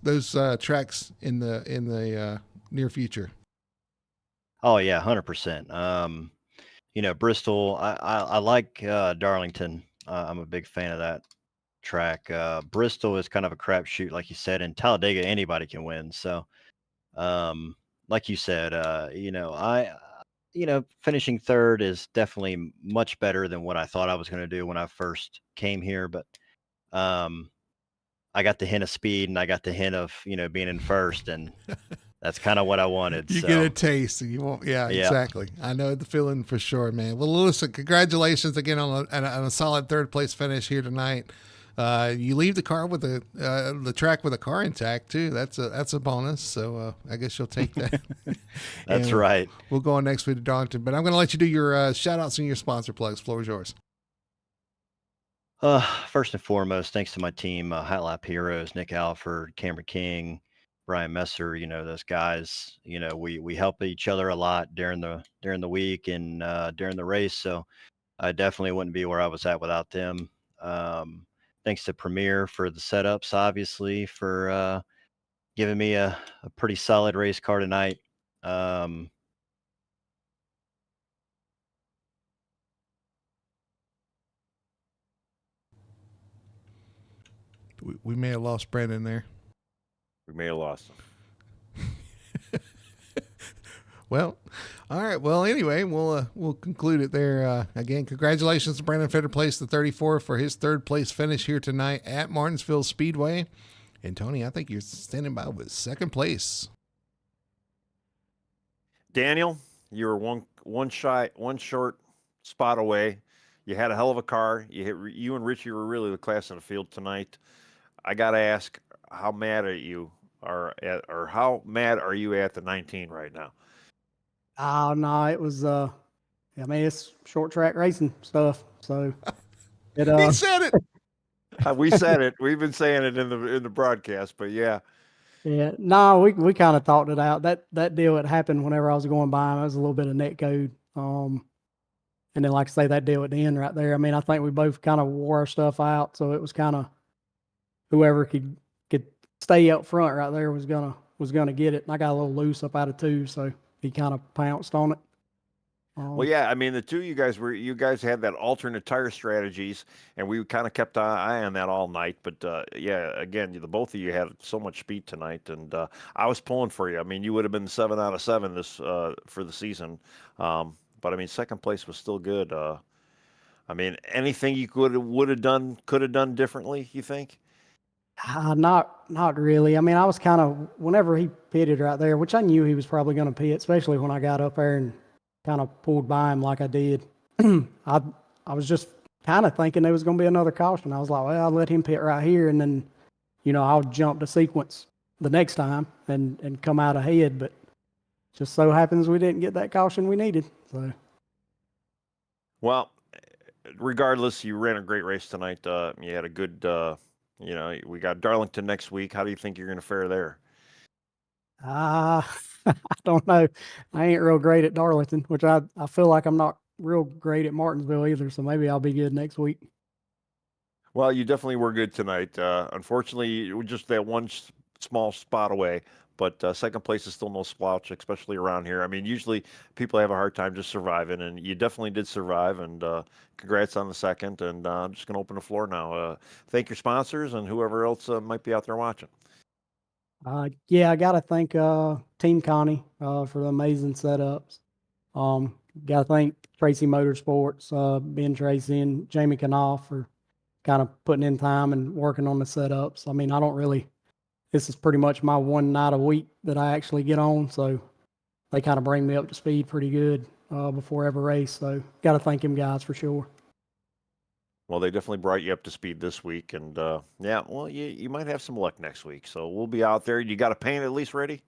S1: tracks in the near future.
S7: Oh yeah, 100%. Bristol, I like Darlington. I'm a big fan of that track. Bristol is kind of a crapshoot, like you said, and Talladega anybody can win. So, like you said, finishing third is definitely much better than what I thought I was going to do when I first came here. But um, I got the hint of speed, and I got the hint of being in first, and that's kind of what I wanted.
S1: You
S7: So,
S1: get a taste, and you won't. Yeah,
S7: yeah.
S1: exactly. I know the feeling for sure, man. Well, listen, congratulations again on a solid third place finish here tonight. You leave the car with the track with a car intact too. That's a bonus. So I guess you'll take that.
S7: That's
S1: And
S7: right.
S1: We'll go on next week to Darlington, but I'm going to let you do your shout outs and your sponsor plugs. Floor is yours.
S7: First and foremost, thanks to my team, Hot Lap Heroes, Nick Alford, Cameron King, Brian Messer. Those guys. We help each other a lot during the week and during the race. So I definitely wouldn't be where I was at without them. Thanks to Premier for the setups, obviously, for giving me a pretty solid race car tonight.
S1: We may have lost Brandon there.
S2: We may have lost him.
S1: Well, all right. Well, anyway, we'll conclude it there. Again, congratulations to Brandon Feder, place the 34 for his third place finish here tonight at Martinsville Speedway. And Tony, I think you're standing by with second place.
S2: Daniel, you were one short spot away. You had a hell of a car. You and Richie were really the class in the field tonight. I got to ask, how mad are you, or how mad are you at the 19 right now?
S8: Oh no, it was it's short track racing stuff. So it
S1: He said it.
S2: We said it. We've been saying it in the broadcast, but yeah.
S8: Yeah, no, we kind of talked it out. That deal had happened whenever I was going by him. It was a little bit of net code. And then like I say, that deal at the end right there. I mean, I think we both kind of wore our stuff out, so it was kind of whoever could stay up front right there was gonna get it. And I got a little loose up out of two, so he kind of pounced on it.
S2: Well, yeah, I mean, the two of you guys had that alternate tire strategies, and we kind of kept an eye on that all night. But yeah, again, the both of you had so much speed tonight, and I was pulling for you. I mean, you would have been 7 out of 7 this for the season, but I mean, second place was still good. I mean, anything you could have done differently, you think?
S8: Not really. I mean, I was kind of, whenever he pitted right there, which I knew he was probably going to pit, especially when I got up there and kind of pulled by him like I did. I was just kind of thinking there was going to be another caution. I was like, well, I'll let him pit right here, and then, I'll jump the sequence the next time and come out ahead. But just so happens we didn't get that caution we needed. So,
S2: well, regardless, you ran a great race tonight. You had a good, we got Darlington next week. How do you think you're going to fare there?
S8: I don't know. I ain't real great at Darlington, which I feel like I'm not real great at Martinsville either. So maybe I'll be good next week.
S2: Well, you definitely were good tonight. Unfortunately, it was just that one small spot away. But second place is still no slouch, especially around here. I mean, usually people have a hard time just surviving, and you definitely did survive. And congrats on the second. And I'm just going to open the floor now. Thank your sponsors and whoever else might be out there watching.
S8: Yeah, I got to thank Team Connie for the amazing setups. Got to thank Tracy Motorsports, Ben Tracy and Jamie Knopf for kind of putting in time and working on the setups. I mean, I don't really, this is pretty much my one night a week that I actually get on. So they kind of bring me up to speed pretty good before every race. So got to thank them guys for sure.
S2: Well, they definitely brought you up to speed this week. And yeah, well, you might have some luck next week. So we'll be out there. You got a paint at least ready?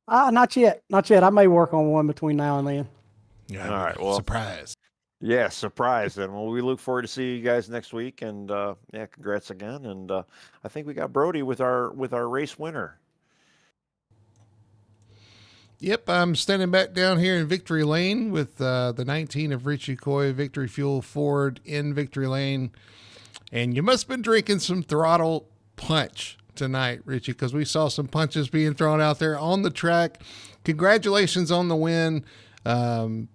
S8: Not yet. Not yet. I may work on one between now and then.
S1: Yeah.
S2: All right. Well,
S1: surprise.
S2: Yeah, surprise. And well, we look forward to see you guys next week. And yeah, congrats again. And I think we got Brody with our race winner.
S1: Yep, I'm standing back down here in Victory Lane with the 19 of Richie Coy Victory Fuel Ford in Victory Lane. And you must have been drinking some Throttle Punch tonight, Richie, because we saw some punches being thrown out there on the track. Congratulations on the win. You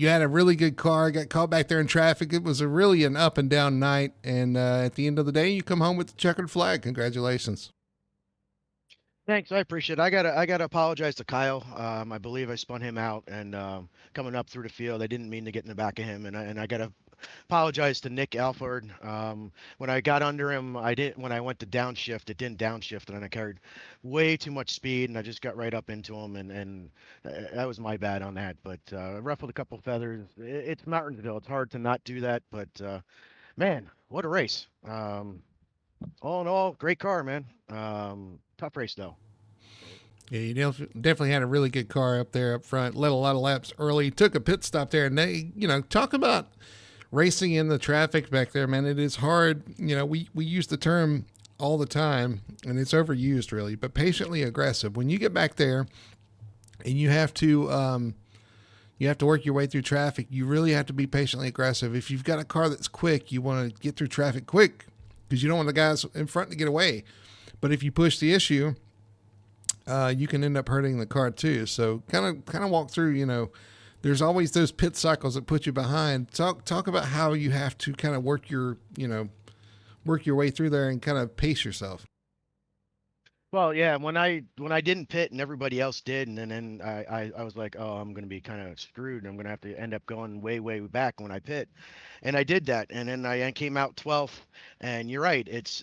S1: had a really good car, got caught back there in traffic. It was really an up and down night. And at the end of the day, you come home with the checkered flag. Congratulations.
S9: Thanks, I appreciate it. I gotta apologize to Kyle. I believe I spun him out, and coming up through the field, I didn't mean to get in the back of him, and I gotta apologize to Nick Alford. When I got under him, when I went to downshift, it didn't downshift, and I carried way too much speed, and I just got right up into him, and that was my bad on that. But ruffled a couple feathers. It's Martinsville. It's hard to not do that, but man, what a race! All in all, great car, man. Tough race though.
S1: Yeah, you definitely had a really good car up there up front. Led a lot of laps early. Took a pit stop there, and they, talk about racing in the traffic back there, man. It is hard. We use the term all the time, and it's overused really. But patiently aggressive. When you get back there, and you have to work your way through traffic. You really have to be patiently aggressive. If you've got a car that's quick, you want to get through traffic quick because you don't want the guys in front to get away. But if you push the issue, you can end up hurting the car too. So kind of walk through, there's always those pit cycles that put you behind. Talk about how you have to kind of work your way through there and kind of pace yourself.
S9: Well, yeah, when I didn't pit and everybody else did, and then I was like, oh, I'm gonna be kind of screwed. I'm gonna have to end up going way back when I pit, and I did that, and then I came out 12th. And you're right, it's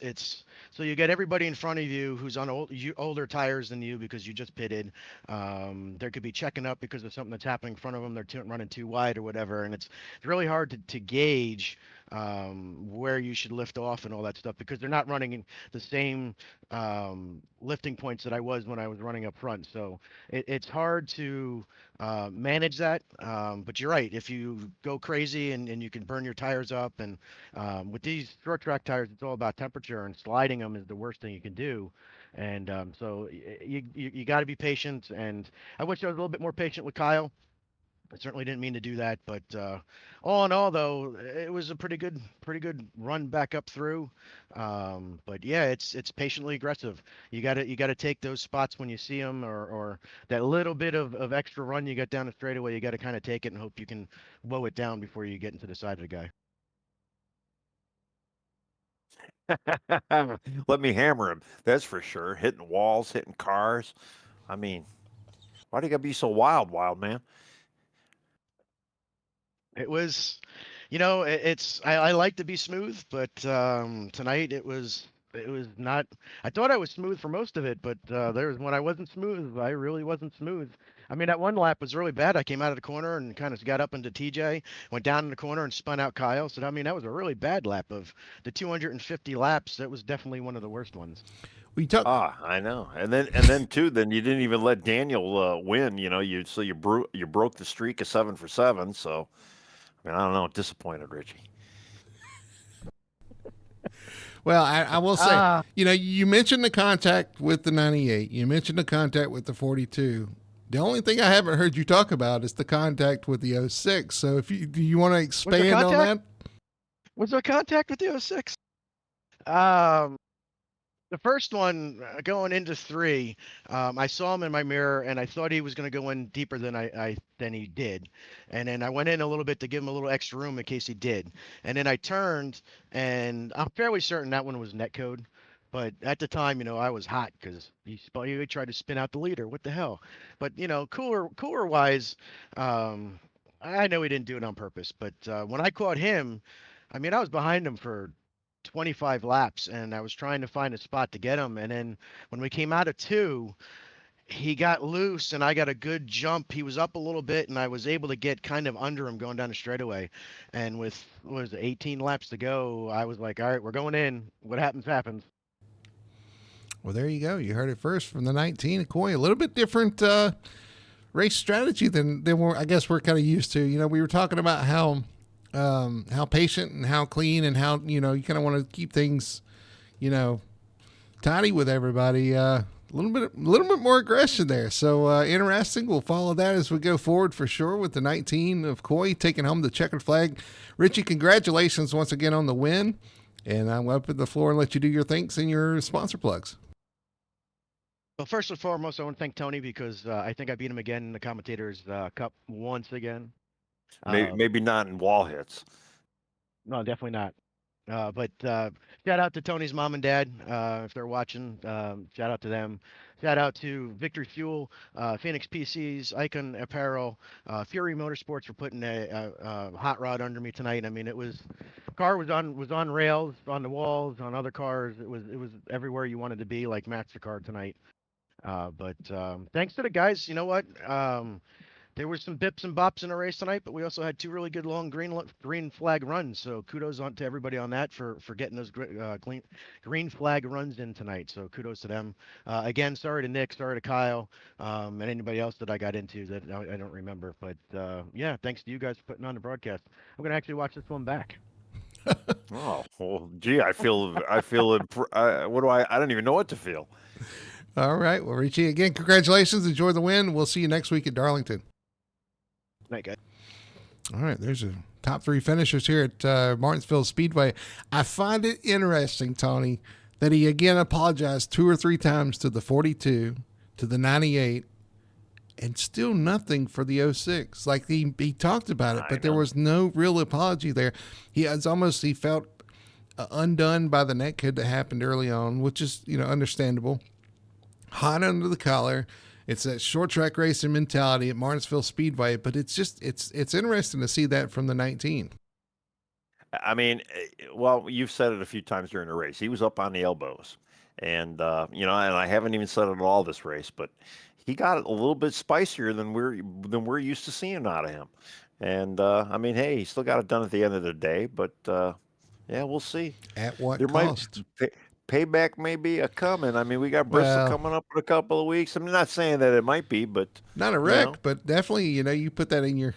S9: so you get everybody in front of you who's on older tires than you because you just pitted. There could be checking up because of something that's happening in front of them. They're running too wide or whatever, and it's really hard to gauge where you should lift off and all that stuff because they're not running in the same lifting points that I was when I was running up front. So it's hard to manage that. But you're right. If you go crazy and you can burn your tires up, and with these short track tires, it's all about temperature, and sliding them is the worst thing you can do. And so you got to be patient. And I wish I was a little bit more patient with Kyle. I certainly didn't mean to do that, but all in all, though, it was a pretty good run back up through. But yeah, it's patiently aggressive. You gotta take those spots when you see them, or that little bit of extra run you got down the straightaway. You got to kind of take it and hope you can woe it down before you get into the side of the guy.
S2: Let me hammer him. That's for sure. Hitting walls, hitting cars. I mean, why do you gotta be so wild, man?
S9: It was, I like to be smooth, but tonight it was not. I thought I was smooth for most of it, but when I wasn't smooth, I really wasn't smooth. I mean, that one lap was really bad. I came out of the corner and kind of got up into TJ, went down in the corner and spun out Kyle. So I mean, that was a really bad lap. Of the 250 laps, that was definitely one of the worst ones.
S2: I know. And then too, then you didn't even let Daniel win. You broke the streak of 7 for 7. So. I mean, I don't know. Disappointed, Richie.
S1: Well, I will say, you mentioned the contact with the 98. You mentioned the contact with the 42. The only thing I haven't heard you talk about is the contact with the 06. So do you want to expand on that?
S9: Was there contact with the 06? The first one going into 3, I saw him in my mirror and I thought he was going to go in deeper than he did. And then I went in a little bit to give him a little extra room in case he did. And then I turned and I'm fairly certain that one was netcode. But at the time, I was hot because he tried to spin out the leader. What the hell? But cooler wise, I know he didn't do it on purpose. But when I caught him, I mean, I was behind him for 25 laps and I was trying to find a spot to get him. And then when we came out of 2, he got loose and I got a good jump. He was up a little bit and I was able to get kind of under him going down the straightaway. And with, 18 laps to go, I was like, all right, we're going in. What happens, happens.
S1: Well, there you go. You heard it first from the 19 Koi. A little bit different race strategy than I guess we're kind of used to. We were talking about how patient and how clean and how, you kind of want to keep things, tidy with everybody. A little bit more aggression there. So interesting. We'll follow that as we go forward for sure with the 19 of Koi taking home the checkered flag. Richie, congratulations once again on the win. And I'm going to put the floor and let you do your thanks and your sponsor plugs.
S9: Well, first and foremost, I want to thank Tony because I think I beat him again in the Commentators Cup once again.
S2: Maybe not in wall hits.
S9: No, definitely not. But shout out to Tony's mom and dad if they're watching. Shout out to them. Shout out to Victory Fuel, Phoenix PCs, Icon Apparel, Fury Motorsports for putting a hot rod under me tonight. I mean, car was on rails, on the walls, on other cars. It was everywhere you wanted to be, like MasterCard tonight. But thanks to the guys. You know what? There were some bips and bops in the race tonight, but we also had 2 really good long green flag runs. So kudos on to everybody on that for getting those green flag runs in tonight. So kudos to them. Again, sorry to Nick, sorry to Kyle, and anybody else that I got into that I don't remember. But yeah, thanks to you guys for putting on the broadcast. I'm gonna actually watch this one back.
S2: Oh, well, gee, I feel what do I don't even know what to feel.
S1: All right. Well, Richie, again, congratulations. Enjoy the win. We'll see you next week at Darlington.
S9: Night, guys.
S1: All right. There's a top 3 finishers here at Martinsville Speedway. I find it interesting, Tony, that he again apologized 2 or 3 times to the 42, to the 98, and still nothing for the 06. Like he talked about it, but there was no real apology there. He felt undone by the netcode that happened early on, which is, understandable. Hot under the collar. It's that short track racing mentality at Martinsville Speedway, but it's interesting to see that from the 19.
S2: I mean, well, you've said it a few times during the race. He was up on the elbows, and and I haven't even said it at all this race, but he got a little bit spicier than we're used to seeing out of him. And I mean, hey, he still got it done at the end of the day, but yeah, we'll see.
S1: At what cost?
S2: Payback may be a coming. I mean, we got Bristol coming up in a couple of weeks. I'm not saying that it might be, but
S1: not a wreck, but definitely, you put that in your.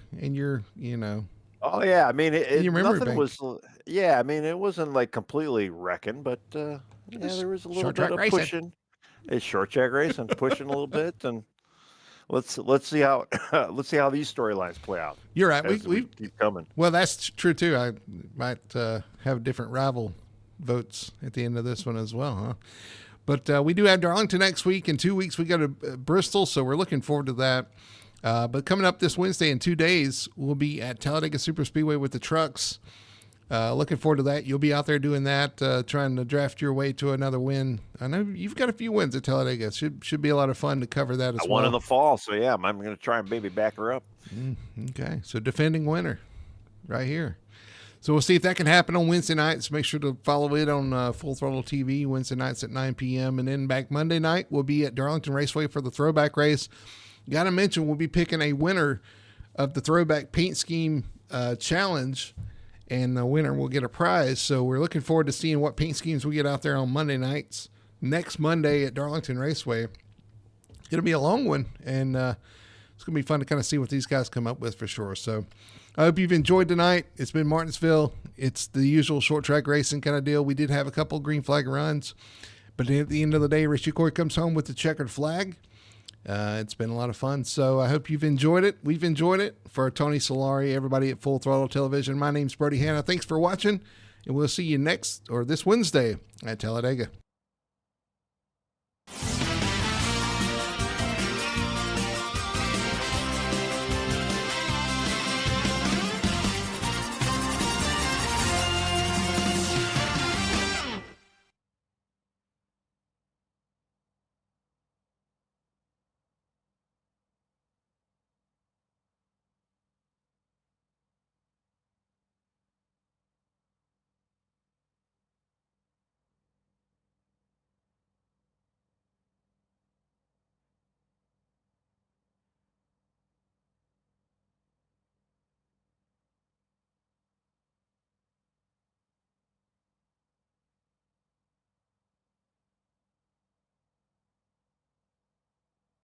S2: Oh yeah, I mean, nothing
S1: bank.
S2: was. Yeah, I mean, it wasn't like completely wrecking, but yeah, there was a little bit of pushing. It's short track racing, pushing a little bit, and let's see how these storylines play out.
S1: You're right. We
S2: keep coming.
S1: Well, that's true too. I might have different rival votes at the end of this one as well, huh? But we do have Darlington next week. In 2 weeks, we go to Bristol, so we're looking forward to that. But coming up this Wednesday in 2 days, we'll be at Talladega Superspeedway with the trucks. Looking forward to that. You'll be out there doing that, trying to draft your way to another win. I know you've got a few wins at Talladega. Should be a lot of fun to cover that as well.
S2: I won in the fall, so yeah, I'm going to try and maybe back her up.
S1: Okay, so defending winner right here. So we'll see if that can happen on Wednesday nights. Make sure to follow it on Full Throttle TV Wednesday nights at 9 p.m. And then back Monday night, we'll be at Darlington Raceway for the throwback race. Got to mention, we'll be picking a winner of the throwback paint scheme challenge, and the winner will get a prize. So we're looking forward to seeing what paint schemes we get out there on Monday nights. Next Monday at Darlington Raceway. It'll be a long one, and it's going to be fun to kind of see what these guys come up with for sure. So I hope you've enjoyed tonight. It's been Martinsville. It's the usual short track racing kind of deal. We did have a couple green flag runs, but at the end of the day, Richie Coy comes home with the checkered flag. It's been a lot of fun. So I hope you've enjoyed it. We've enjoyed it. For Tony Solari, everybody at Full Throttle Television, my name's Brody Hanna. Thanks for watching, and we'll see you this Wednesday at Talladega.